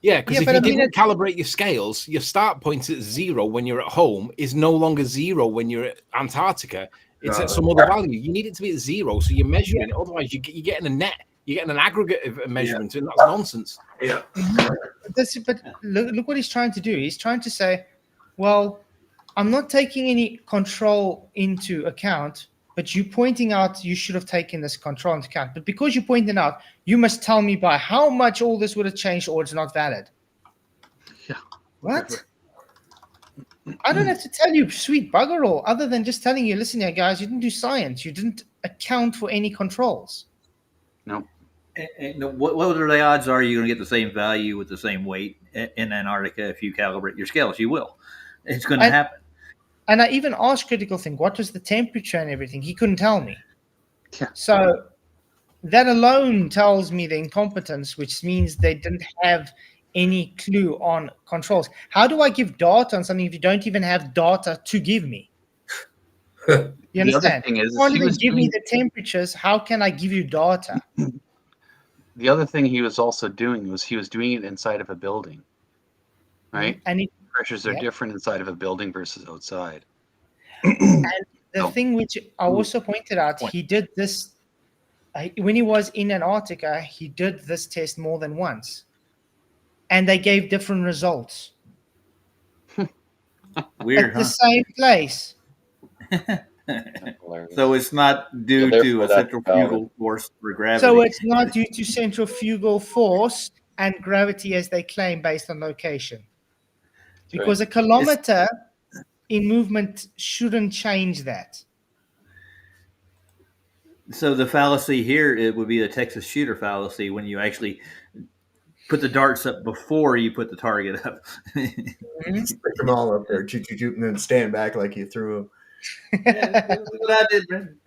Yeah, because if you didn't calibrate your scales, your start point at 0 when you're at home is no longer 0 when you're at Antarctica. It's at some other value. You need it to be at 0, so you're measuring it. Otherwise, you're getting a net. You're getting an aggregate of measurements, and that's nonsense. Yeah. But look what he's trying to do. He's trying to say, well, I'm not taking any control into account, but you pointing out you should have taken this control into account. But because you're pointing out, you must tell me by how much all this would have changed or it's not valid. Yeah. What? I don't have to tell you sweet bugger all, other than just telling you, listen here, guys, you didn't do science. You didn't account for any controls. No. What are the odds are you going to get the same value with the same weight in Antarctica if you calibrate your scales? You will. It's going to happen. And I even asked Critical Think, what was the temperature and everything? He couldn't tell me. Yeah. So that alone tells me the incompetence, which means they didn't have any clue on controls. How do I give data on something if you don't even have data to give me? You understand? The other thing is, if you can't even give me the temperatures, how can I give you data? The other thing he was also doing was he was doing it inside of a building, right? And pressures are different inside of a building versus outside. And the thing which I also pointed out, he did this when he was in Antarctica. He did this test more than once, and they gave different results. Weird, at the same place. So it's not due to a centrifugal force or gravity. So it's not due to centrifugal force and gravity as they claim based on location. Because a kilometer in movement shouldn't change that. So the fallacy here, it would be the Texas shooter fallacy when you actually put the darts up before you put the target up. Stick them all up there, shoot, and then stand back like you threw them. What I did, man.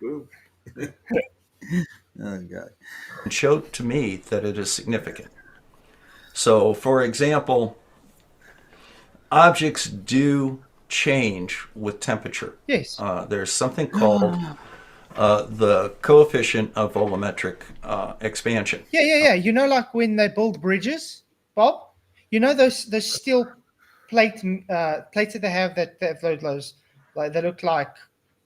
Oh, God. It showed to me that it is significant. So, for example, objects do change with temperature. Yes. There's something called the coefficient of volumetric expansion. Yeah. You know, like when they build bridges, Bob. You know those steel plates that they have that those like they look like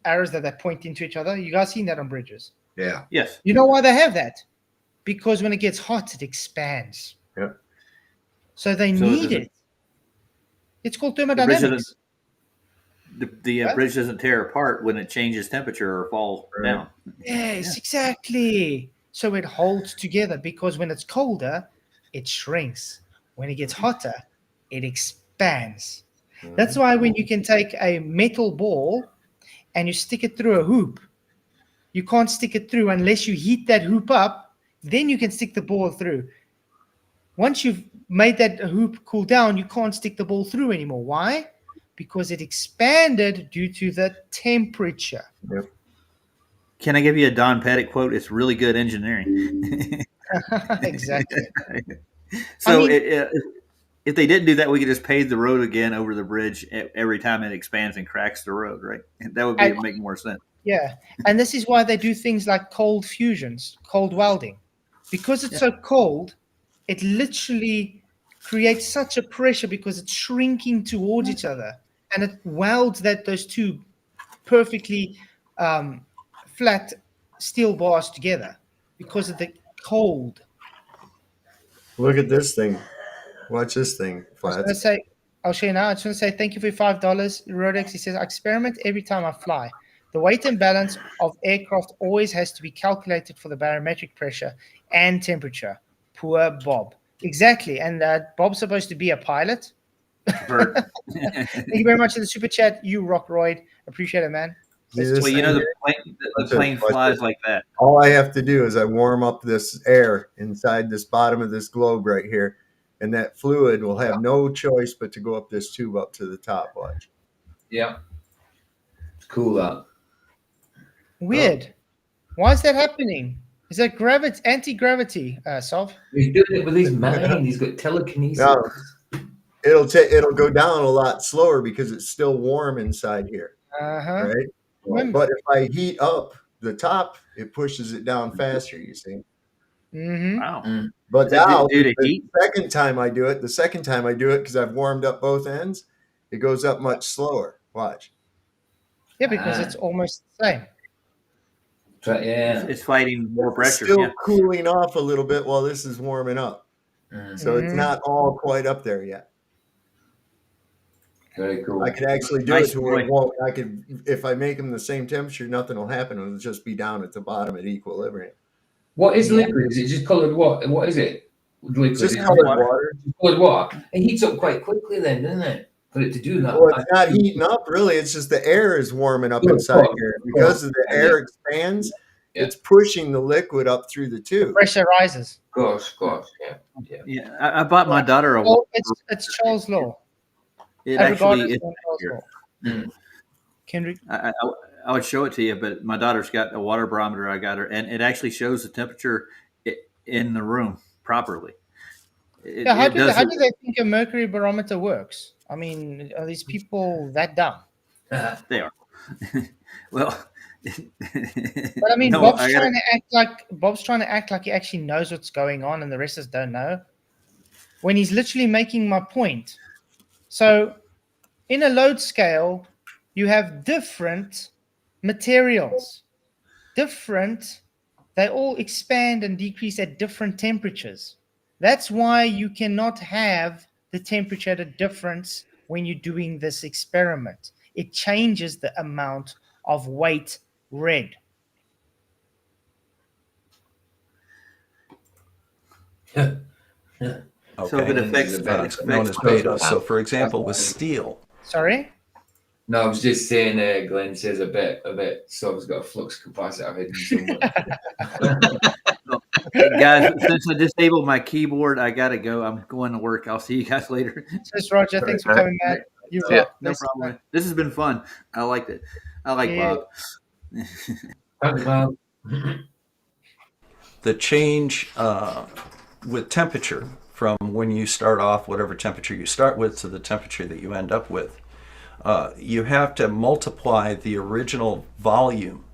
arrows that they point into each other. You guys seen that on bridges? Yeah. Yes. You know why they have that? Because when it gets hot, it expands. Yeah. So they need it. It's called thermodynamics. The bridge doesn't tear apart when it changes temperature or fall down. Yes, exactly. So it holds together because when it's colder, it shrinks. When it gets hotter, it expands. That's why when you can take a metal ball and you stick it through a hoop, you can't stick it through unless you heat that hoop up, then you can stick the ball through. Once you've made that hoop cool down, you can't stick the ball through anymore. Why? Because it expanded due to the temperature. Yep. Can I give you a Don Pettit quote? It's really good engineering. Exactly. So if they didn't do that, we could just pave the road again over the bridge every time it expands and cracks the road, right? That would make more sense. Yeah, and this is why they do things like cold fusions, cold welding, because it's so cold. It literally creates such a pressure because it's shrinking towards each other, and it welds those two perfectly flat steel bars together because of the cold. Look at this thing. Watch this thing, Flats. I'll show you now. I just want to say thank you for your $5. Rodex, he says, I experiment every time I fly. The weight and balance of aircraft always has to be calculated for the barometric pressure and temperature. Poor Bob. Exactly. And Bob's supposed to be a pilot. Thank you very much for the super chat. You rock, Royd. Appreciate it, man. Well, you know, the plane flies like that. All I have to do is I warm up this air inside this bottom of this globe right here, and that fluid will have no choice but to go up this tube up to the top. Watch. Yeah. It's cool, that. Weird. Why is that happening? Is that gravity, anti-gravity, Sov? He's doing it with his mind. He's got telekinesis. Now, it'll go down a lot slower because it's still warm inside here. Uh-huh. Right? But if I heat up the top, it pushes it down faster, you see. Mm-hmm. Wow. But now, the second time I do it, because I've warmed up both ends, it goes up much slower. Watch. Yeah, because it's almost the same. Yeah. It's fighting more pressure. It's still cooling off a little bit while this is warming up. So it's not all quite up there yet. Very cool. I could actually do it to where it won't. I could, if I make them the same temperature, nothing will happen. It'll just be down at the bottom at equilibrium. What is liquid? Is it just coloured water? What is it? Liquid. It's just coloured water. Coloured water. It heats up quite quickly then, doesn't it? For it to do that. Well, it's not heating up really. It's just the air is warming up inside here. Because of the air expands, it's pushing the liquid up through the tube. Pressure rises. Of course. Yeah. I bought my daughter a. It's Charles' law. It actually is. Kendrick, I would show it to you, but my daughter's got a water barometer. I got her, and it actually shows the temperature in the room properly. How do they think a mercury barometer works? I mean, are these people that dumb? They are. Well, but I mean, no, Bob's trying to act like he actually knows what's going on, and the rest of us don't know. When he's literally making my point. So, in a load scale, you have different materials. They all expand and decrease at different temperatures. That's why you cannot have the temperature at a difference when you're doing this experiment. It changes the amount of weight read. Okay. So it affects known as beta. So, for example, with steel. Sorry? No, I was just saying. Glenn says a bit. So I've got a flux capacitor hidden somewhere. Guys, since I disabled my keyboard, I gotta go. I'm going to work. I'll see you guys later. Thanks, Roger. Thanks for coming, Matt. No problem. This has been fun. I liked it. I like Bob. Thanks, Bob. The change with temperature from when you start off, whatever temperature you start with, to the temperature that you end up with, you have to multiply the original volume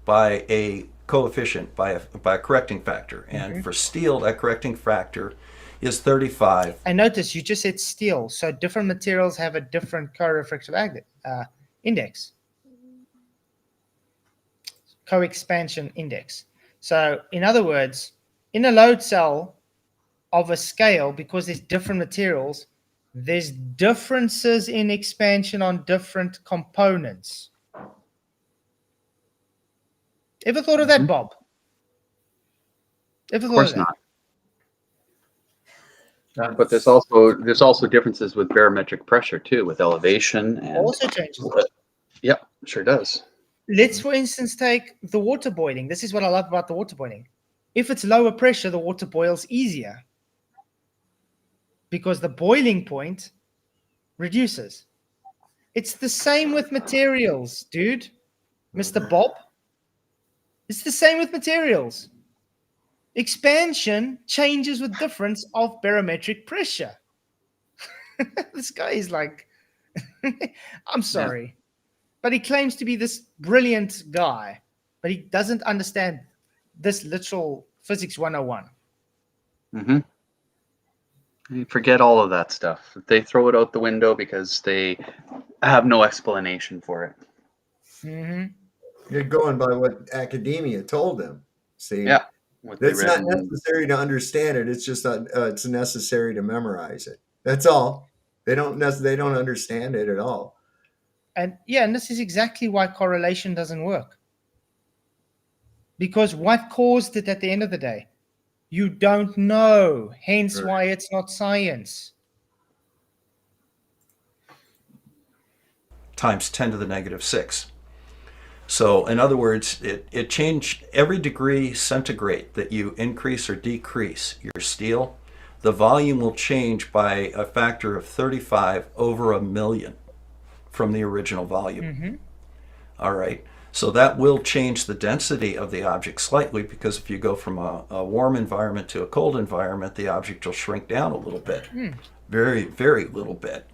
by a coefficient, by a correcting factor. And for steel, that correcting factor is 35. I noticed you just said steel, so different materials have a different co-refractive index, co-expansion index. So, in other words, in a load cell of a scale, because there's different materials, there's differences in expansion on different components. Ever thought of that, Bob? Ever thought of that? Not. But there's also differences with barometric pressure too, with elevation and also changes. Yep, sure does. Let's, for instance, take the water boiling. This is what I love about the water boiling. If it's lower pressure, the water boils easier because the boiling point reduces. It's the same with materials, dude. Mr. Bob. It's the same with materials. Expansion changes with difference of barometric pressure. This guy is like, I'm sorry, but he claims to be this brilliant guy, but he doesn't understand this literal physics 101. You forget all of that stuff. They throw it out the window because they have no explanation for it. You're going by what academia told them. See, Yeah, it's not necessary to understand it. It's just it's necessary to memorize it. That's all. They don't understand it at all. And this is exactly why correlation doesn't work. Because what caused it at the end of the day? You don't know. Hence why it's not science. Times 10 to the negative 6. So in other words, it changed every degree centigrade that you increase or decrease your steel, the volume will change by a factor of 35 over 1,000,000 from the original volume. All right. So that will change the density of the object slightly, because if you go from a warm environment to a cold environment, the object will shrink down a little bit. Very, very little bit.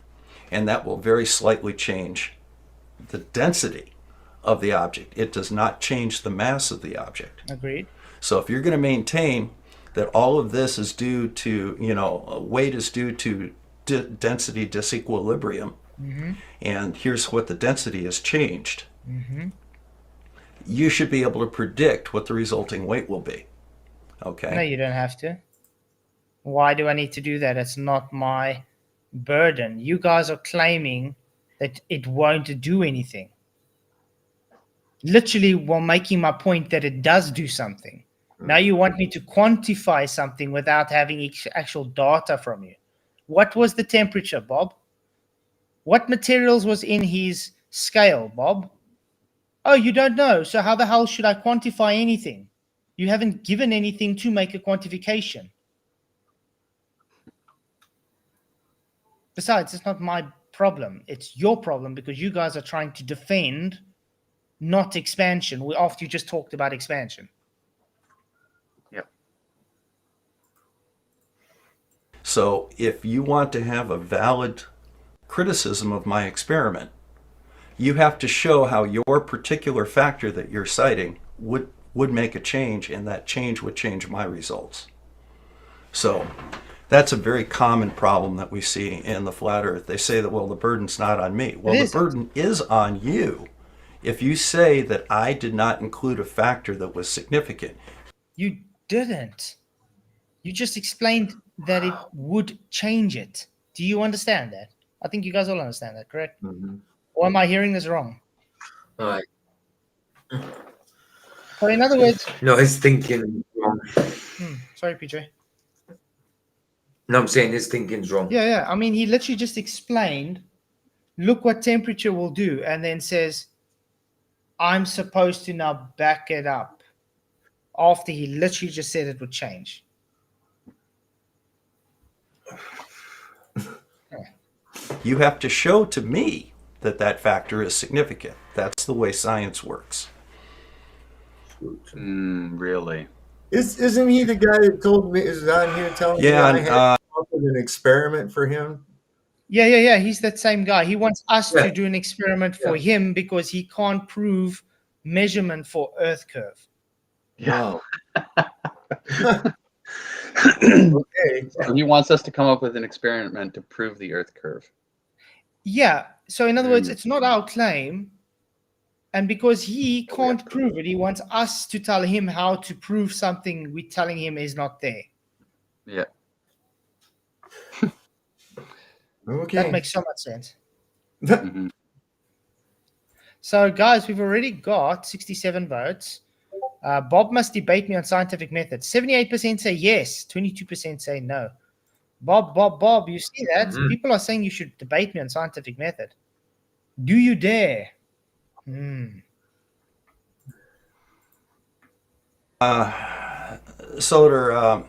And that will very slightly change the density of the object. It does not change the mass of the object. Agreed. So if you're going to maintain that all of this is due to, weight is due to density disequilibrium, and here's what the density has changed, you should be able to predict what the resulting weight will be. Okay? No, you don't have to. Why do I need to do that? It's not my burden. You guys are claiming that it won't do anything. Literally, while making my point that it does do something. Now you want me to quantify something without having actual data from you. What was the temperature, Bob? What materials was in his scale, Bob? Oh, you don't know. So how the hell should I quantify anything? You haven't given anything to make a quantification. Besides, it's not my problem. It's your problem, because you guys are trying to defend not expansion after you just talked about expansion. Yep. So if you want to have a valid criticism of my experiment, you have to show how your particular factor that you're citing would make a change, and that change would change my results. So that's a very common problem that we see in the flat earth. They say that, well, the burden's not on me. Well, the burden is on you. If you say that I did not include a factor that was significant. You didn't. You just explained that it would change it. Do you understand that? I think you guys all understand that, correct? Or am I hearing this wrong? All right. So in other words... No, his thinking wrong. Sorry, PJ. No, I'm saying his thinking's wrong. Yeah. I mean, he literally just explained, look what temperature will do, and then says, I'm supposed to now back it up after he literally just said it would change. You have to show to me that that factor is significant. That's the way science works. Really? Isn't he the guy that told me, is on here telling me I had to come up with an experiment for him? Yeah. He's that same guy. He wants us to do an experiment for him because he can't prove measurement for Earth curve. Yeah. Okay. So he wants us to come up with an experiment to prove the Earth curve. Yeah. So in other words, it's not our claim. And because he can't prove it, he wants us to tell him how to prove something we're telling him is not there. Yeah. Okay. That makes so much sense. So, guys, we've already got 67 votes. Bob must debate me on scientific methods. 78% say yes, 22% say no. Bob, you see that? People are saying you should debate me on scientific method. Do you dare? Soder,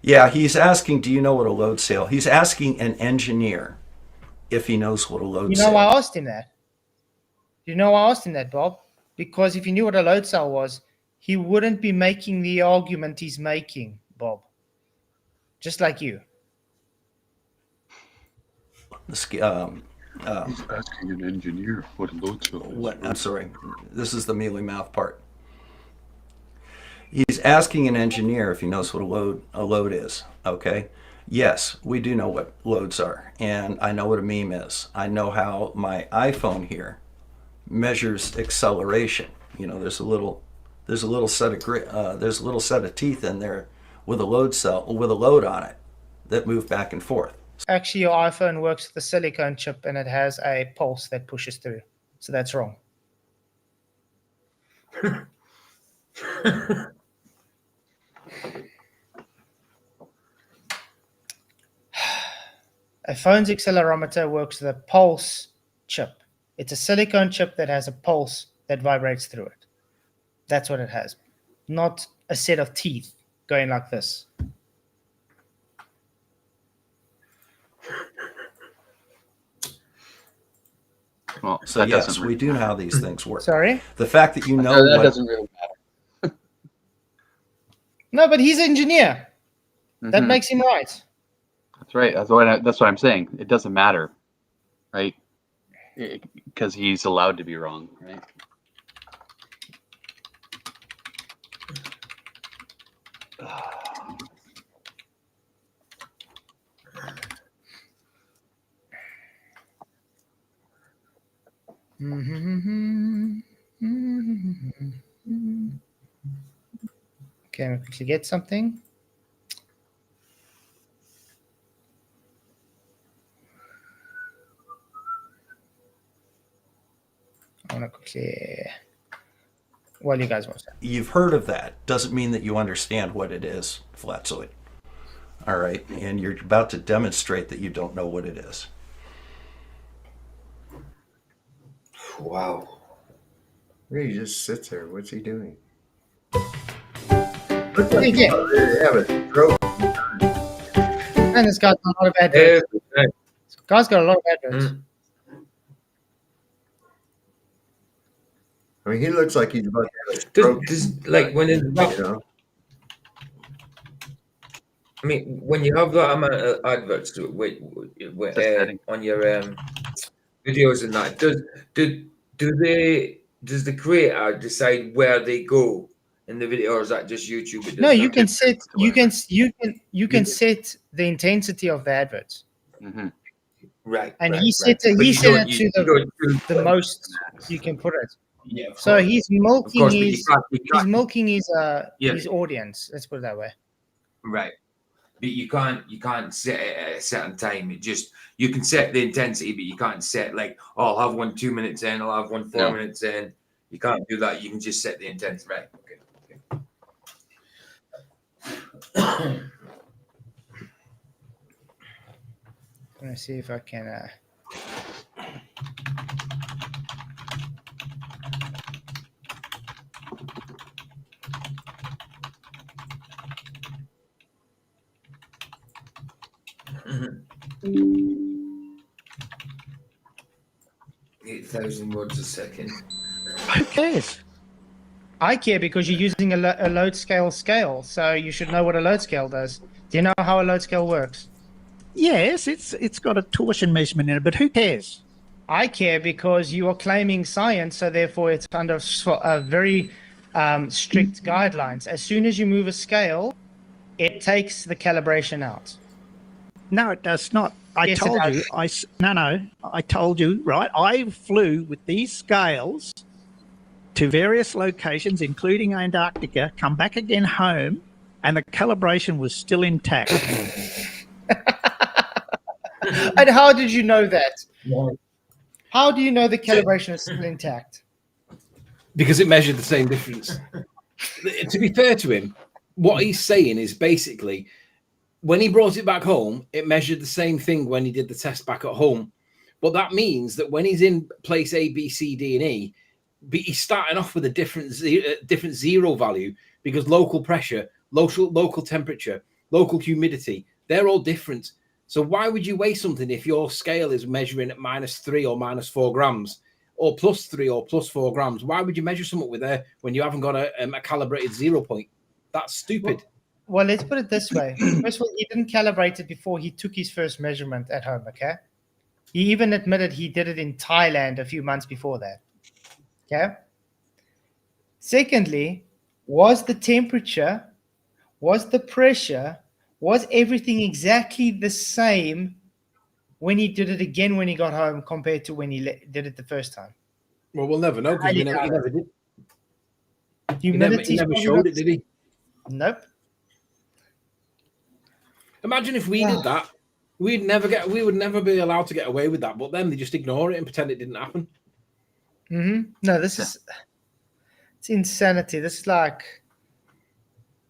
yeah, he's asking, do you know what a load cell? He's asking an engineer if he knows what a load cell is. You know why I asked him that? You know why I asked him that, Bob? Because if he knew what a load cell was, he wouldn't be making the argument he's making, Bob. Just like you. He's asking an engineer what a load cell is. I'm sorry. This is the mealy mouth part. He's asking an engineer if he knows what a load is. Okay. Yes, we do know what loads are, and I know what a meme is. I know how my iPhone here measures acceleration. You know, there's a little set of teeth in there with a load on it that move back and forth. Actually, your iPhone works with a silicone chip and it has a pulse that pushes through. So that's wrong. A phone's accelerometer works with a pulse chip. It's a silicone chip that has a pulse that vibrates through it. That's what it has, not a set of teeth going like this. Well, so yes, we do know how these things work. Sorry? The fact that you know that doesn't really matter. No, but he's an engineer. That makes him right. That's right. That's what I'm saying. It doesn't matter, right? Because he's allowed to be wrong, right? Okay, we quickly get something. I want to quickly. What do you guys want to say? You've heard of that. Doesn't mean that you understand what it is, Flatzoid. All right, and you're about to demonstrate that you don't know what it is. Wow. He just sits there. What's he doing? Look like he have a stroke. And this guy's got a lot of adverts. This guy's got a lot of adverts. I mean, he looks like he's about to have a stroke. Like when you know. I mean, when you have that amount of adverts on your videos and that, does the creator decide where they go in the video, or is that just YouTube? No, you can set the intensity of the adverts. Right. And right, he set it to the most you can put it. Yeah. So he's milking course, his Yeah. audience. Let's put it that way. Right. But you can't set it at a certain time. You can set the intensity, but you can't set like, oh, I'll have one 2 minutes in, I'll have one 4 minutes in. You can't do that. You can just set the intensity. Right. Okay. Let me see if I can. Mm-hmm. 8,000 words a second. Who cares? I care because you're using a load scale, so you should know what a load scale does. Do you know how a load scale works? Yes, it's got a torsion measurement in it, but who cares? I care because you are claiming science, so therefore it's under very strict guidelines. As soon as you move a scale, it takes the calibration out. No, it does not. I Yes, it told does. you. I told you, right? I flew with these scales to various locations, including Antarctica, come back again home, and the calibration was still intact. And how did you know that? How do you know the calibration is still intact? Because it measured the same difference. To be fair to him, what he's saying is basically when he brought it back home, it measured the same thing when he did the test back at home. But that means that when he's in place A, B, C, D, and E, he's starting off with a different zero value because local pressure, local temperature, local humidity, they're all different. So why would you weigh something if your scale is measuring at -3 or -4 grams or +3 or +4 grams? Why would you measure something with there when you haven't got a calibrated 0 point? That's stupid. Well, let's put it this way. First of all, he didn't calibrate it before he took his first measurement at home, okay? He even admitted he did it in Thailand a few months before that. Okay. Secondly, was the temperature, was the pressure, was everything exactly the same when he did it again when he got home compared to when he did it the first time? Well, we'll never know because he never did. Humidity. He never showed it, did he? Nope. Imagine if we did that. We would never be allowed to get away with that, but then they just ignore it and pretend it didn't happen. No, this is it's insanity. This is like,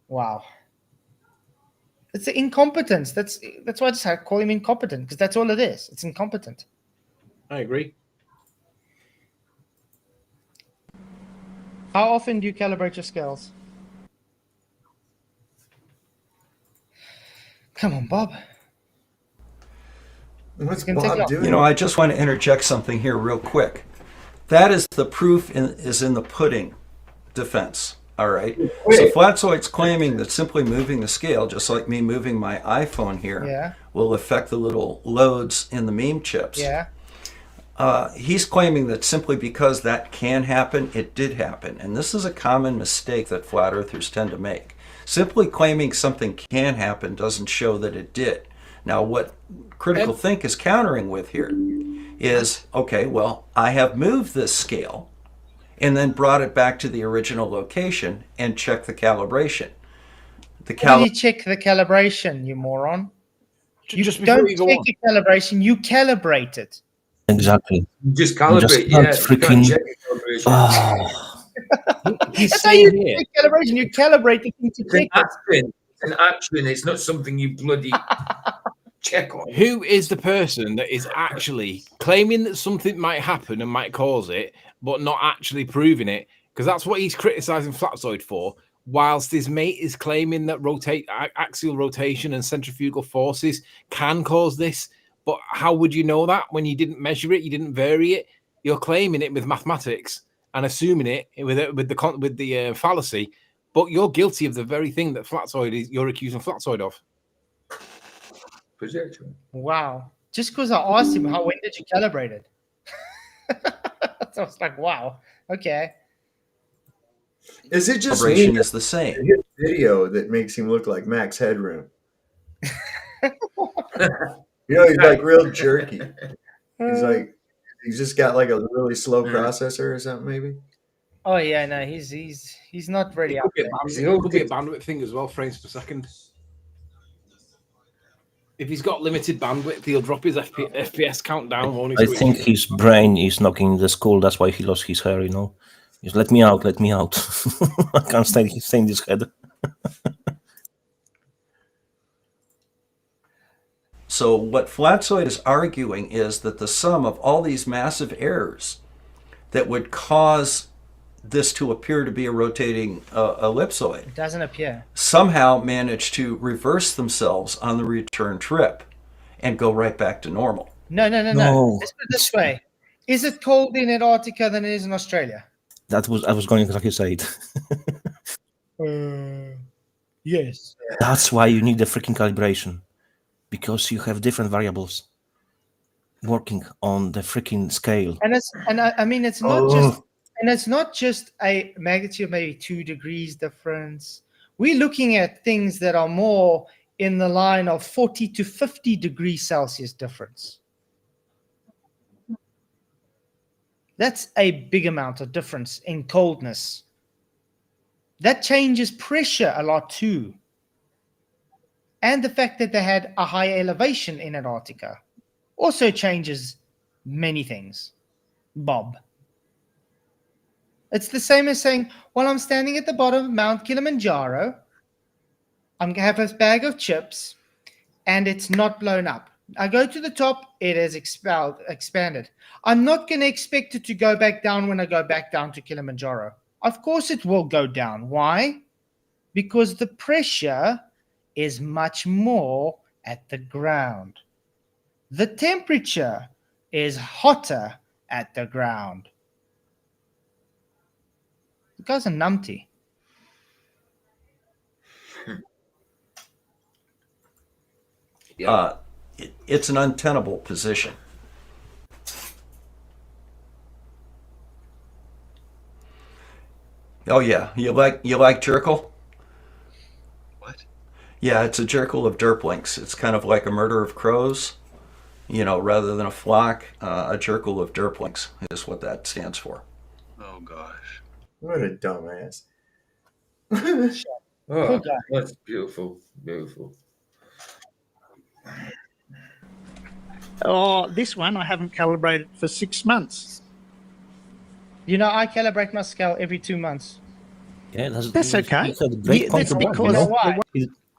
wow. It's incompetence. That's why I just call him incompetent, because that's all it is. It's incompetent. I agree. How often do you calibrate your scales? Come on, Bob. What's gonna take Bob you doing? I just want to interject something here real quick. That is the proof is in the pudding defense. All right. So Flatzoid's claiming that simply moving the scale, just like me moving my iPhone here, will affect the little loads in the meme chips. Yeah. He's claiming that simply because that can happen, it did happen. And this is a common mistake that flat earthers tend to make. Simply claiming something can happen doesn't show that it did. Now, what critical think is countering with here is, okay, well, I have moved this scale and then brought it back to the original location and checked the calibration. How do you check the calibration, you moron? You just don't check your calibration, you calibrate it. Exactly. Just calibrate, That's how you check calibration. You calibrate the thing to check it. It's an action. It's not something you bloody check on. Who is the person that is actually claiming that something might happen and might cause it, but not actually proving it? Because that's what he's criticizing Flatzoid for. Whilst his mate is claiming that axial rotation and centrifugal forces can cause this. But how would you know that when you didn't measure it, you didn't vary it? You're claiming it with mathematics and assuming it with the fallacy, but you're guilty of the very thing that you're accusing Flatzoid of. Projection. Wow. Just because I asked him, when did you calibrate it? So I was like, wow, okay. Is it just calibration is the same? Video that makes him look like Max Headroom. He's like real jerky. He's just got like a really slow processor or something, maybe. Oh yeah, no, he's not really up there. It could be a bandwidth thing as well, frames per second. If he's got limited bandwidth, he'll drop his FPS count down. I think his brain is knocking the skull. That's why he lost his hair. Just let me out. I can't stay in this head. So what Flatzoid is arguing is that the sum of all these massive errors that would cause this to appear to be a rotating ellipsoid It doesn't appear. somehow managed to reverse themselves on the return trip and go right back to normal. No. Let's put it this way. Is it cold in Antarctica than it is in Australia? I was going exactly to say it. Yes. That's why you need the freaking calibration. Because you have different variables working on the freaking scale. It's not just a magnitude of maybe 2 degrees difference. We're looking at things that are more in the line of 40 to 50 degrees Celsius difference. That's a big amount of difference in coldness. That changes pressure a lot too. And the fact that they had a high elevation in Antarctica also changes many things, Bob. It's the same as saying, well, I'm standing at the bottom of Mount Kilimanjaro. I'm going to have a bag of chips, and it's not blown up. I go to the top, it has expanded. I'm not going to expect it to go back down when I go back down to Kilimanjaro. Of course it will go down. Why? Because the pressure is much more at the ground. The temperature is hotter at the ground. The guy's a numpty. It's an untenable position. Oh yeah, you like jerkle? What? Yeah, it's a jerkle of derplings. It's kind of like a murder of crows, rather than a flock. A jerkle of derplings is what that stands for. Oh gosh. What a dumbass. Oh, that's beautiful. Beautiful. Oh, this one I haven't calibrated for 6 months. You know, I calibrate my scale every 2 months. Yeah, That's okay. That's a great point That's to brag, because why?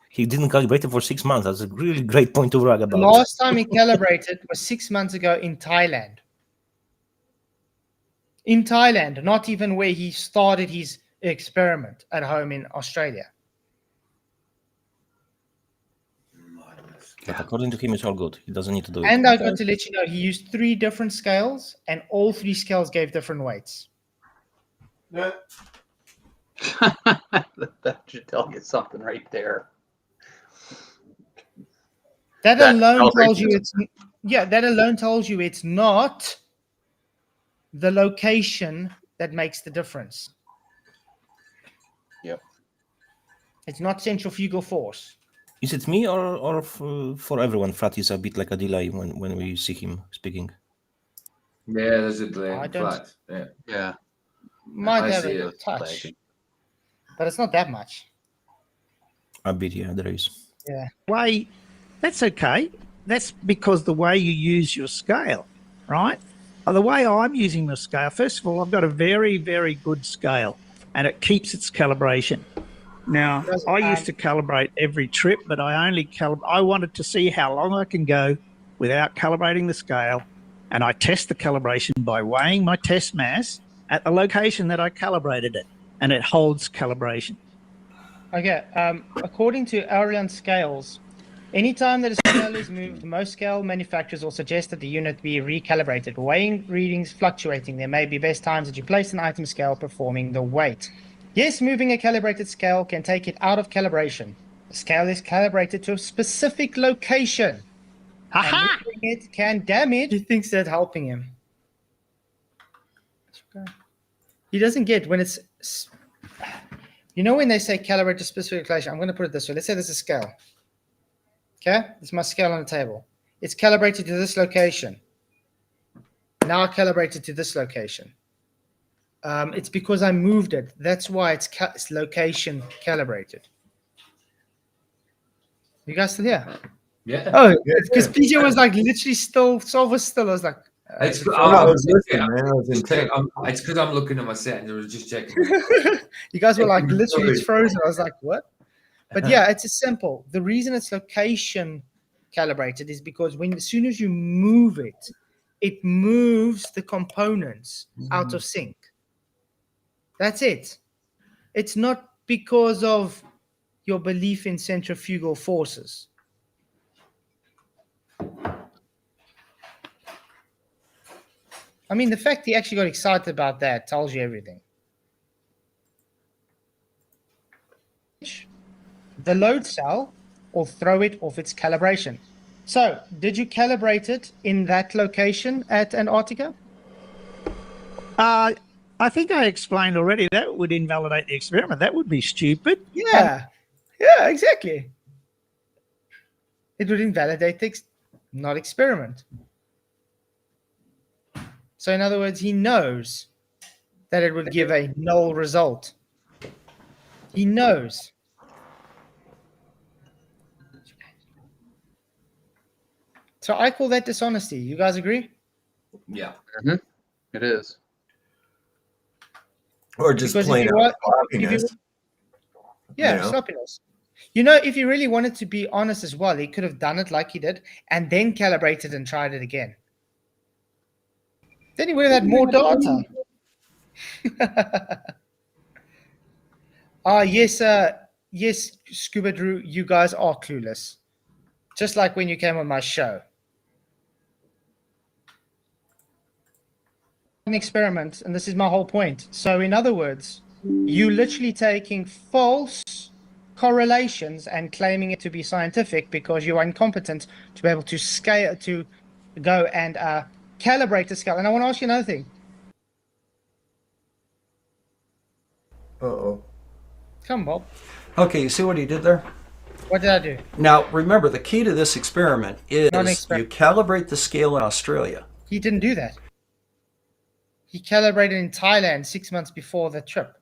He didn't calibrate it for 6 months. That's a really great point to brag The about. last time he calibrated was 6 months ago in Thailand. In Thailand, not even where he started his experiment at home in Australia. But according to him, it's all good. He doesn't need to do it. And I got to let you know, he used 3 different scales, and all 3 scales gave different weights. That should tell you something right there. That alone tells you that alone tells you it's not the location that makes the difference. Yep. It's not centrifugal force. Is it me or for everyone? Flat is a bit like a delay when we see him speaking. Yeah, there's a delay. I don't. Flat. Yeah. Yeah. Might have a touch, but it's not that much. A bit, yeah, there is. Yeah. Way, that's okay. That's because the way you use your scale, right? The way I'm using my scale, first of all, I've got a very, very good scale, and it keeps its calibration. Now, I used to calibrate every trip, but I only I wanted to see how long I can go without calibrating the scale, and I test the calibration by weighing my test mass at the location that I calibrated it, and it holds calibration. Okay. According to Ariane scales, anytime that a scale is moved, most scale manufacturers will suggest that the unit be recalibrated. Weighing readings fluctuating, there may be best times that you place an item scale performing the weight. Yes, moving a calibrated scale can take it out of calibration. The scale is calibrated to a specific location. Aha! And moving it can damage. He thinks that's helping him. He doesn't get when it's... You know when they say calibrate to specific location? I'm going to put it this way. Let's say there's a scale. Okay? It's my scale on the table. It's calibrated to this location. Now I calibrated to this location. It's because I moved it. That's why it's location calibrated. You guys still here? Yeah. Oh, because PJ was like literally still, Sol was still. I was like, it's because I'm looking at my set and I was just checking. You guys were like literally it's frozen. I was like, what? But yeah, it's a simple. The reason it's location calibrated is because as soon as you move it, it moves the components out of sync. That's it. It's not because of your belief in centrifugal forces. I mean, the fact he actually got excited about that tells you everything. The load cell or throw it off its calibration. So, did you calibrate it in that location at Antarctica? I think I explained already that would invalidate the experiment. That would be stupid. Yeah. Yeah, exactly. It would invalidate the not experiment. So in other words, he knows that it would give a null result. He knows. So I call that dishonesty. You guys agree? Yeah. Mm-hmm. It is. Or just plain out sloppiness. Sloppiness. You know, if he really wanted to be honest as well, he could have done it like he did and then calibrated and tried it again. Then he would have had more data. Yes, Scuba Drew, you guys are clueless. Just like when you came on my show. An experiment, and this is my whole point. So in other words, you literally taking false correlations and claiming it to be scientific because you're incompetent to be able to scale, to go and calibrate the scale. And I want to ask you another thing. Uh-oh. Come, Bob. Okay, you see what he did there? What did I do? Now, remember, the key to this experiment is Not an experiment. you calibrate the scale in Australia. He didn't do that. He calibrated in Thailand 6 months before the trip.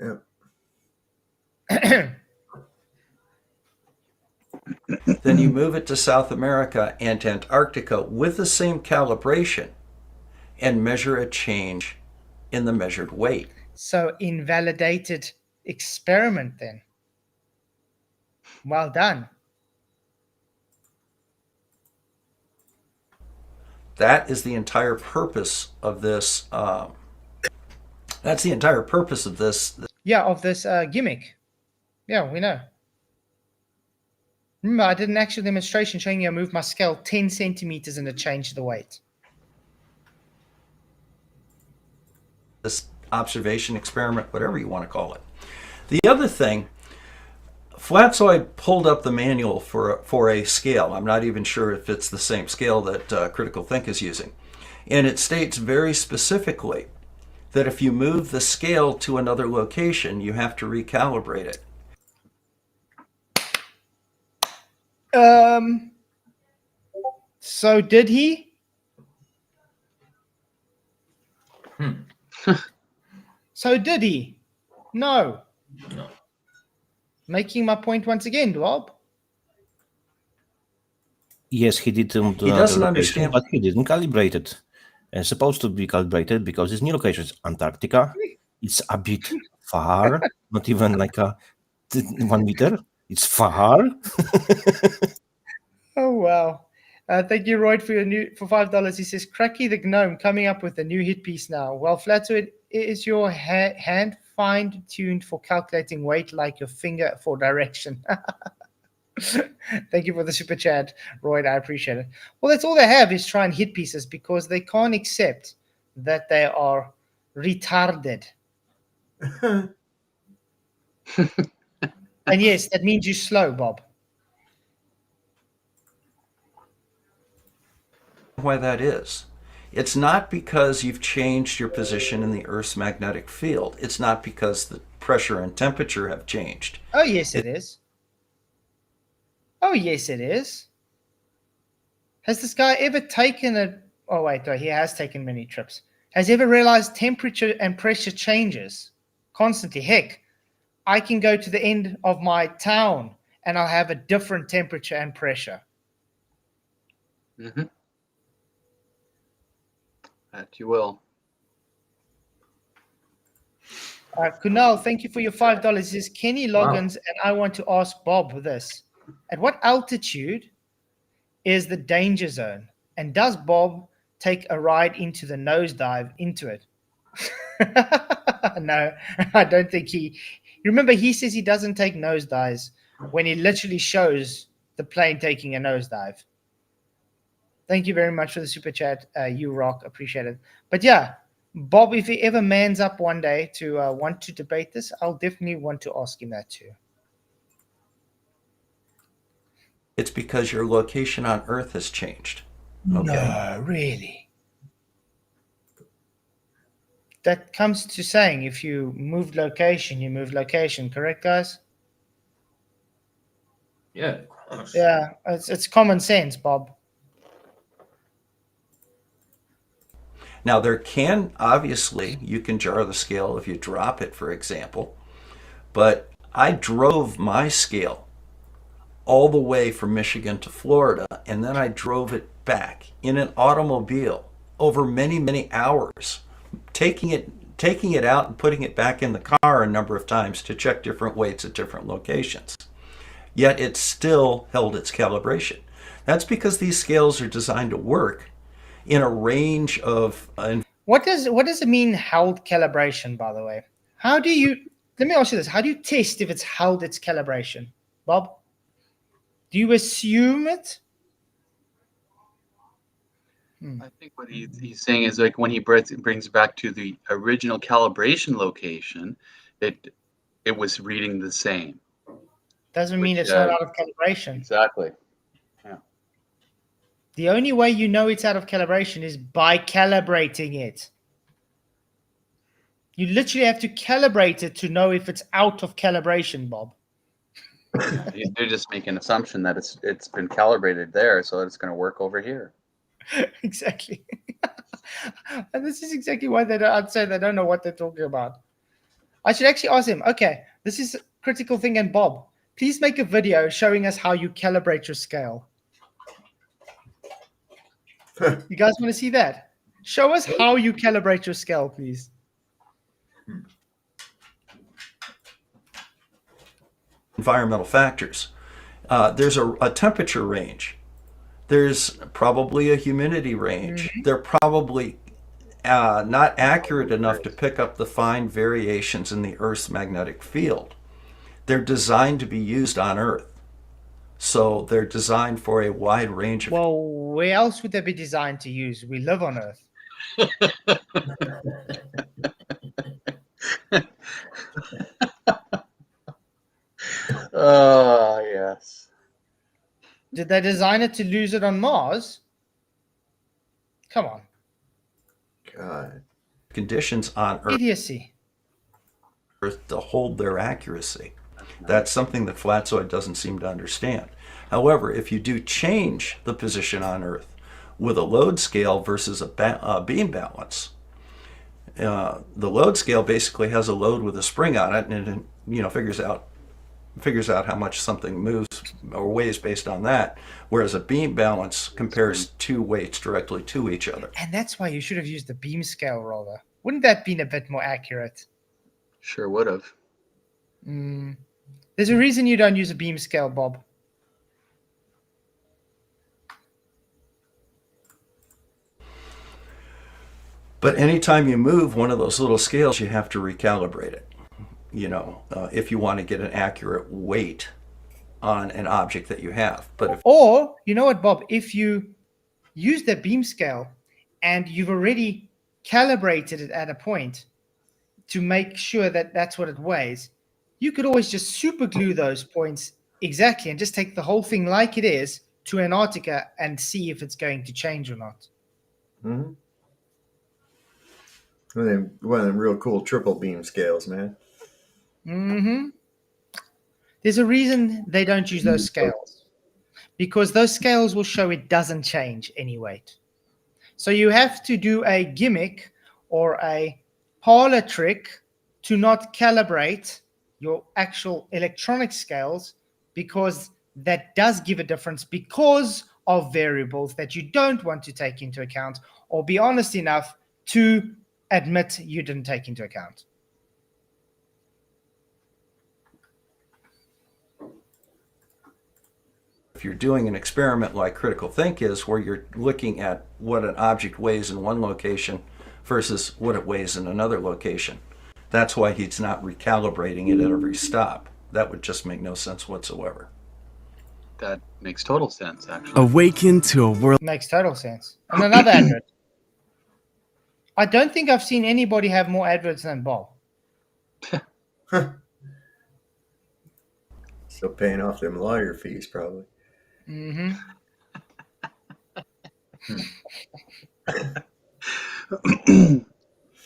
Yeah. Then you move it to South America and Antarctica with the same calibration and measure a change in the measured weight. So invalidated experiment then. Well done. That is the entire purpose of this. That's the entire purpose of this. Yeah, of this gimmick. Yeah, we know. Remember, I did an actual demonstration showing you I moved my scale 10 centimeters and it changed the weight. This observation experiment, whatever you want to call it. The other thing, Flatzoid pulled up the manual for a scale. I'm not even sure if it's the same scale that Critical Think is using. And it states very specifically that if you move the scale to another location, you have to recalibrate it. So did he? So did he? No. No. Making my point once again, Bob. Yes, he did. He doesn't understand, but he didn't calibrate it. It's supposed to be calibrated because it's new location. It's Antarctica. It's a bit far, not even like 1 meter. It's far. Oh wow! Thank you, Royd, for for $5. He says, "Cracky the Gnome coming up with a new hit piece now." Well, Flatzoid, is your hand fine-tuned for calculating weight like your finger for direction? Thank you for the super chat, Royd. I appreciate it. Well, that's all they have is try and hit pieces because they can't accept that they are retarded. And yes, that means you're slow, Bob. Why that is. It's not because you've changed your position in the Earth's magnetic field. It's not because the pressure and temperature have changed. Oh, yes, it is. Oh, yes, it is. Has this guy ever taken a... Oh, wait, no, he has taken many trips. Has he ever realized temperature and pressure changes constantly? Heck, I can go to the end of my town and I'll have a different temperature and pressure. Mm-hmm. That you will. Kunal, thank you for your $5. He says, Kenny Loggins, and I want to ask Bob this. At what altitude is the danger zone? And does Bob take a ride into the nosedive into it? No, I don't think he... Remember, he says he doesn't take nosedives when he literally shows the plane taking a nosedive. Thank you very much for the super chat. You rock. Appreciate it. But yeah, Bob, if he ever mans up one day to want to debate this, I'll definitely want to ask him that too. It's because your location on Earth has changed. Okay. No, really. That comes to saying if you move location, you move location, correct, guys? Yeah, of course. Yeah, it's common sense, Bob. Now, there can, obviously, you can jar the scale if you drop it, for example. But I drove my scale all the way from Michigan to Florida, and then I drove it back in an automobile over many, many hours, taking it out and putting it back in the car a number of times to check different weights at different locations. Yet it still held its calibration. That's because these scales are designed to work in a range of... What does it mean, held calibration, by the way? How do you... Let me ask you this. How do you test if it's held its calibration? Bob? Do you assume it? I think what he's saying is like when he brings back to the original calibration location, it was reading the same. Doesn't mean it's not out of calibration. Exactly. Yeah. The only way you know it's out of calibration is by calibrating it. You literally have to calibrate it to know if it's out of calibration, Bob. You're just making an assumption that it's been calibrated there, so it's going to work over here. Exactly. And this is exactly why I'd say they don't know what they're talking about. I should actually ask him, okay, this is Critical Thing and Bob, please make a video showing us how you calibrate your scale. You guys want to see that? Show us how you calibrate your scale, please. Environmental factors. There's a temperature range. There's probably a humidity range. They're probably not accurate enough to pick up the fine variations in the Earth's magnetic field. They're designed to be used on Earth. So they're designed for a wide range of... Well, where else would they be designed to use? We live on Earth. Oh, yes. Did they design it to lose it on Mars? Come on. God. Conditions on Earth. Idiocy. Earth to hold their accuracy. That's something that Flatzoid doesn't seem to understand. However, if you do change the position on Earth with a load scale versus a beam balance, the load scale basically has a load with a spring on it, and it figures out how much something moves or weighs based on that, whereas a beam balance compares two weights directly to each other. And that's why you should have used the beam scale roller. Wouldn't that have been a bit more accurate? Sure would have. There's a reason you don't use a beam scale, Bob. But anytime you move one of those little scales, you have to recalibrate it. If you want to get an accurate weight on an object that you have. Or, you know what, Bob, if you use the beam scale and you've already calibrated it at a point to make sure that that's what it weighs, you could always just super glue those points exactly and just take the whole thing like it is to Antarctica and see if it's going to change or not. Mm-hmm. One of them real cool triple beam scales, man. Mm-hmm. There's a reason they don't use those scales, because those scales will show it doesn't change any weight. So you have to do a gimmick or a parlor trick to not calibrate your actual electronic scales, because that does give a difference because of variables that you don't want to take into account, or be honest enough to admit you didn't take into account. If you're doing an experiment like Critical Think is, where you're looking at what an object weighs in one location versus what it weighs in another location, that's why he's not recalibrating it at every stop. That would just make no sense whatsoever. That makes total sense, actually. Awaken to a world. Makes total sense. And another advert. I don't think I've seen anybody have more adverts than Bob. Still paying off them lawyer fees, probably. Mm-hmm.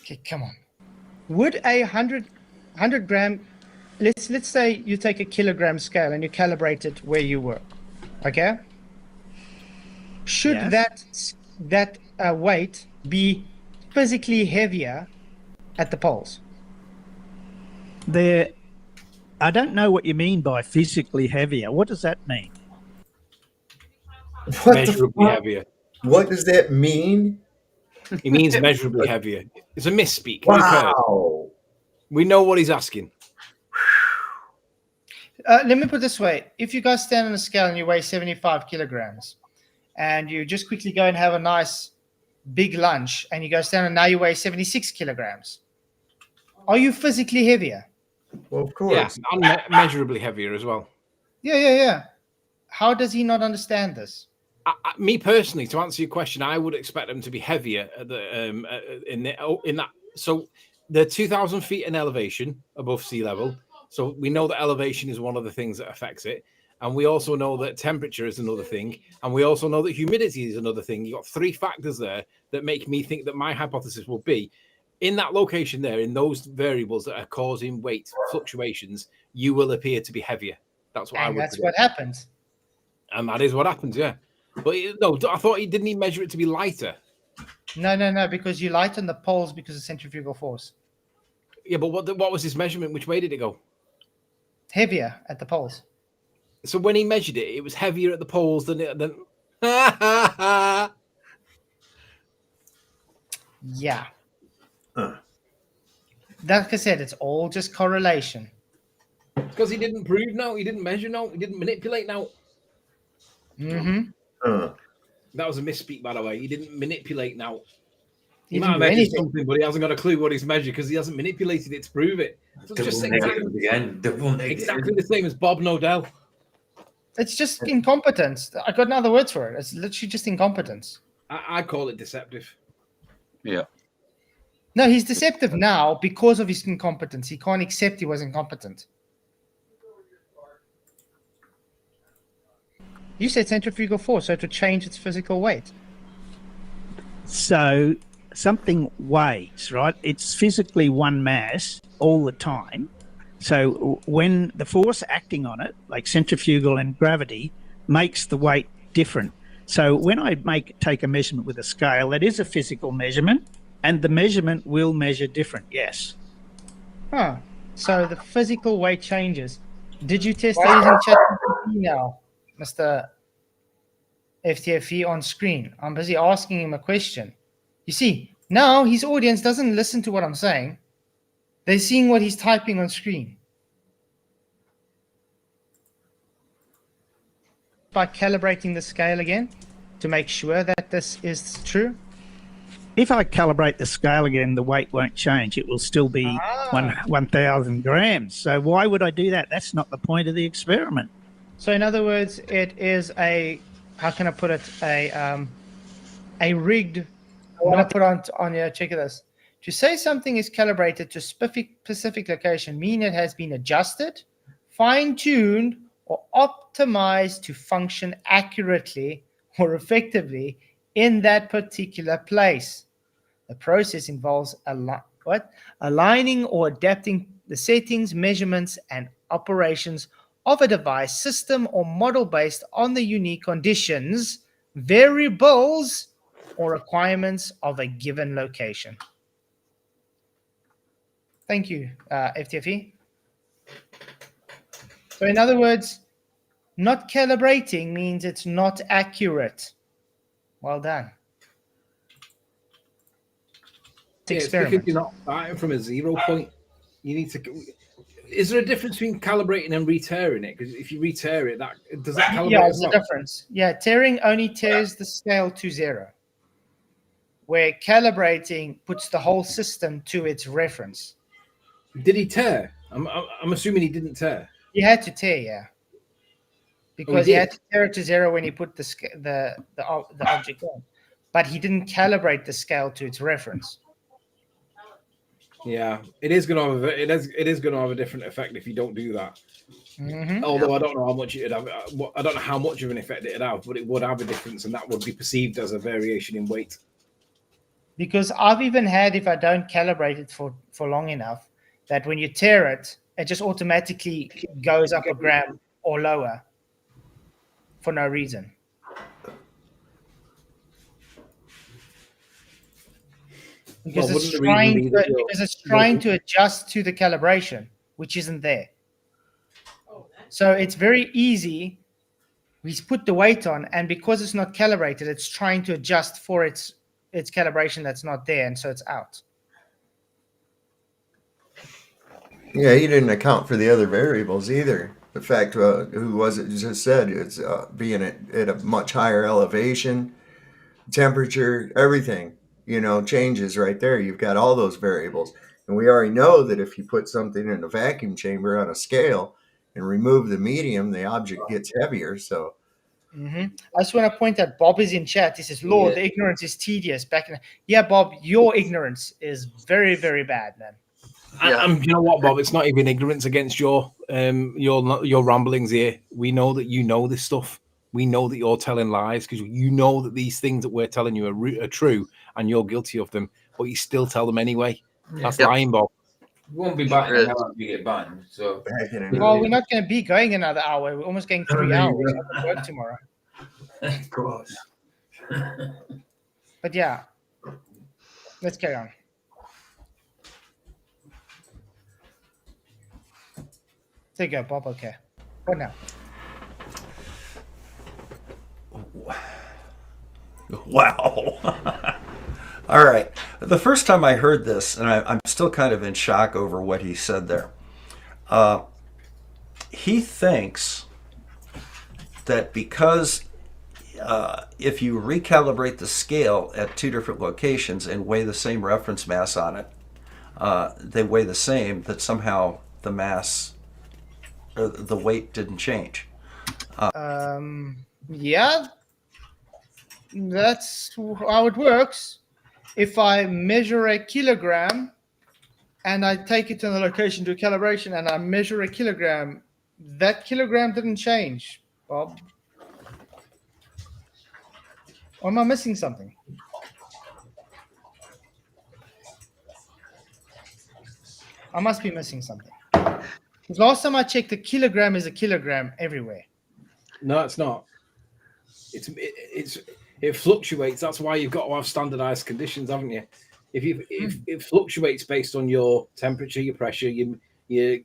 Okay, come on. Would a 100 gram, let's say you take a kilogram scale and you calibrate it where you were, okay? Should that weight be physically heavier at the poles? I don't know what you mean by physically heavier. What does that mean? Measurably heavier. What does that mean? It means measurably heavier. It's a misspeak. Wow. We know what he's asking. Let me put it this way. If you guys stand on a scale and you weigh 75 kilograms and you just quickly go and have a nice big lunch and you go stand and now you weigh 76 kilograms, are you physically heavier? Well, of course. Yeah, and measurably heavier as well. Yeah. How does he not understand this? Me personally, to answer your question, I would expect them to be heavier at in that. So they're 2,000 feet in elevation above sea level. So we know that elevation is one of the things that affects it. And we also know that temperature is another thing. And we also know that humidity is another thing. You've got three factors there that make me think that my hypothesis will be in that location there, in those variables that are causing weight fluctuations, you will appear to be heavier. That's what I would that's predict. what happens. And that is what happens, yeah. But no, I thought he didn't even measure it to be lighter. No, because you lighten the poles because of centrifugal force. Yeah, but what was his measurement? Which way did it go? Heavier at the poles. So when he measured it, it was heavier at the poles than. Yeah. Like I said, it's all just correlation. Because he didn't prove no, he didn't measure no, he didn't manipulate no. That was a misspeak, by the way. He didn't manipulate now. He might have measured something, but he hasn't got a clue what he's measured because he hasn't manipulated it to prove it. So it's just exactly the same as Bob Nodell. It's just incompetence. I got no other words for it. It's literally just incompetence. I call it deceptive. Yeah. No, he's deceptive now because of his incompetence. He can't accept he was incompetent. You said centrifugal force, so to change its physical weight. So something weighs, right? It's physically one mass all the time. So when the force acting on it, like centrifugal and gravity, makes the weight different. So when I take a measurement with a scale, that is a physical measurement, and the measurement will measure different, yes. Huh. So the physical weight changes. Did you test that using ChatGPT now, Mr. FTFE on screen? I'm busy asking him a question. You see, now his audience doesn't listen to what I'm saying. They're seeing what he's typing on screen. By calibrating the scale again to make sure that this is true. If I calibrate the scale again, the weight won't change. It will still be 1,000 grams. So why would I do that? That's not the point of the experiment. So in other words, it is a, how can I put it, a rigged, I want to put on here, check this. To say something is calibrated to a specific location mean it has been adjusted, fine-tuned, or optimized to function accurately or effectively in that particular place. The process involves aligning or adapting the settings, measurements, and operations of a device, system, or model based on the unique conditions, variables, or requirements of a given location. Thank you, FTFE. So in other words, not calibrating means it's not accurate. Well done. Yeah, it's because you're not starting from a 0 point. You need to. Is there a difference between calibrating and re-tearing it? Because if you re-tear it, that does that calibrate? Yeah, there's a difference. Yeah, tearing only tears the scale to 0, where calibrating puts the whole system to its reference. Did he tear? I'm assuming he didn't tear. He had to tear, yeah, because he had to tear it to 0 when he put the object on, but he didn't calibrate the scale to its reference. Yeah, it is going to have it is going to have a different effect if you don't do that. Although I don't know how much it'd have. I don't know how much of an effect it'd have, but it would have a difference, and that would be perceived as a variation in weight. Because I've even had, if I don't calibrate it for long enough, that when you tear it, it just automatically goes up a gram or lower for no reason. Because it's trying to adjust to the calibration, which isn't there. So it's very easy. We put the weight on, and because it's not calibrated, it's trying to adjust for its calibration that's not there, and so it's out. Yeah, he didn't account for the other variables either. The fact, who was it just said, it's being at a much higher elevation, temperature, everything, changes right there. You've got all those variables. And we already know that if you put something in a vacuum chamber on a scale and remove the medium, the object gets heavier. So I just want to point out, Bob is in chat. He says, Lord, the ignorance is tedious. Yeah, Bob, your ignorance is very, very bad, man. You know what, Bob? It's not even ignorance against your ramblings here. We know that you know this stuff. We know that you're telling lies because you know that these things that we're telling you are true and you're guilty of them, but you still tell them anyway. That's lying, Bob. You won't be back in an hour if you get banned. So. Well, we're not going to be going another hour. We're almost going 3 hours. I've got work tomorrow. Of course. But yeah, let's carry on. There you go, Bob. Okay. What now? Wow. All right. The first time I heard this, and I'm still kind of in shock over what he said there. He thinks that because if you recalibrate the scale at two different locations and weigh the same reference mass on it, they weigh the same, that somehow the mass, or the weight didn't change. Yeah, that's how it works. If I measure a kilogram and I take it to the location to a calibration and I measure a kilogram, that kilogram didn't change, Bob. Or am I missing something? I must be missing something. Because last time I checked, a kilogram is a kilogram everywhere. No, it's not. It fluctuates. That's why you've got to have standardized conditions, haven't you? If it fluctuates based on your temperature, your pressure, your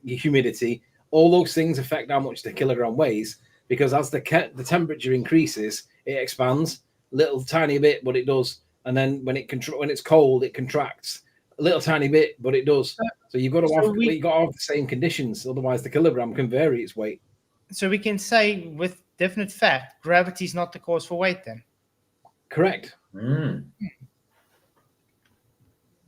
humidity, all those things affect how much the kilogram weighs. Because as the temperature increases, it expands a little tiny bit, but it does. And then when it's cold, it contracts a little tiny bit, but it does. So you've got to have the same conditions, otherwise the kilogram can vary its weight. So we can say with definite fact, gravity is not the cause for weight then? Correct.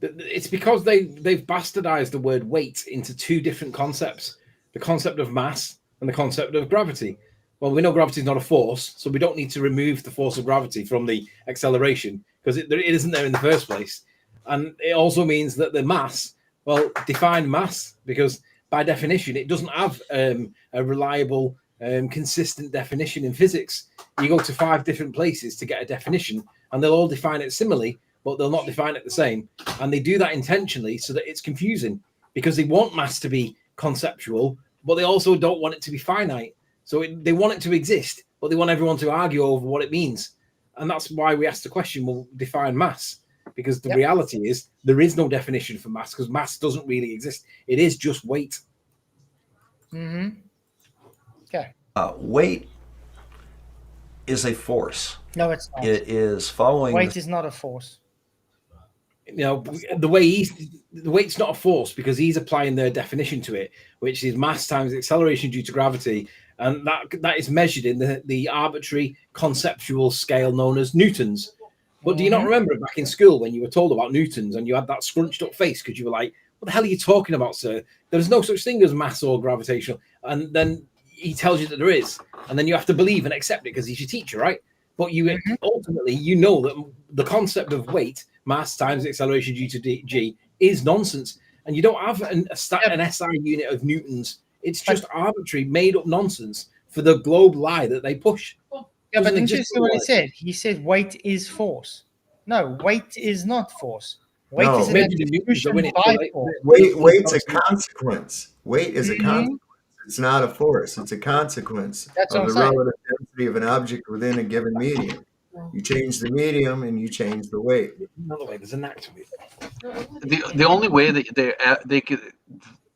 It's because they've bastardized the word weight into two different concepts: the concept of mass and the concept of gravity. Well, we know gravity is not a force, so we don't need to remove the force of gravity from the acceleration because it isn't there in the first place. And it also means that the mass, well, define mass, because by definition, it doesn't have a reliable, consistent definition in physics. You go to 5 different places to get a definition, and they'll all define it similarly, but they'll not define it the same. And they do that intentionally so that it's confusing, because they want mass to be conceptual, but they also don't want it to be finite. So they want it to exist, but they want everyone to argue over what it means. And that's why we asked the question, well, define mass. Because the reality is there is no definition for mass, because mass doesn't really exist. It is just weight. Okay. Weight is a force. No, it's not. It is following. Weight is not a force. You know, the weight's not a force because he's applying their definition to it, which is mass times acceleration due to gravity, and that is measured in the arbitrary conceptual scale known as newtons. But do you not remember back in school when you were told about newtons and you had that scrunched up face because you were like, what the hell are you talking about, sir? There's no such thing as mass or gravitational. And then he tells you that there is. And then you have to believe and accept it because he's your teacher, right? But you ultimately, you know that the concept of weight, mass times acceleration due to g, is nonsense. And you don't have an SI unit of newtons. It's just arbitrary, made-up nonsense for the globe lie that they push. Yeah, but didn't you see what he said? He said weight is force. No, weight is not force. Weight is an execution by force. Weight's a consequence. Weight is a consequence. It's not a force. It's a consequence of the relative density of an object within a given medium. You change the medium and you change the weight. Another way, there's an act of it. The only way that they could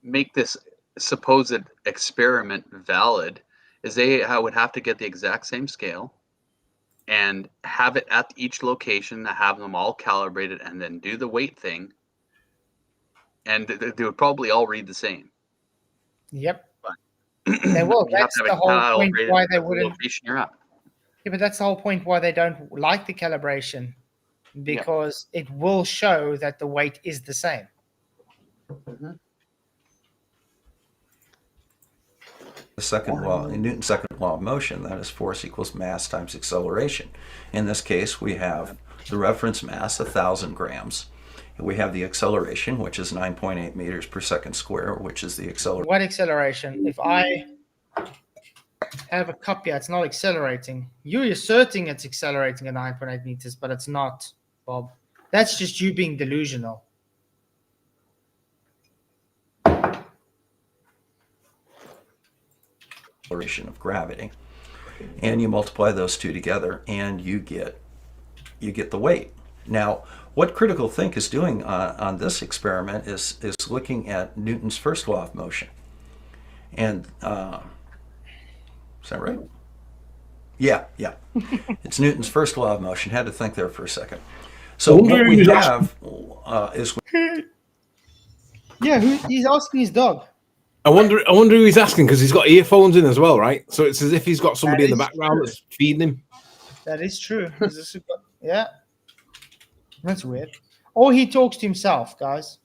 make this supposed experiment valid is they would have to get the exact same scale and have it at each location, have them all calibrated, and then do the weight thing. And they would probably all read the same. Yep. They will. That's the whole point why they wouldn't. Location you're at. Yeah, but that's the whole point why they don't like the calibration, because it will show that the weight is the same. The second law, in Newton's second law of motion, that is force equals mass times acceleration. In this case, we have the reference mass, 1,000 grams. We have the acceleration, which is 9.8 meters per second square, which is the acceleration. What acceleration? If I have a cup here, it's not accelerating. You're asserting it's accelerating at 9.8 meters, but it's not, Bob. That's just you being delusional. acceleration of gravity. And you multiply those two together and you get the weight. Now, what critical think is doing on this experiment is looking at Newton's first law of motion. And is that right? Yeah. It's Newton's first law of motion. Had to think there for a second. So what we have is... Yeah, he's asking his dog. I wonder who he's asking, because he's got earphones in as well, right? So it's as if he's got somebody in the background that's feeding him. That is true. Yeah. That's weird. Or he talks to himself, guys.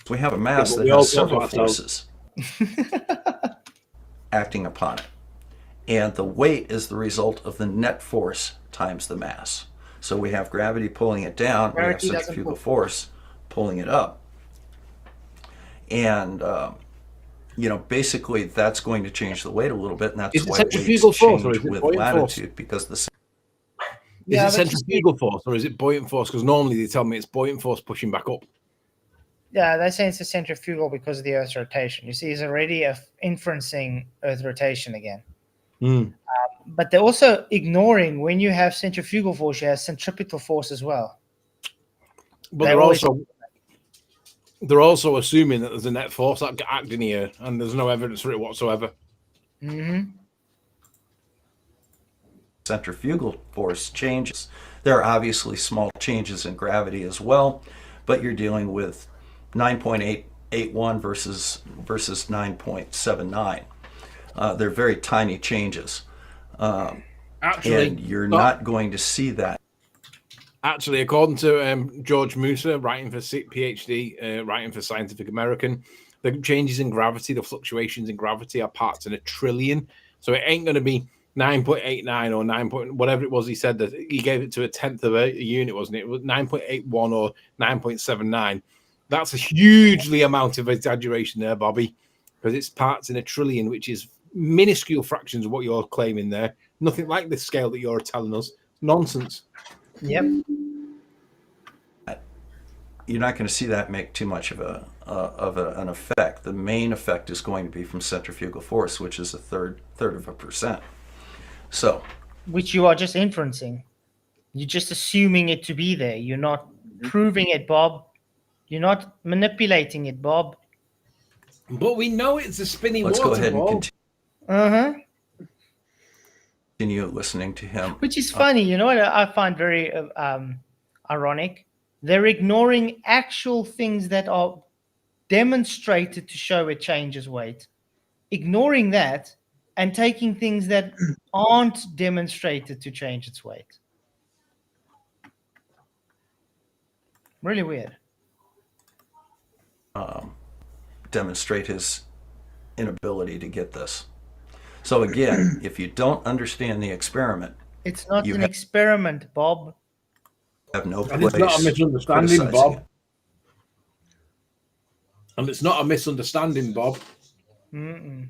We have a mass that has several forces acting upon it. And the weight is the result of the net force times the mass. So we have gravity pulling it down, we have centrifugal force pulling it up. And, basically that's going to change the weight a little bit, and that's why centrifugal weights force, or change is it with buoyant latitude, force? because the... Is it centrifugal force, or is it buoyant force? Because normally they tell me it's buoyant force pushing back up. Yeah, they're saying it's a centrifugal because of the Earth's rotation. You see, he's already inferencing Earth rotation again. But they're also ignoring when you have centrifugal force, you have centripetal force as well. But they're also assuming that there's a net force acting here, and there's no evidence for it whatsoever. Centrifugal force changes. There are obviously small changes in gravity as well, but you're dealing with 9.881 versus 9.79. They're very tiny changes. Actually, and you're not going to see that. Actually, according to George Musa, writing for PhD, writing for Scientific American, the changes in gravity, the fluctuations in gravity are parts in a trillion. So it ain't going to be 9.89 or 9. Whatever it was he said, that he gave it to a tenth of a unit, wasn't it? It was 9.81 or 9.79. That's a hugely amount of exaggeration there, Bobby, because it's parts in a trillion, which is minuscule fractions of what you're claiming there. Nothing like the scale that you're telling us. Nonsense. Yep. You're not going to see that make too much of an effect. The main effect is going to be from centrifugal force, which is a third of a percent. So, which you are just inferencing. You're just assuming it to be there. You're not proving it, Bob. You're not manipulating it, Bob. But we know it's a spinning let's water go ahead ball. and continue listening to him. Which is funny. You know what I find very ironic? They're ignoring actual things that are demonstrated to show it changes weight. Ignoring that and taking things that aren't demonstrated to change its weight. Really weird. Demonstrate his inability to get this. So again, if you don't understand the experiment, it's not an experiment, Bob. Have no And place. it's not a misunderstanding, Bob. And it's not a misunderstanding, Bob. We're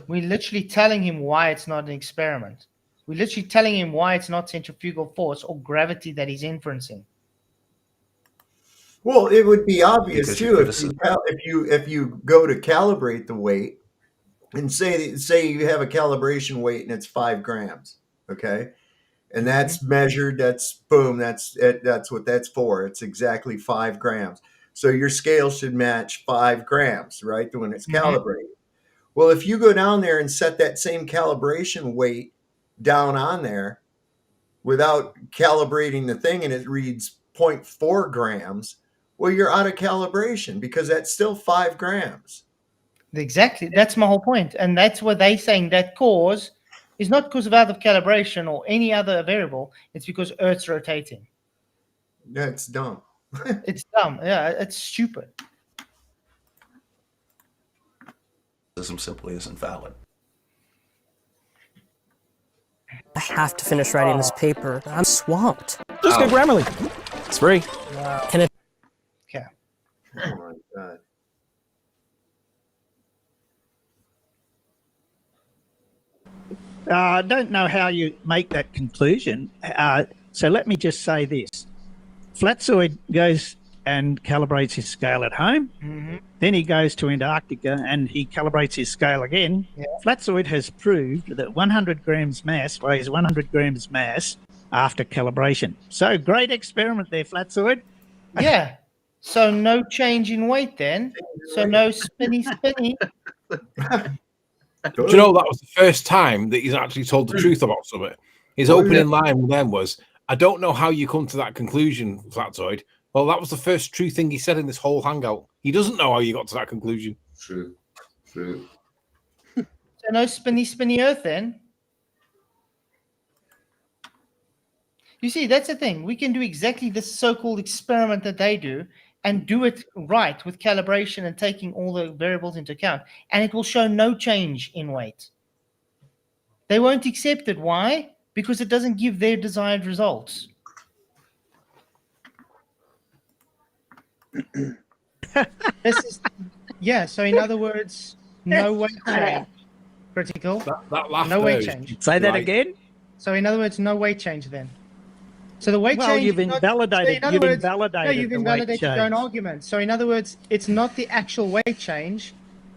literally telling him why it's not an experiment. We're literally telling him why it's not centrifugal force or gravity that he's inferencing. Well, it would be obvious Because too if you go to calibrate the weight and say you have a calibration weight and it's 5 grams, okay, and that's measured. That's boom. That's what that's for. It's exactly 5 grams. So your scale should match 5 grams, right? When it's calibrated. Well, if you go down there and set that same calibration weight down on there without calibrating the thing and it reads 0.4 grams, well, you're out of calibration because that's still 5 grams. Exactly. That's my whole point. And that's what they're saying. That cause is not because of out of calibration or any other variable. It's because Earth's rotating. That's dumb. It's dumb. Yeah, it's stupid. Simply isn't valid. I have to finish writing this paper. I'm swamped. Just get Grammarly. It's free. Can it? Okay. Oh my God. I don't know how you make that conclusion. So let me just say this. Flatzoid goes and calibrates his scale at home. Mm-hmm. Then he goes to Antarctica and he calibrates his scale again. Yeah. Flatzoid has proved that 100 grams mass weighs 100 grams mass after calibration. So great experiment there, Flatzoid. Yeah. So no change in weight then. So no spinny. Do you know that was the first time that he's actually told the truth about something? His opening line then was, "I don't know how you come to that conclusion, Flatzoid." Well, that was the first true thing he said in this whole hangout. He doesn't know how you got to that conclusion. True. So no spinny Earth then. You see, that's the thing. We can do exactly this so-called experiment that they do and do it right with calibration and taking all the variables into account, and it will show no change in weight. They won't accept it. Why? Because it doesn't give their desired results. So in other words, no weight change. Critical. That laugh no there weight is change. Say that right. again. So in other words, no weight change then. So the weight change. You've invalidated. You've invalidated. You've invalidated your own argument. So in other words, it's not the actual weight change;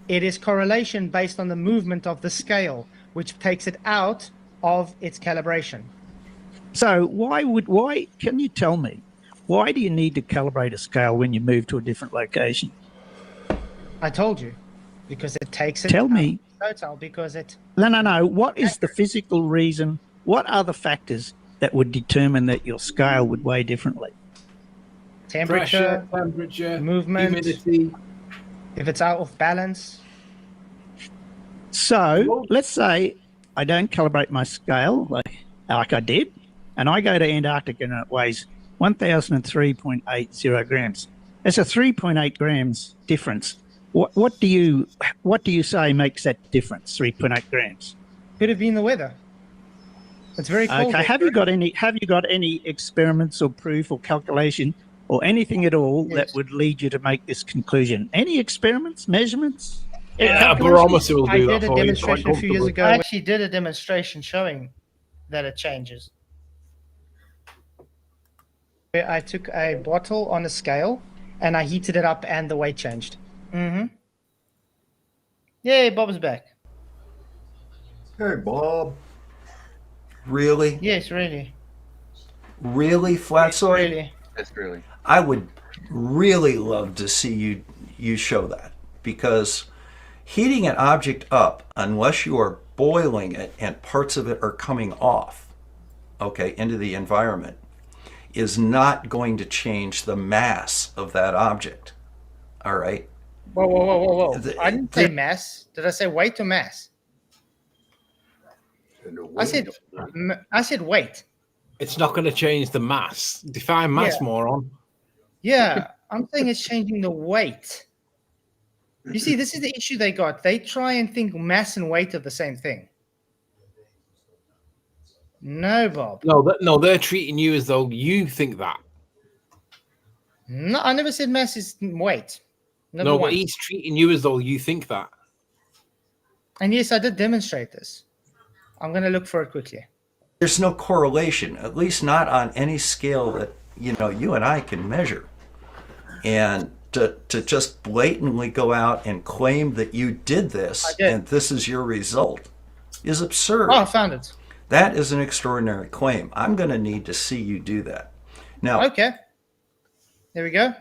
it is correlation based on the movement of the scale, which takes it out of its calibration. So why can you tell me, why do you need to calibrate a scale when you move to a different location? I told you, because it takes it. Tell me. Total, because it. No. What is the physical reason? What are the factors that would determine that your scale would weigh differently? Temperature, movement, humidity. If it's out of balance. So let's say I don't calibrate my scale like I did, and I go to Antarctica and it weighs 1,003.80 grams. That's a 3.8 grams difference. What do you say makes that difference? 3.8 grams. Could have been the weather. It's very cold. Okay. Have you got any experiments or proof or calculation or anything at all that would lead you to make this conclusion? Any experiments, measurements? A barometer will do that for you. I did a demonstration a few years ago. I actually did a demonstration showing that it changes. I took a bottle on a scale and I heated it up and the weight changed. Mm-hmm. Yay, Bob's back. Hey, Bob. Really? Yes, really. Really, Flatzoid? Really. Yes, really. I would really love to see you show that, because heating an object up, unless you are boiling it and parts of it are coming off, okay, into the environment, is not going to change the mass of that object. All right? Whoa. I didn't say mass. Did I say weight or mass? I said weight. It's not going to change the mass. Define mass, moron. Yeah, I'm saying it's changing the weight. You see, this is the issue they got. They try and think mass and weight are the same thing. No, Bob. No, they're treating you as though you think that. No, I never said mass is weight. But he's treating you as though you think that. And yes, I did demonstrate this. I'm going to look for it quickly. There's no correlation, at least not on any scale that you and I can measure. And to just blatantly go out and claim that you did this and this is your result is absurd. Oh, I found it. That is an extraordinary claim. I'm going to need to see you do that. Now, okay. There we go.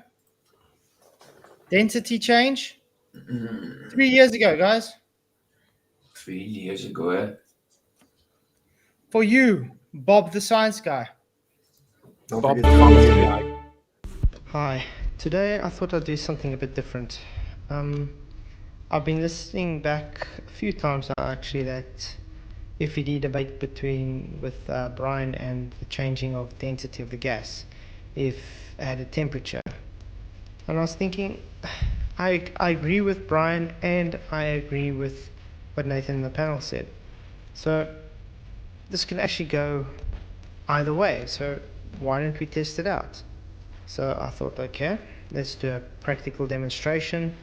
Density change. 3 years ago, guys. 3 years ago, eh? For you, Bob the science guy. Bob the science guy. Hi. Today I thought I'd do something a bit different. I've been listening back a few times now, actually, that FED debate with Brian and the changing of density of the gas if at a temperature. And I was thinking, I agree with Brian and I agree with what Nathan in the panel said. So this can actually go either way. So why don't we test it out? So I thought, okay, let's do a practical demonstration,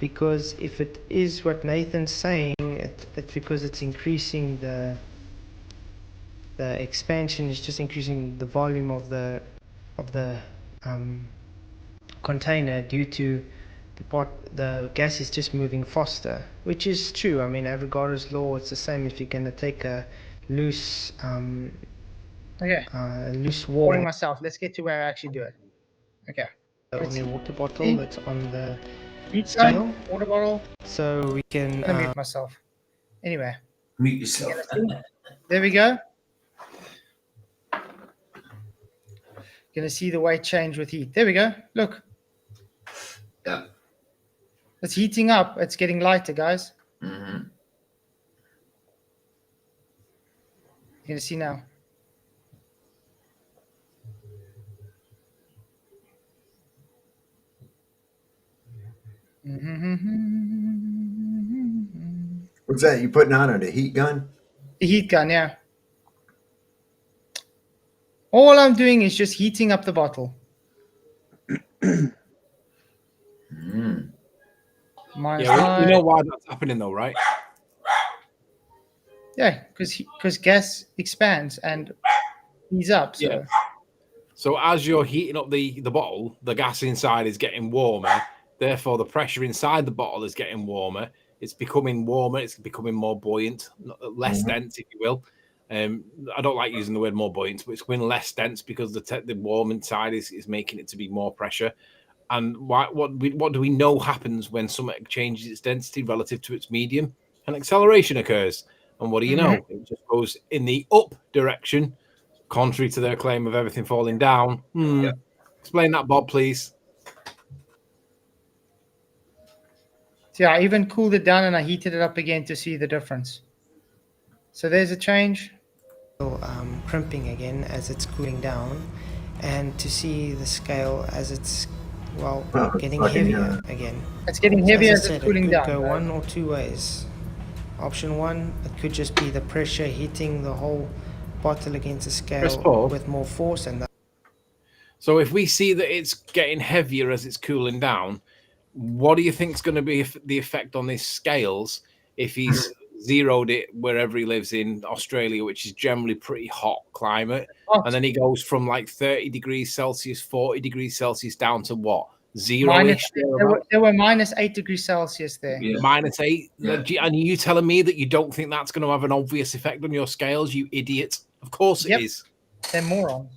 because if it is what Nathan's saying, it's because it's increasing the expansion is just increasing the volume of the container due to the gas is just moving faster, which is true. I mean, Avogadro's law, it's the same if you're going to take a loose loose Pouring warm myself. Let's get to where I actually do it. Okay. on your water bottle that's on the Heat scale. gun, water bottle. So we can I'm gonna mute myself. Anyway. Mute yourself. There we go. Gonna see the weight change with heat. There we go. Look. Yeah. It's heating up. It's getting lighter, guys. Mm-hmm. You're gonna see now. What's that? You putting on it? A heat gun? The heat gun, yeah. All I'm doing is just heating up the bottle. Yeah, you know why that's happening though, right? Yeah, because gas expands and heats up. So. Yeah. So as you're heating up the bottle, the gas inside is getting warmer. Therefore, the pressure inside the bottle is getting warmer. It's becoming warmer. It's becoming more buoyant, less dense, if you will. I don't like using the word more buoyant, but it's becoming less dense because the warm inside is making it to be more pressure. And what do we know happens when something changes its density relative to its medium? An acceleration occurs. And what do you know? It just goes in the up direction, contrary to their claim of everything falling down. Explain that, Bob, please. So yeah, I even cooled it down and I heated it up again to see the difference. So there's a change. Crimping again as it's cooling down, and to see the scale as it's getting heavier again. It's getting heavier as I it's cooling down. It could go one or two ways. Option one, it could just be the pressure hitting the whole bottle against the scale with more force, and So if we see that it's getting heavier as it's cooling down, what do you think is going to be the effect on these scales if he's zeroed it wherever he lives in Australia, which is generally pretty hot climate, and then he goes from like 30 degrees Celsius, 40 degrees Celsius down to what? Zero-ish? There were minus 8 degrees Celsius there. Yeah. -8? Yeah. And you telling me that you don't think that's going to have an obvious effect on your scales, you idiot? Of course it is. They're morons.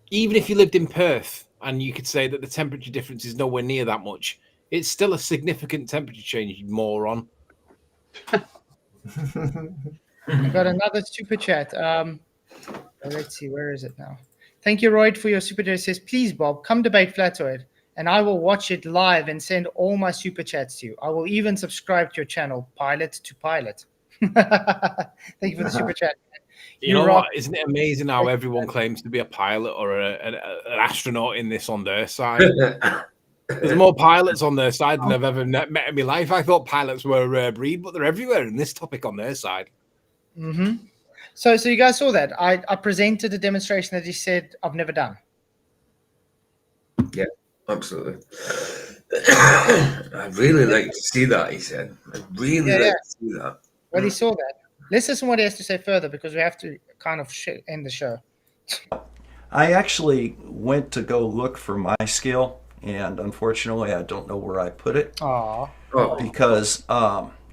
Even if you lived in Perth and you could say that the temperature difference is nowhere near that much, it's still a significant temperature change, you moron. I got another super chat. Let's see, where is it now? Thank you, Royd, for your super chat. It says, please, Bob, come debate Flatzoid, and I will watch it live and send all my super chats to you. I will even subscribe to your channel, Pilot to Pilot. Thank you for the super chat. You know what? Isn't it amazing how everyone claims to be a pilot or an astronaut in this on their side? There's more pilots on their side than I've ever met in my life. I thought pilots were a rare breed, but they're everywhere in this topic on their side. So you guys saw that. I presented a demonstration that he said I've never done. Yeah, absolutely. I'd really like to see that, he said. I'd really like to see that. Well, he saw that. Let's listen to what he has to say further because we have to kind of end the show. I actually went to go look for my scale, and unfortunately, I don't know where I put it. Because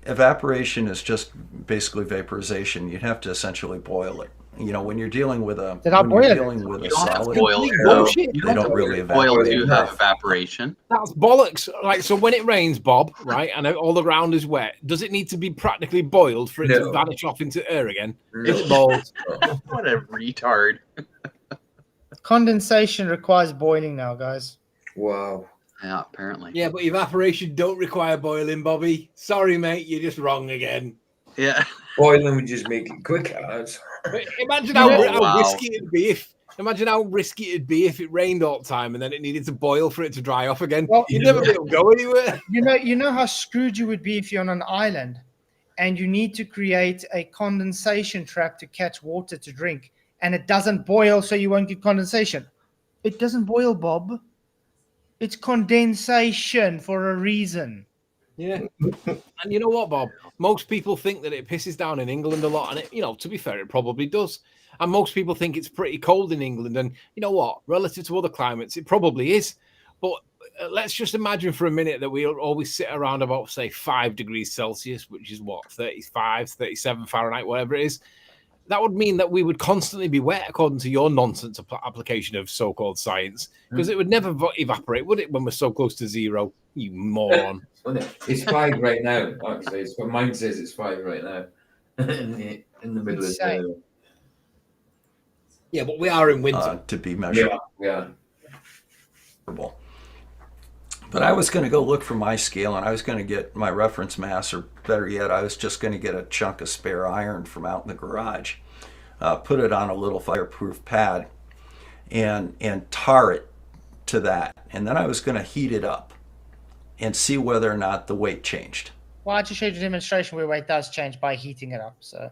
evaporation is just basically vaporization. You'd have to essentially boil it. You know, when you're dealing with a solid, they don't really boil to have evaporation. That's bollocks. Like, so when it rains, Bob, right, and all the ground is wet, does it need to be practically boiled for it to vanish off into air again? Is it boiled? What a retard. Condensation requires boiling now, guys. Wow. Yeah, apparently. Yeah, but evaporation don't require boiling, Bobby. Sorry, mate, you're just wrong again. Yeah. Boiling would just make it quicker. Imagine how risky it'd be if. Imagine how risky it'd be if it rained all the time and then it needed to boil for it to dry off again. Well, You'd never be able to go anywhere. You know how screwed you would be if you're on an island and you need to create a condensation trap to catch water to drink, and it doesn't boil, so you won't get condensation. It doesn't boil, Bob. It's condensation for a reason. Yeah. And you know what, Bob? Most people think that it pisses down in England a lot. And, to be fair, it probably does. And most people think it's pretty cold in England. And you know what? Relative to other climates, it probably is. But let's just imagine for a minute that we always sit around about, say, 5 degrees Celsius, which is what, 35, 37 Fahrenheit, whatever it is. That would mean that we would constantly be wet, according to your nonsense application of so-called science, because it would never evaporate, would it, when we're so close to zero? You moron. It's 5 right now, actually. Mine says it's 5 right now. in the middle of the... Yeah, but we are in winter. To be measured. Yeah. But I was going to go look for my scale, and I was going to get my reference mass, or better yet, I was just going to get a chunk of spare iron from out in the garage, put it on a little fireproof pad, and tar it to that. And then I was going to heat it up and see whether or not the weight changed. Well, I just showed you a demonstration where weight does change by heating it up. So,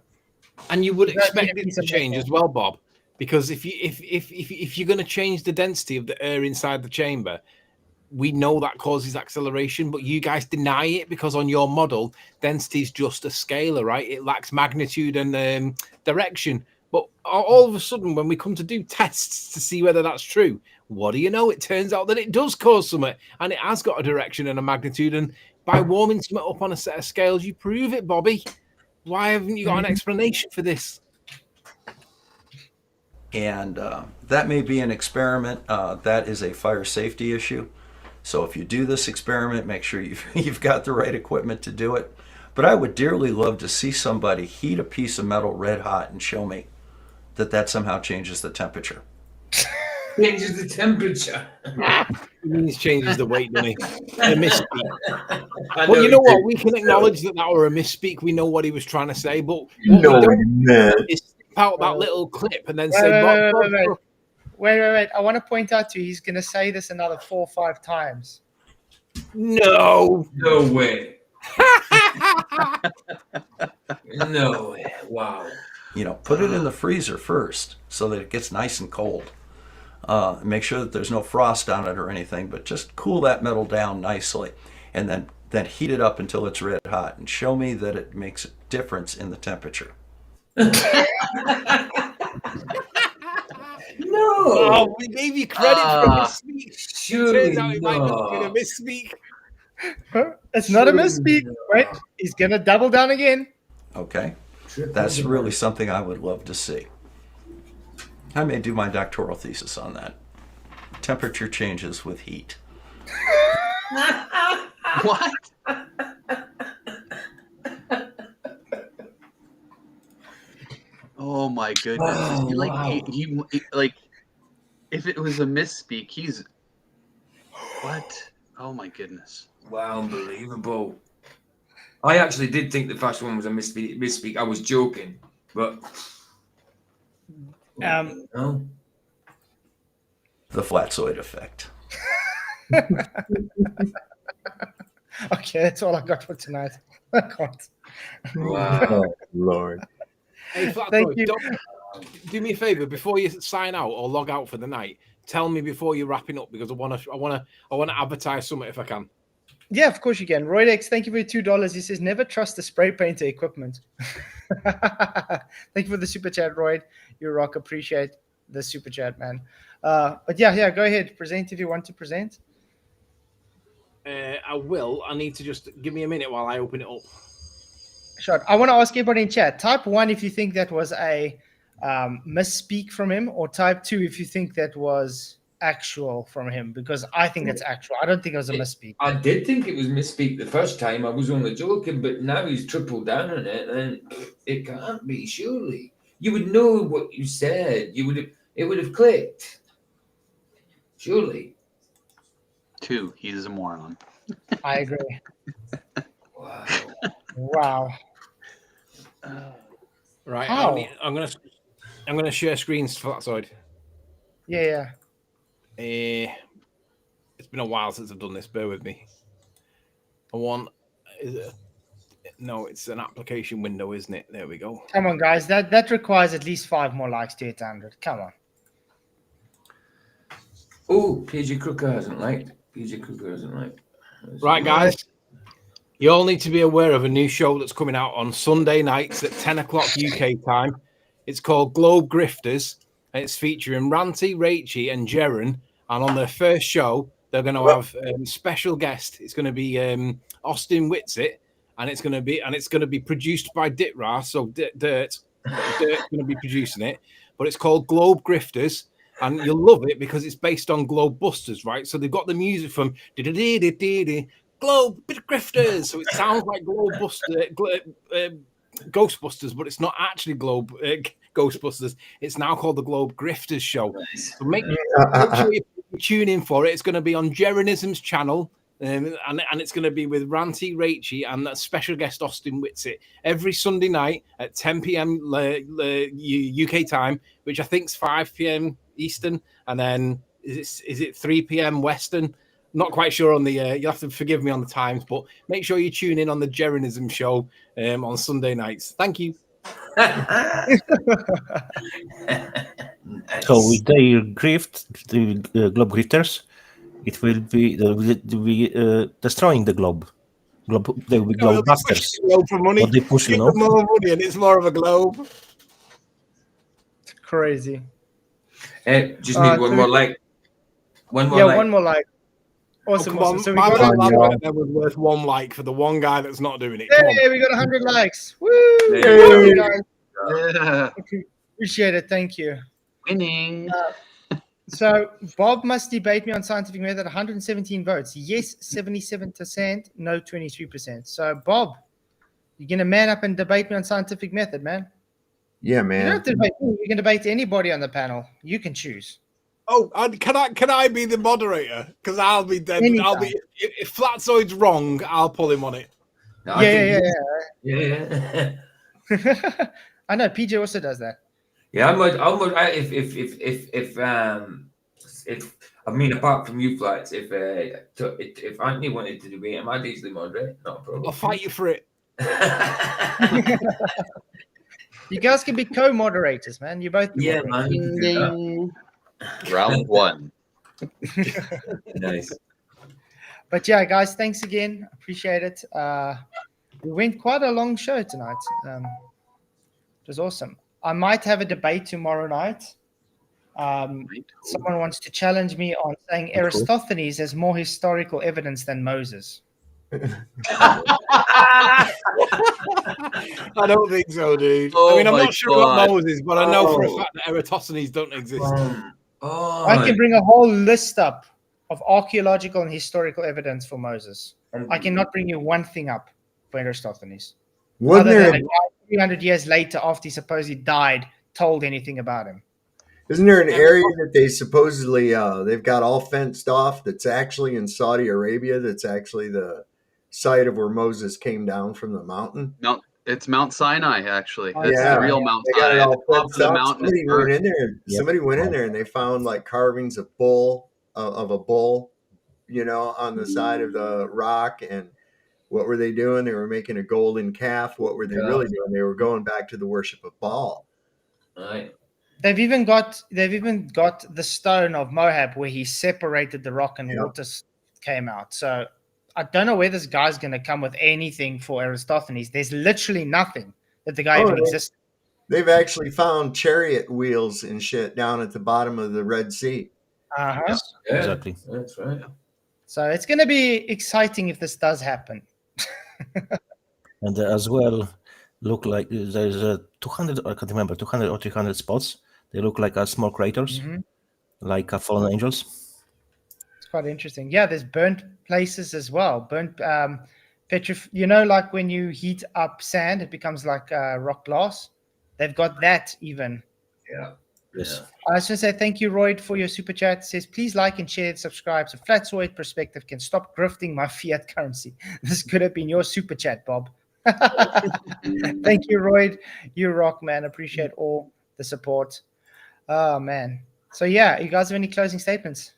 and you would expect it to change as well, Bob, because if you're going to change the density of the air inside the chamber, we know that causes acceleration, but you guys deny it because on your model, density is just a scalar, right? It lacks magnitude and direction. But all of a sudden, when we come to do tests to see whether that's true, what do you know? It turns out that it does cause something, and it has got a direction and a magnitude. And by warming something up on a set of scales, you prove it, Bobby. Why haven't you got an explanation for this? And that may be an experiment. That is a fire safety issue. So if you do this experiment, make sure you've got the right equipment to do it. But I would dearly love to see somebody heat a piece of metal red hot and show me that somehow changes the temperature. Changes the temperature. It means changes the weight, doesn't it? A misspeak. Well, you know what? We can acknowledge that were a misspeak. We know what he was trying to say, but what we don't is snip out that little clip and then say, Wait. I want to point out to you, he's going to say this another 4 or 5 times. No way. No way. Wow. Put it in the freezer first so that it gets nice and cold. Make sure that there's no frost on it or anything, but just cool that metal down nicely, and then heat it up until it's red hot and show me that it makes a difference in the temperature. No. Oh, we gave you credit for a misspeak. Surely Turns out it might not have been a misspeak. It's not a misspeak. Wait, he's going to double down again. Okay. That's really something I would love to see. I may do my doctoral thesis on that. Temperature changes with heat. What? Oh my goodness! Oh, like if it was a misspeak, he's what? Oh my goodness! Wow, unbelievable. I actually did think the first one was a misspeak. I was joking, but The Flatzoid effect. Okay, that's all I got for tonight. I can't. Wow. Oh, Lord. Hey, Flatzoid, Thank you. Do me a favor before you sign out or log out for the night. Tell me before you're wrapping up because I want to advertise something if I can. Yeah, of course you can. Roydex, thank you for your $2. He says, never trust the spray painter equipment. Thank you for the super chat, Royd. You rock. Appreciate the super chat, man. But yeah, go ahead. Present if you want to present. I will. I need to just give me a minute while I open it up. Sure. I want to ask everybody in chat. Type 1 if you think that was a misspeak from him, or type 2 if you think that was actual from him, because I think that's actual. I don't think it was a misspeak. I did think it was misspeak the first time. I was only joking, but now he's tripled down on it, and it can't be. Surely you would know what you said. It would have clicked. Surely. 2. He's a moron. I agree. Wow. Right. How? I'm gonna share screens for that side. Yeah. It's been a while since I've done this. Bear with me. It's an application window, isn't it? There we go. Come on, guys. That requires at least 5 more likes to 800. Come on. Oh, PG Crooker hasn't liked. Right, guys. You all need to be aware of a new show that's coming out on Sunday nights at 10 o'clock UK time. It's called Globe Grifters, and it's featuring Ranty, Rachie, and Jeren. And on their first show, they're going to have special guest. It's going to be Austin Whitsitt, and it's going to be produced by Ditrar. So Dirt's going to be producing it, but it's called Globe Grifters. And you'll love it because it's based on Globe Busters, right? So they've got the music from Globe Grifters, so it sounds like Ghostbusters, but it's not actually Ghostbusters. It's now called the Globe Grifters Show. So make sure you tune in for it. It's going to be on Jerenism's channel, and it's going to be with Ranty, Rachie, and that special guest Austin Whitsitt every Sunday night at 10 p.m. UK time, which I think is 5 p.m. Eastern, and then is it 3 p.m. Western? Not quite sure on the. You'll have to forgive me on the times, but make sure you tune in on the Jerenism show on Sunday nights. Thank you. So with their grift, the globe grifters, it will be destroying the globe. They will be globe busters. Globe for money. What they push, you know. More money, and it's more of a globe. It's crazy. Just need one more like. One more. Yeah, like. one more like. Awesome. Awesome. So we My got that was worth one like for the one guy that's not doing it. Hey, we got 100 likes. Woo! Hey. Yeah. Appreciate it. Thank you. Winning. So Bob must debate me on scientific method. 117 votes. Yes, 77%. No, 23%. So Bob, you're gonna man up and debate me on scientific method, man. Yeah, You man. don't have to debate me. You can debate anybody on the panel. You can choose. Oh, and can I be the moderator? Because I'll be dead. Anytime. I'll be if Flatzoid's wrong, I'll pull him on it. No, Yeah. I know PJ also does that. Yeah, if I mean, apart from you, Flats, if Anthony wanted to debate him, I'd easily moderate. Not a problem. I'll fight you for it. You guys can be co-moderators, man. You both. Yeah, man. You can do that. Round one. Nice. But yeah, guys, thanks again. Appreciate it. We went quite a long show tonight. It was awesome. I might have a debate tomorrow night. Someone wants to challenge me on saying Aristophanes has more historical evidence than Moses. I don't think so, dude. I mean, I'm not sure about Moses, but I know for a fact that Eratosthenes don't exist. I can bring a whole list up of archaeological and historical evidence for Moses. I cannot bring you one thing up for Aristophanes. Wasn't Other there? than a guy 300 years later, after he supposedly died, told anything about him. Isn't there an area that they supposedly they've got all fenced off that's actually in Saudi Arabia? That's actually the site of where Moses came down from the mountain. No, it's Mount Sinai, actually. That's Yeah, the real Mount they got Sinai. it all At the top of fenced the off. mountain. Somebody is went earth. in there. Somebody went in there and they found like carvings of a bull, on the side of the rock. And what were they doing? They were making a golden calf. What were they really doing? They were going back to the worship of Baal. Right. They've even got the stone of Moab where he separated the rock and waters came out. So I don't know where this guy's going to come with anything for Aristophanes. There's literally nothing that the guy even exists. They've actually found chariot wheels and shit down at the bottom of the Red Sea. Uh-huh. Yes, exactly. That's right. So it's going to be exciting if this does happen. And as well, look like there's 200, I can't remember, 200 or 300 spots. They look like small craters, like fallen angels. It's quite interesting. Yeah, there's burnt places as well. Burnt like when you heat up sand, it becomes like rock glass. They've got that even. Yeah. Yes. I just want to say thank you, Royd, for your super chat. It says, please like and share and subscribe so Flatzoid Perspective can stop grifting my fiat currency. This could have been your super chat, Bob. Thank you, Royd. You rock, man. Appreciate all the support. Oh, man. So, yeah, you guys have any closing statements?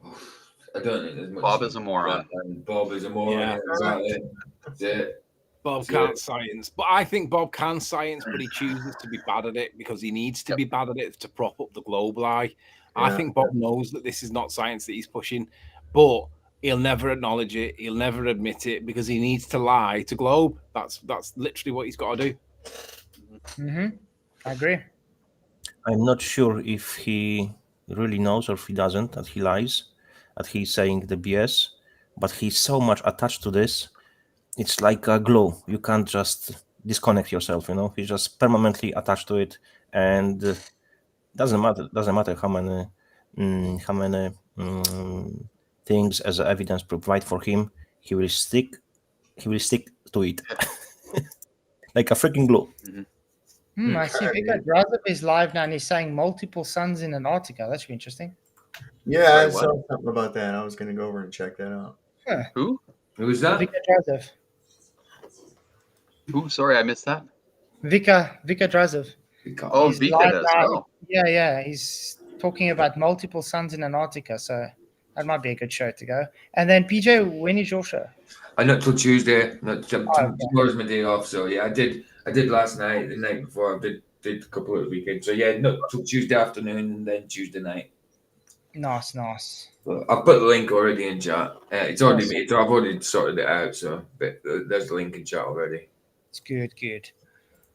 I don't think there's much. Bob is a moron. Bob is a moron. Yeah. Exactly. That's it. Bob can't science, but I think Bob can science, but he chooses to be bad at it because he needs to be bad at it to prop up the globe lie. I think Bob knows that this is not science that he's pushing, but he'll never acknowledge it. He'll never admit it because he needs to lie to Globe. That's literally what he's got to do. I agree. I'm not sure if he really knows or if he doesn't, that he lies, that he's saying the BS, but he's so much attached to this. It's like a glue. You can't just disconnect yourself, He's just permanently attached to it, and doesn't matter how many things as evidence provide for him, he will stick to it like a freaking glue. I see Vika Drazov is live now and he's saying multiple suns in Antarctica. That should be interesting. Yeah, I saw something about that. I was going to go over and check that out. Huh. Who? Who's that? Vika Drazov. Who? Sorry, I missed that. Vika Drazov. Oh, He's Vika live does. now. Oh. Yeah. He's talking about multiple suns in Antarctica. So that might be a good show to go. And then PJ, when is your show? Not till Tuesday. Tomorrow's my day off. So yeah, I did last night, the night before. I did a couple of weekends. So yeah, not till Tuesday afternoon and then Tuesday night. Nice. Well, I've put the link already in chat. It's already made. I've already sorted it out. So but there's the link in chat already. It's good.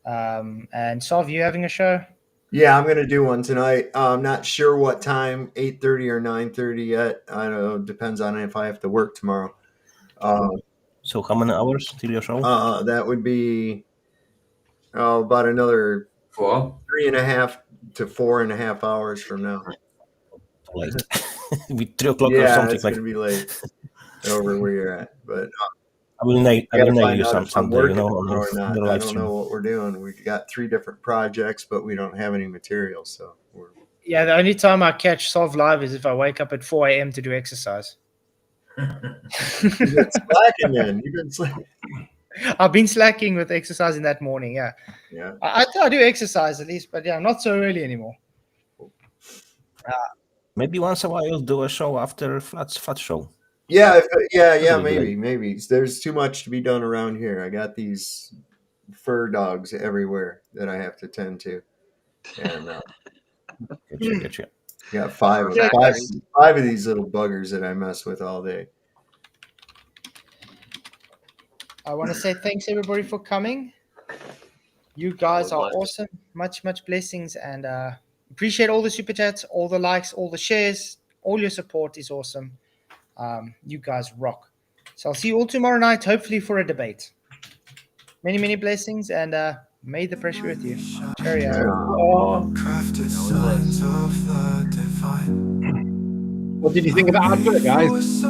And Sav, you having a show? Yeah, I'm going to do one tonight. I'm not sure what time, 8:30 or 9:30 yet. I don't know. Depends on if I have to work tomorrow. So how many hours till your show? That would be about another 3.5 to 4.5 hours from now. Late. With 3 o'clock yeah, or something it's like going to be late over where you're at. But I will nail you someday, or not. on the I live don't stream. know what we're doing. We've got 3 different projects, but we don't have any material. So Yeah, the only time I catch Sav live is if I wake up at 4 a.m. to do exercise. You've been slacking then. You've been slacking. I've been slacking with exercising that morning. Yeah. I do exercise at least, but yeah, not so early anymore. Maybe once a while do a show after Flat show. Yeah, maybe. There's too much to be done around here. I got these fur dogs everywhere that I have to tend to, and Getcha. got five of these little buggers that I mess with all day. I want to say thanks everybody for coming. You guys are awesome. Much blessings, and appreciate all the super chats, all the likes, all the shares, all your support is awesome. You guys rock. So I'll see you all tomorrow night, hopefully for a debate. Many blessings, and may the pressure with you. Cheerio. Crafted signs of the divine. What did you think of that advert, guys?